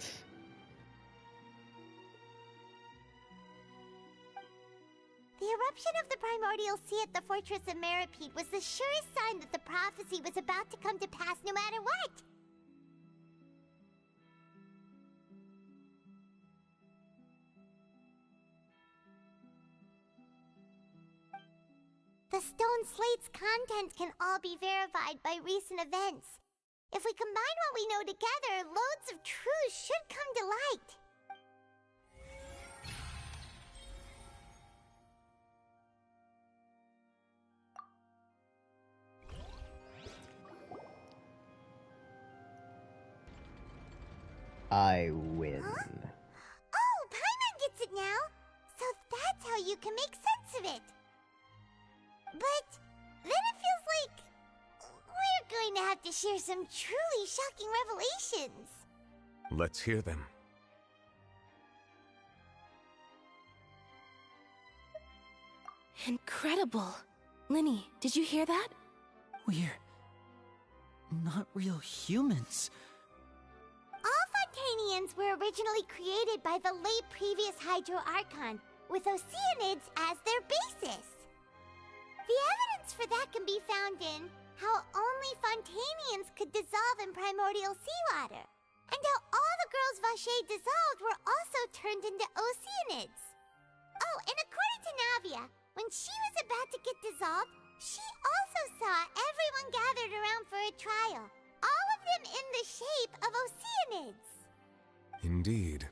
The eruption of the primordial sea at the fortress of Meripede was the surest sign that the prophecy was about to come to pass no matter what. The stone slate's contents can all be verified by recent events. If we combine what we know together, loads of truths should come to light. I win. Huh? Oh, Paimon gets it now! So you can make sense of it. But then it feels like we're going to have to share some truly shocking revelations. Let's hear them. Incredible. Linny, did you hear that? We're not real humans. All Fontanians were originally created by the late previous Hydro Archon, with Oceanids as their basis. The evidence for that can be found in how only Fontanians could dissolve in primordial seawater, and how all the girls Vacher dissolved were also turned into Oceanids. Oh, and according to Navia, when she was about to get dissolved, she also saw everyone gathered around for a trial, all of them in the shape of Oceanids. Indeed.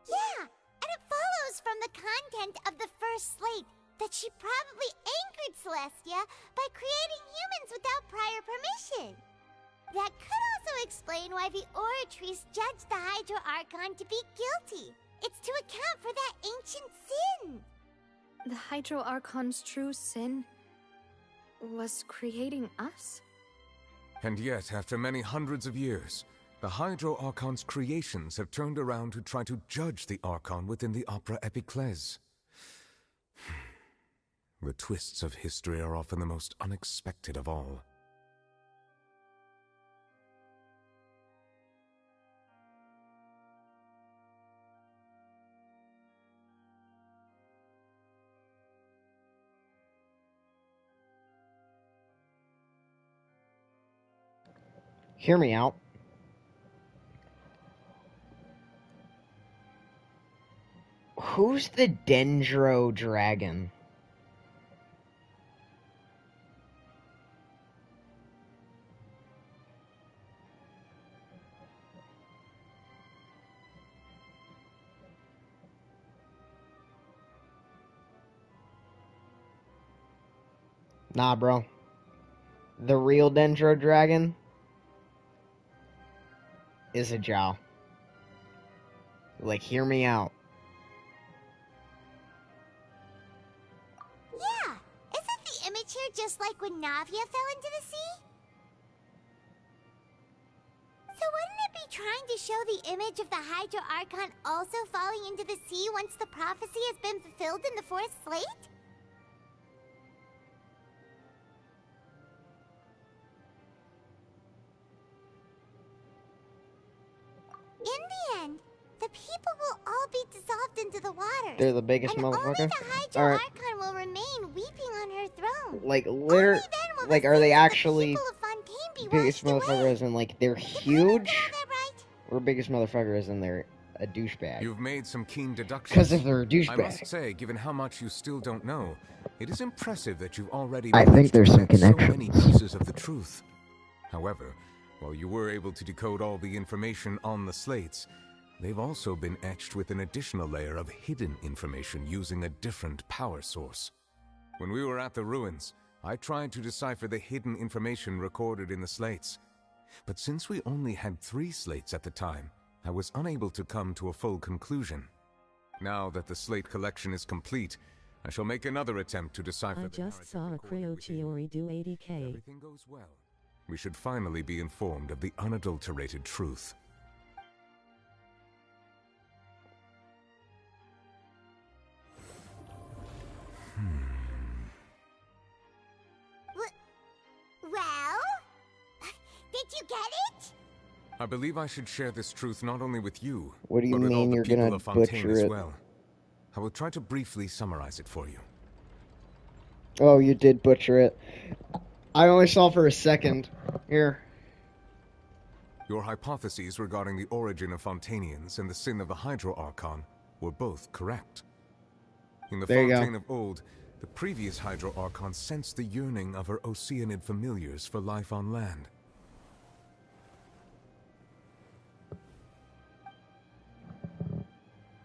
Yeah, and it follows from the content of the first slate that she probably angered Celestia by creating humans without prior permission. That could also explain why the Oratrice judged the Hydro Archon to be guilty. It's to account for that ancient sin. The Hydro Archon's true sin was creating us? And yet, after many hundreds of years, the Hydro Archon's creations have turned around to try to judge the Archon within the Opera Epiclese. The twists of history are often the most unexpected of all. Hear me out. Who's the Dendro Dragon? Nah, bro. The real Dendro Dragon is a Jow. Like, hear me out. Yeah, isn't the image here just like when Navia fell into the sea? So wouldn't it be trying to show the image of the Hydro Archon also falling into the sea once the prophecy has been fulfilled in the fourth slate? In the end, the people will all be dissolved into the waters. They're the biggest and motherfucker? Only the Hydro Archon will remain weeping on her throne. Like, literally, like, are they actually biggest motherfucker as in, like, they're huge? Or biggest motherfucker as in they're a douchebag? You've made some keen deductions. Because if they're a douchebag. I must say, given how much you still don't know, it is impressive that you've already I think there's some so many connections. pieces of the truth. However, while you were able to decode all the information on the slates, they've also been etched with an additional layer of hidden information using a different power source. When we were at the ruins, I tried to decipher the hidden information recorded in the slates. But since we only had 3 slates at the time, I was unable to come to a full conclusion. Now that the slate collection is complete, I shall make another attempt to decipher I just saw a Cryochiori do 80k. Everything goes well. We should finally be informed of the unadulterated truth. Well? Did you get it? I believe I should share this truth not only with you, What do you but with all mean the you're people gonna of Fontaine butcher as it? well. I will try to briefly summarize it for you. Oh, you did butcher it. I only saw for a second. Here. Your hypotheses regarding the origin of Fontainians and the sin of the Hydro Archon were both correct. In the There you go. Fontaine of old, the previous Hydro Archon sensed the yearning of her Oceanid familiars for life on land.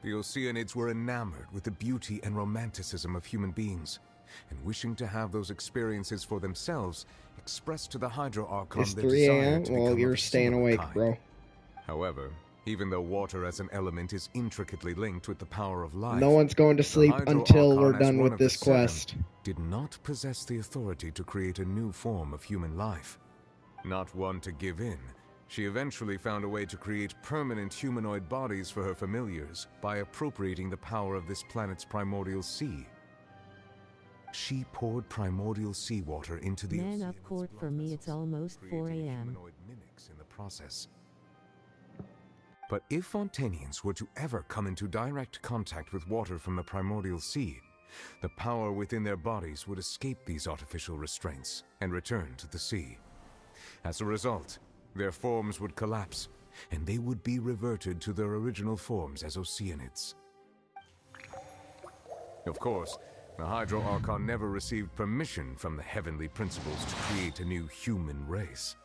The Oceanids were enamored with the beauty and romanticism of human beings, and wishing to have those experiences for themselves, expressed to the Hydro Archon It's their 3 desire a.m. to Well, become you're of a staying similar awake, kind. bro. However, even though water as an element is intricately linked with the power of life, No one's going to the sleep Hydro until we're Archon, as done one with of the this seven, quest. did not possess the authority to create a new form of human life. Not one to give in, she eventually found a way to create permanent humanoid bodies for her familiars by appropriating the power of this planet's primordial sea. She poured primordial seawater into the Man up court for me, it's almost 4 a.m. humanoid mimics in the process. But if Fontainians were to ever come into direct contact with water from the primordial sea, the power within their bodies would escape these artificial restraints and return to the sea. As a result, their forms would collapse, and they would be reverted to their original forms as Oceanids. Of course, the Hydro Archon never received permission from the heavenly principles to create a new human race.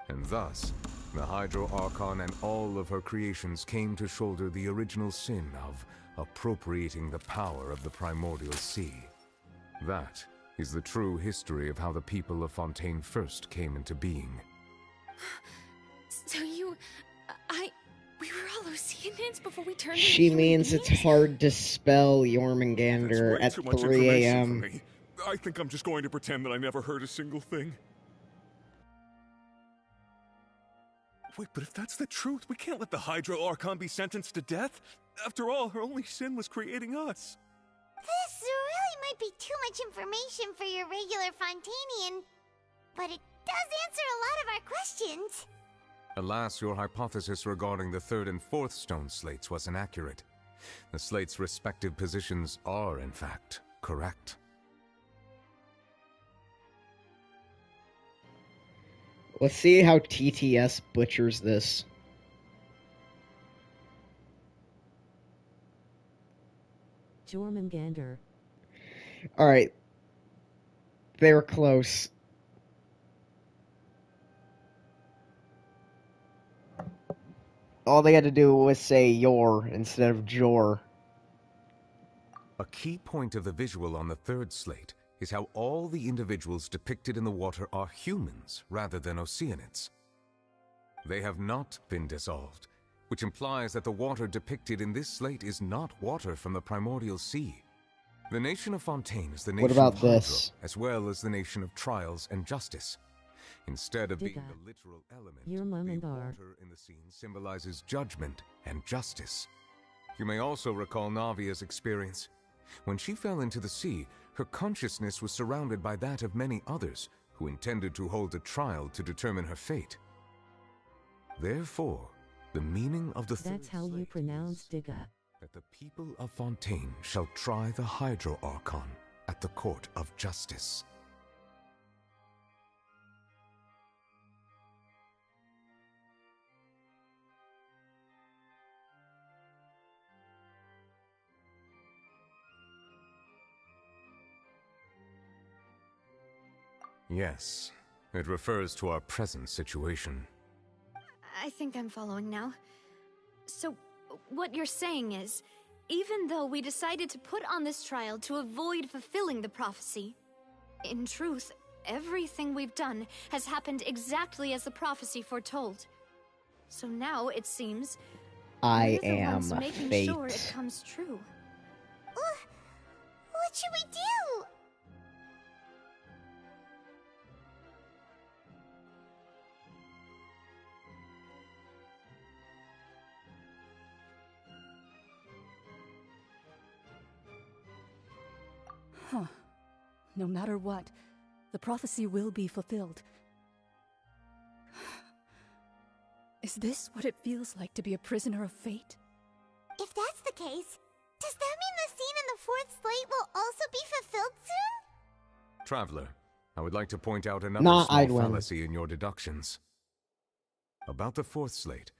And thus, the Hydro Archon and all of her creations came to shoulder the original sin of appropriating the power of the primordial sea. That is the true history of how the people of Fontaine first came into being. So we were all Oceanids before we turned She into human means beings? it's hard to spell That's Jormungandr way at too much 3 information a.m. for me. I think I'm just going to pretend that I never heard a single thing. Wait, but if that's the truth, we can't let the Hydro Archon be sentenced to death. After all, her only sin was creating us. This really might be too much information for your regular Fontainian, but it does answer a lot of our questions. Alas, your hypothesis regarding the third and fourth stone slates was inaccurate. The slates' respective positions are, in fact, correct. Let's see how TTS butchers this. Jormungandr. Alright. They were close. All they had to do was say Yor instead of Jor. A key point of the visual on the third slate is how all the individuals depicted in the water are humans rather than Oceanids. They have not been dissolved, which implies that the water depicted in this slate is not water from the primordial sea. The nation of Fontaine is the nation What about of Hydro, this? as well as the nation of trials and justice. Instead of being Digga. the literal element, Your mum the and R. water in the scene symbolizes judgment and justice. You may also recall Navia's experience. When she fell into the sea, her consciousness was surrounded by that of many others who intended to hold a trial to determine her fate. Therefore, the meaning of the That's third how you slate pronounce is Digga. that the people of Fontaine shall try the Hydro Archon at the court of justice. Yes, it refers to our present situation. I think I'm following now. So, what you're saying is, even though we decided to put on this trial to avoid fulfilling the prophecy, in truth, everything we've done has happened exactly as the prophecy foretold. So now, it seems, I we're the am ones making fate. sure it comes true. What should we do? Huh. No matter what, the prophecy will be fulfilled. Is this what it feels like to be a prisoner of fate? If that's the case, does that mean the scene in the fourth slate will also be fulfilled soon? Traveler, I would like to point out another small fallacy in your deductions. About the fourth slate,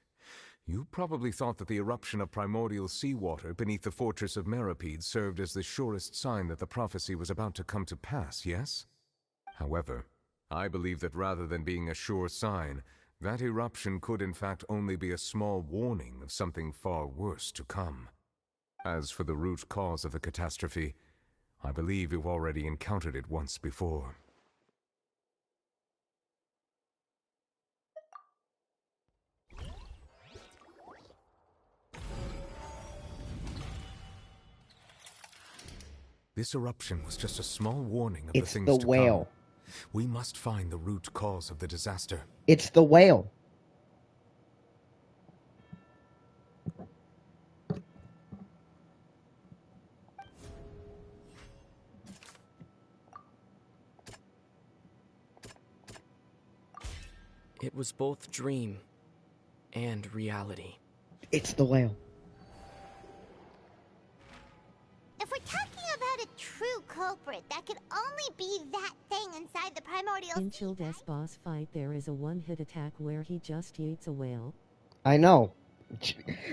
you probably thought that the eruption of primordial seawater beneath the fortress of Meripede served as the surest sign that the prophecy was about to come to pass, yes? However, I believe that rather than being a sure sign, that eruption could in fact only be a small warning of something far worse to come. As for the root cause of the catastrophe, I believe you've already encountered it once before. This eruption was just a small warning of the things to come. It's the whale. We must find the root cause of the disaster. It's the whale. It was both dream and reality. It's the whale. If we're talking about a true culprit, that could only be that thing inside the primordial sea. In Childe's boss fight, there is a one-hit attack where he just eats a whale. I know.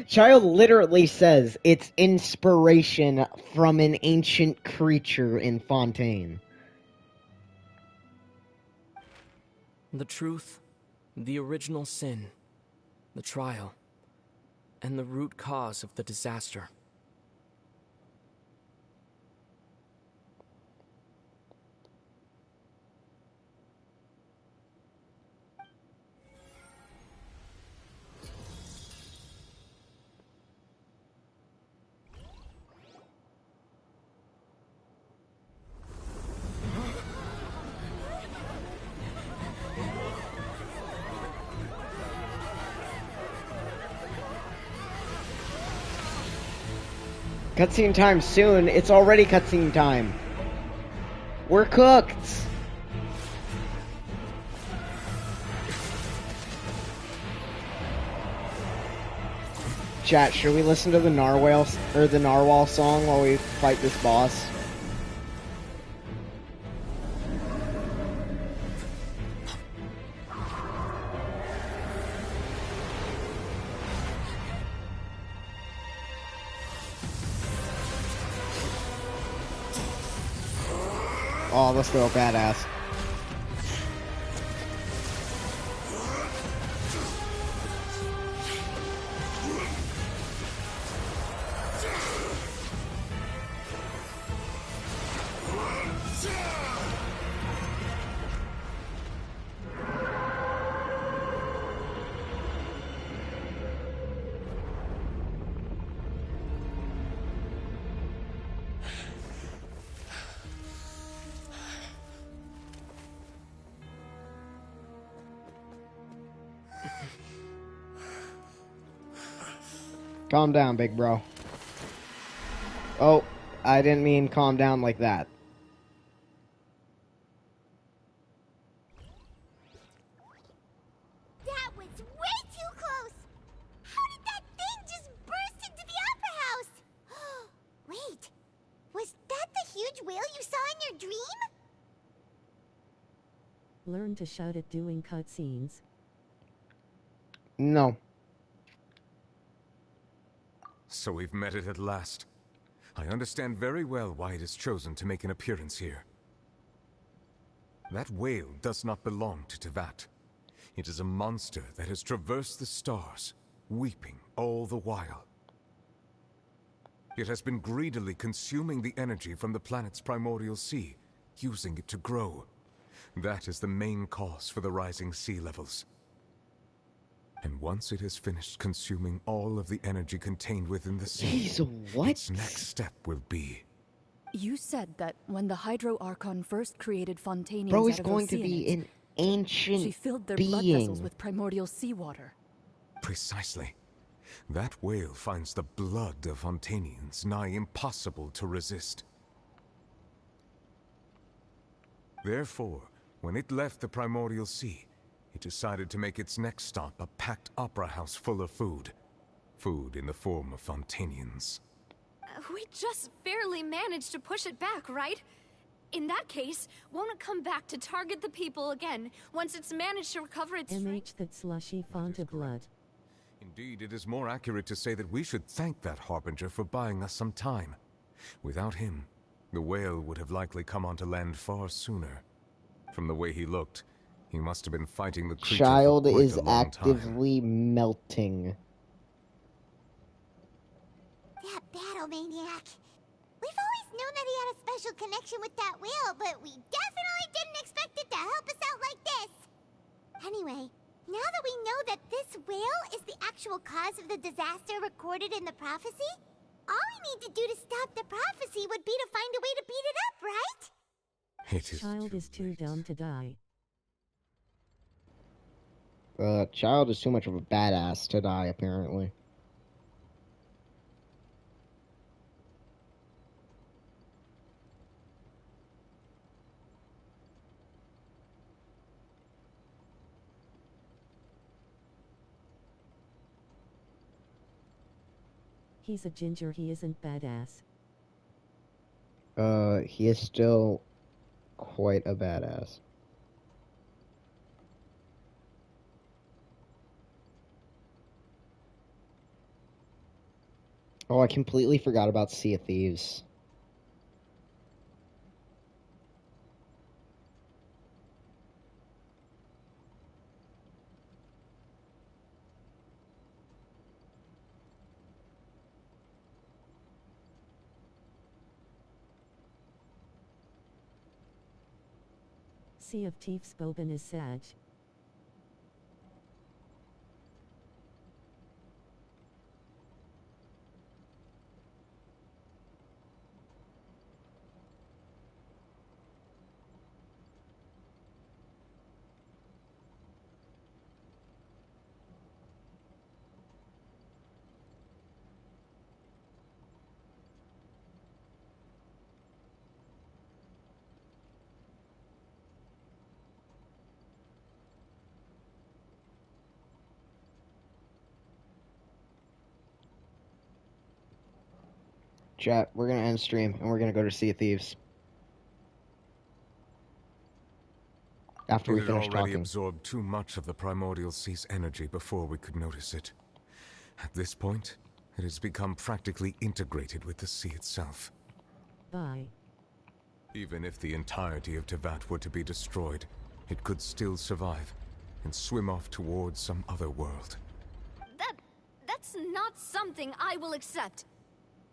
Child literally says it's inspiration from an ancient creature in Fontaine. The truth, the original sin, the trial, and the root cause of the disaster. Cutscene time soon. It's already cutscene time. We're cooked. Chat, should we listen to the narwhal song while we fight this boss? Oh, this little badass. Calm down, big bro. Oh, I didn't mean calm down like that. That was way too close! How did that thing just burst into the Opera House? Wait, was that the huge whale you saw in your dream? Learn to shout at doing cutscenes. No. So we've met it at last. I understand very well why it has chosen to make an appearance here. That whale does not belong to Tevat. It is a monster that has traversed the stars, weeping all the while. It has been greedily consuming the energy from the planet's primordial sea, using it to grow. That is the main cause for the rising sea levels. And once it has finished consuming all of the energy contained within the sea, its next step will be... You said that when the Hydro Archon first created Fontanians Bro, out he's of going to be an ancient she filled their being. blood vessels with primordial seawater. Precisely. That whale finds the blood of Fontanians nigh impossible to resist. Therefore, when it left the primordial sea, it decided to make its next stop a packed opera house full of food. Food in the form of Fontanians. We just barely managed to push it back, right? In that case, won't it come back to target the people again once it's managed to recover its MH that slushy font of blood. Indeed, it is more accurate to say that we should thank that Harbinger for buying us some time. Without him, the whale would have likely come onto land far sooner. From the way he looked, he must have been fighting the creature Child for quite is a long actively melting. That battle maniac. We've always known that he had a special connection with that whale, but we definitely didn't expect it to help us out like this. Anyway, now that we know that this whale is the actual cause of the disaster recorded in the prophecy, all we need to do to stop the prophecy would be to find a way to beat it up, right? Child is too dumb to die. Child is too much of a badass to die, apparently. He's a ginger, he isn't badass. He is still quite a badass. Oh, I completely forgot about Sea of Thieves. Sea of Thieves Boban is Sag. Chat, we're gonna end stream, and we're gonna go to Sea of Thieves. After we finish talking. It had already talking. absorbed too much of the primordial sea's energy before we could notice it. At this point, it has become practically integrated with the sea itself. Bye. Even if the entirety of Tevat were to be destroyed, it could still survive and swim off towards some other world. That's not something I will accept.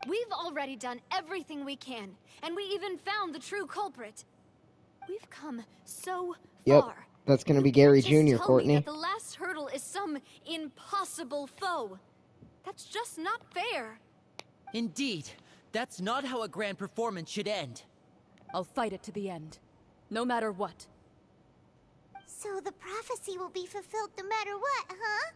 We've already done everything we can, and we even found the true culprit. We've come so far. That's gonna be Gary Jr., Courtney. That the last hurdle is some impossible foe. That's just not fair. Indeed, that's not how a grand performance should end. I'll fight it to the end, no matter what. So the prophecy will be fulfilled no matter what, huh?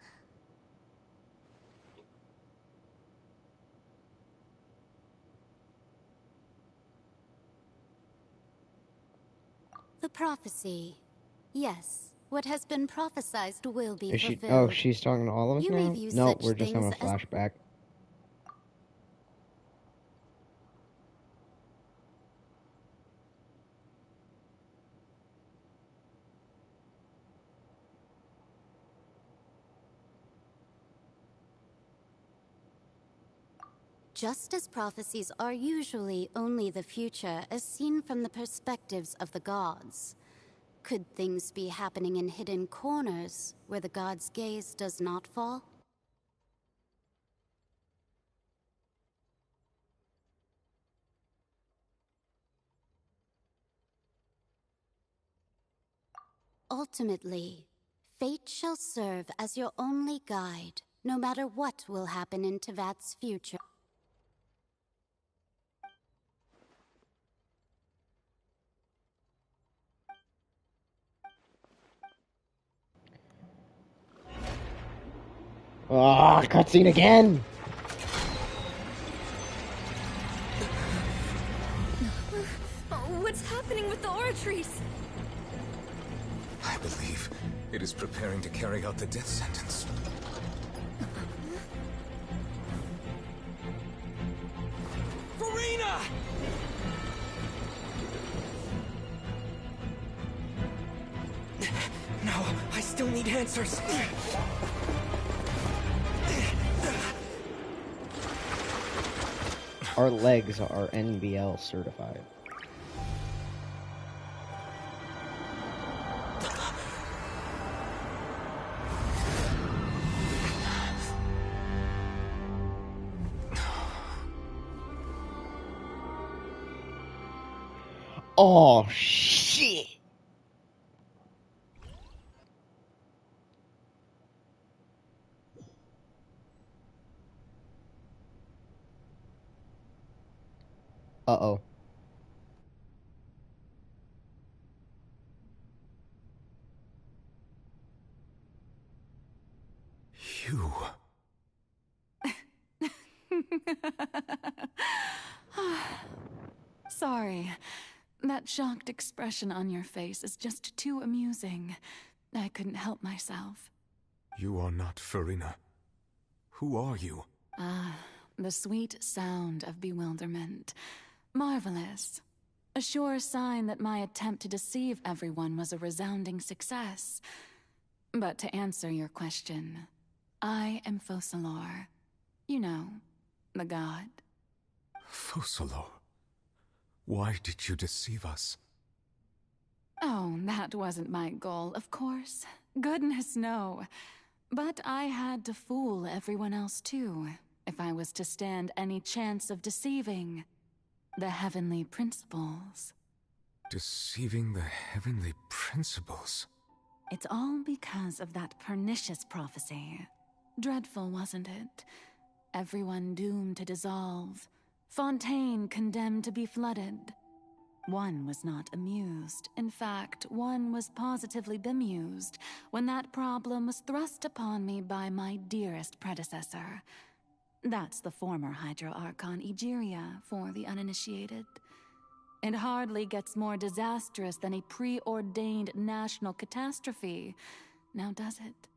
The prophecy. Yes, what has been prophesied will be Is she? fulfilled. Oh, she's talking to all of us You now? may view No, such we're just having a things as- flashback. Just as prophecies are usually only the future as seen from the perspectives of the gods, could things be happening in hidden corners where the gods' gaze does not fall? Ultimately, fate shall serve as your only guide, no matter what will happen in Tevat's future. Ah, cutscene again! What's happening with the oratories? I believe It is preparing to carry out the death sentence. Furina! No, I still need answers. Our legs are NBL certified. Oh, shit! Uh-oh. You... Sorry. That shocked expression on your face is just too amusing. I couldn't help myself. You are not Furina. Who are you? The sweet sound of bewilderment. Marvelous. A sure sign that my attempt to deceive everyone was a resounding success. But to answer your question, I am Focalor. You know, the god. Focalor? Why did you deceive us? Oh, that wasn't my goal, of course. Goodness, no. But I had to fool everyone else too, if I was to stand any chance of deceiving the heavenly principles. Deceiving the heavenly principles? It's all because of that pernicious prophecy. Dreadful, wasn't it? Everyone doomed to dissolve. Fontaine condemned to be flooded. One was not amused. In fact, one was positively bemused when that problem was thrust upon me by my dearest predecessor. That's the former Hydro Archon Egeria, for the uninitiated. It hardly gets more disastrous than a preordained national catastrophe, now does it?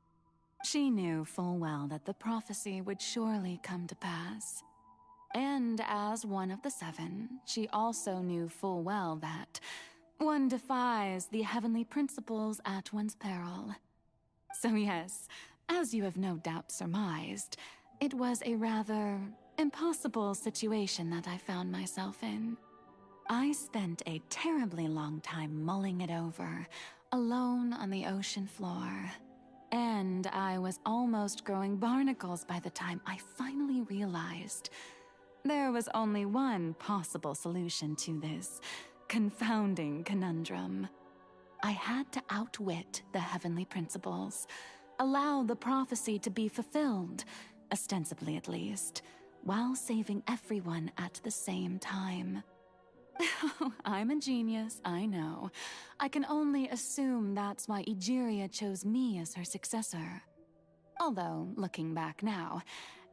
She knew full well that the prophecy would surely come to pass. And as one of the seven, she also knew full well that one defies the heavenly principles at one's peril. So yes, as you have no doubt surmised, it was a rather impossible situation that I found myself in. I spent a terribly long time mulling it over, alone on the ocean floor. And I was almost growing barnacles by the time I finally realized there was only one possible solution to this confounding conundrum. I had to outwit the heavenly principles, allow the prophecy to be fulfilled, ostensibly at least, while saving everyone at the same time. I'm a genius, I know. I can only assume that's why Egeria chose me as her successor. Although, looking back now,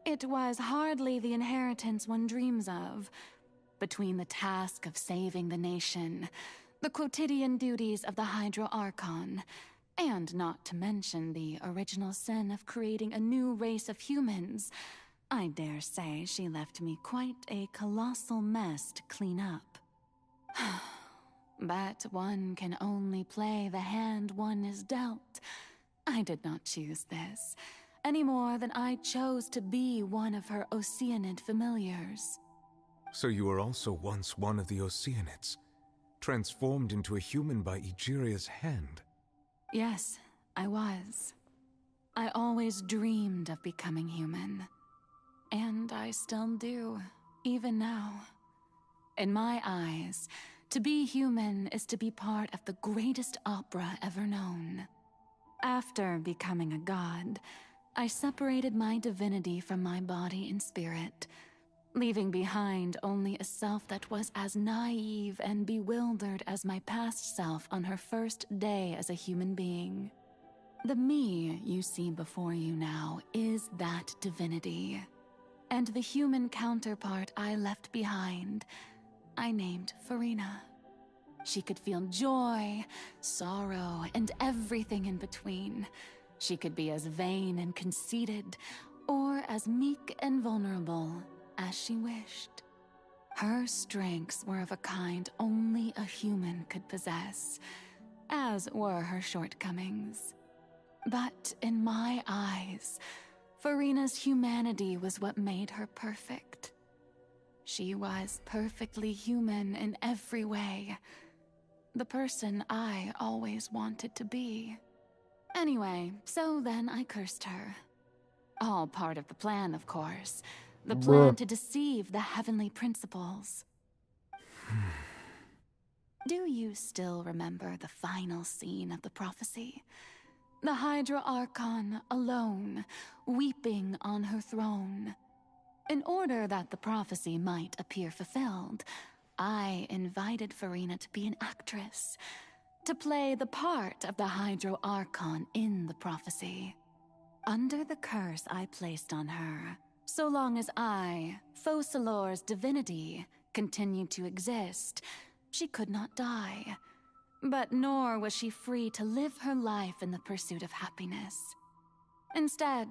it was hardly the inheritance one dreams of. Between the task of saving the nation, the quotidian duties of the Hydro Archon, and not to mention the original sin of creating a new race of humans, I dare say she left me quite a colossal mess to clean up. But one can only play the hand one is dealt. I did not choose this, any more than I chose to be one of her Oceanid familiars. So you were also once one of the Oceanids, transformed into a human by Egeria's hand? Yes, I was. I always dreamed of becoming human. And I still do, even now. In my eyes, to be human is to be part of the greatest opera ever known. After becoming a god, I separated my divinity from my body and spirit, leaving behind only a self that was as naive and bewildered as my past self on her first day as a human being. The me you see before you now is that divinity. And the human counterpart I left behind, I named Furina. She could feel joy, sorrow, and everything in between. She could be as vain and conceited, or as meek and vulnerable as she wished. Her strengths were of a kind only a human could possess, as were her shortcomings. But in my eyes, Furina's humanity was what made her perfect. She was perfectly human in every way. The person I always wanted to be. Anyway, so then I cursed her. All part of the plan, of course. The plan to deceive the heavenly principles. Do you still remember the final scene of the prophecy? The Hydra Archon, alone, weeping on her throne. In order that the prophecy might appear fulfilled, I invited Furina to be an actress, to play the part of the Hydro Archon in the prophecy. Under the curse I placed on her, so long as I, Focalor's divinity, continued to exist, she could not die. But nor was she free to live her life in the pursuit of happiness. Instead,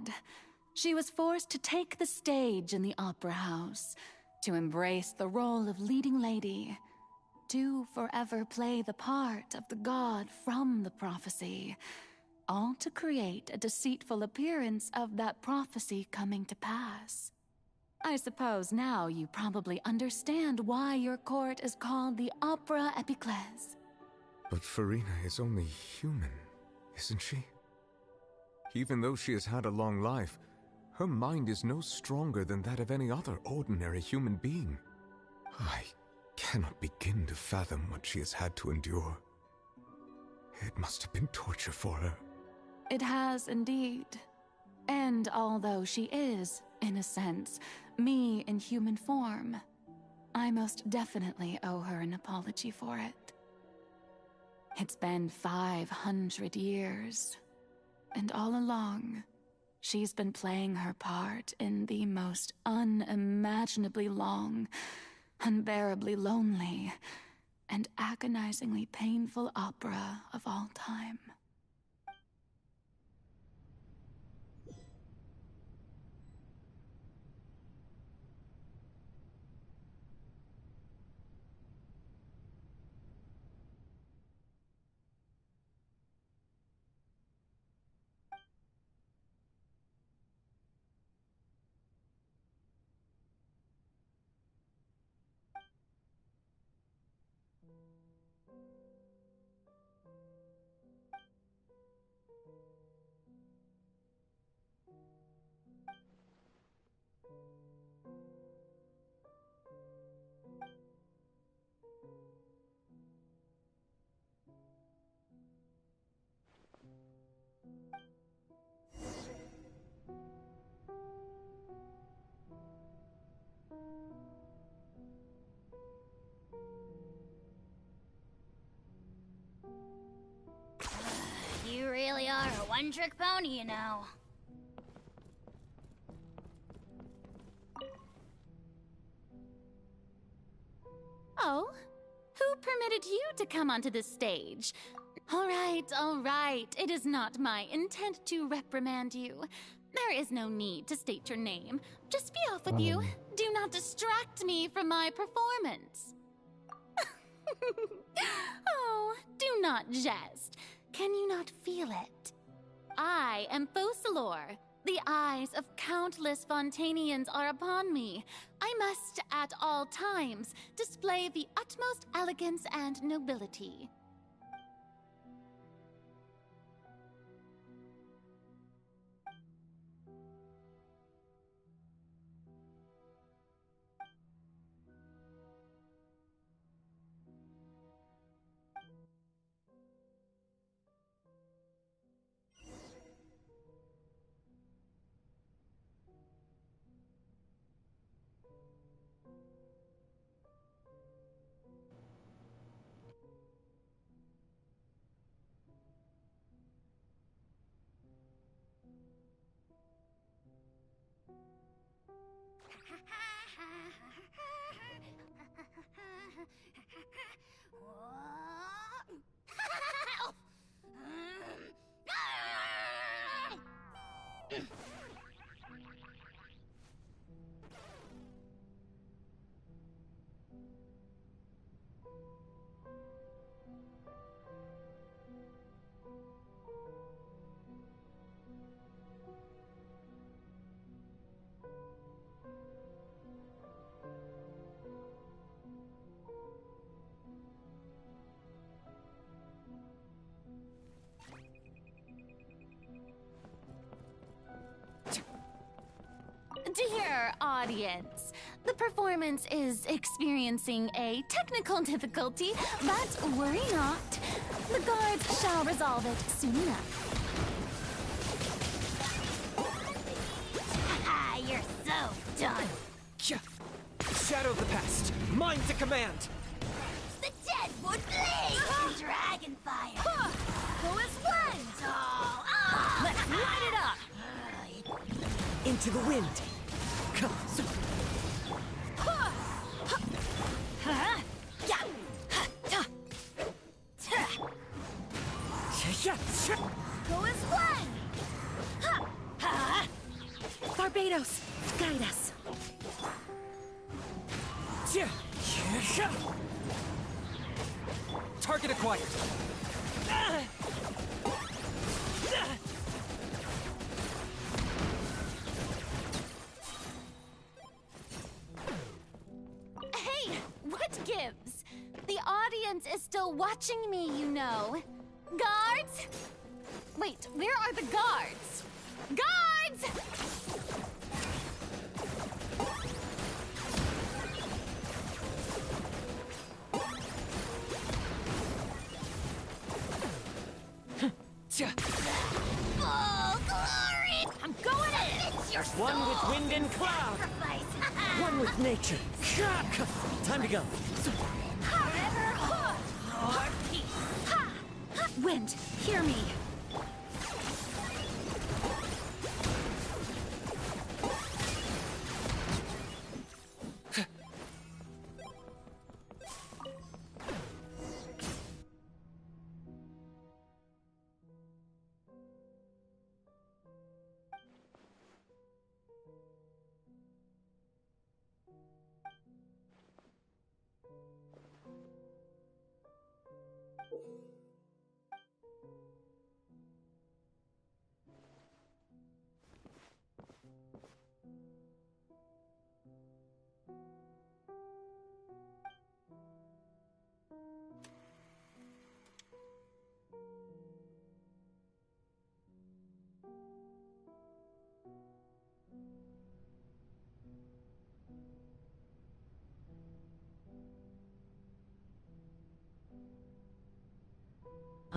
she was forced to take the stage in the opera house, to embrace the role of leading lady, to forever play the part of the god from the prophecy, all to create a deceitful appearance of that prophecy coming to pass. I suppose now you probably understand why your court is called the Opera Epiclese. But Furina is only human, isn't she? Even though she has had a long life, her mind is no stronger than that of any other ordinary human being. I cannot begin to fathom what she has had to endure. It must have been torture for her. It has indeed. And although she is, in a sense, me in human form, I most definitely owe her an apology for it. It's been 500 years, and all along, she's been playing her part in the most unimaginably long, unbearably lonely, and agonizingly painful opera of all time. You really are a one-trick pony, you know. Oh? Who permitted you to come onto this stage? All right. It is not my intent to reprimand you. There is no need to state your name. Just be off with you. Do not distract me from my performance. Oh, do not jest. Can you not feel it? I am Focalor. The eyes of countless Fontanians are upon me. I must, at all times, display the utmost elegance and nobility. Dear audience, the performance is experiencing a technical difficulty, but worry not. The guards shall resolve it soon enough. Haha, you're so done. Shadow of the past, mine to command. The dead would bleed! Dragon fire! Who is one? Let's light it up! Into the wind. Who is one? Barbados, guide us. Target acquired. Hey, what gives? The audience is still watching me, you know. Guards? Wait, where are the guards? Guards! Full glory! I'm going in! It's your soul! One with wind and cloud. One with nature. Time to go. Your peace! Wind, hear me.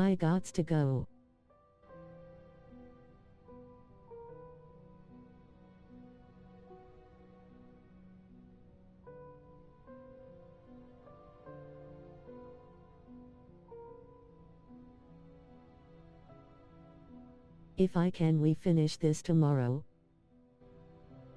I gots to go. If I can, we finish this tomorrow.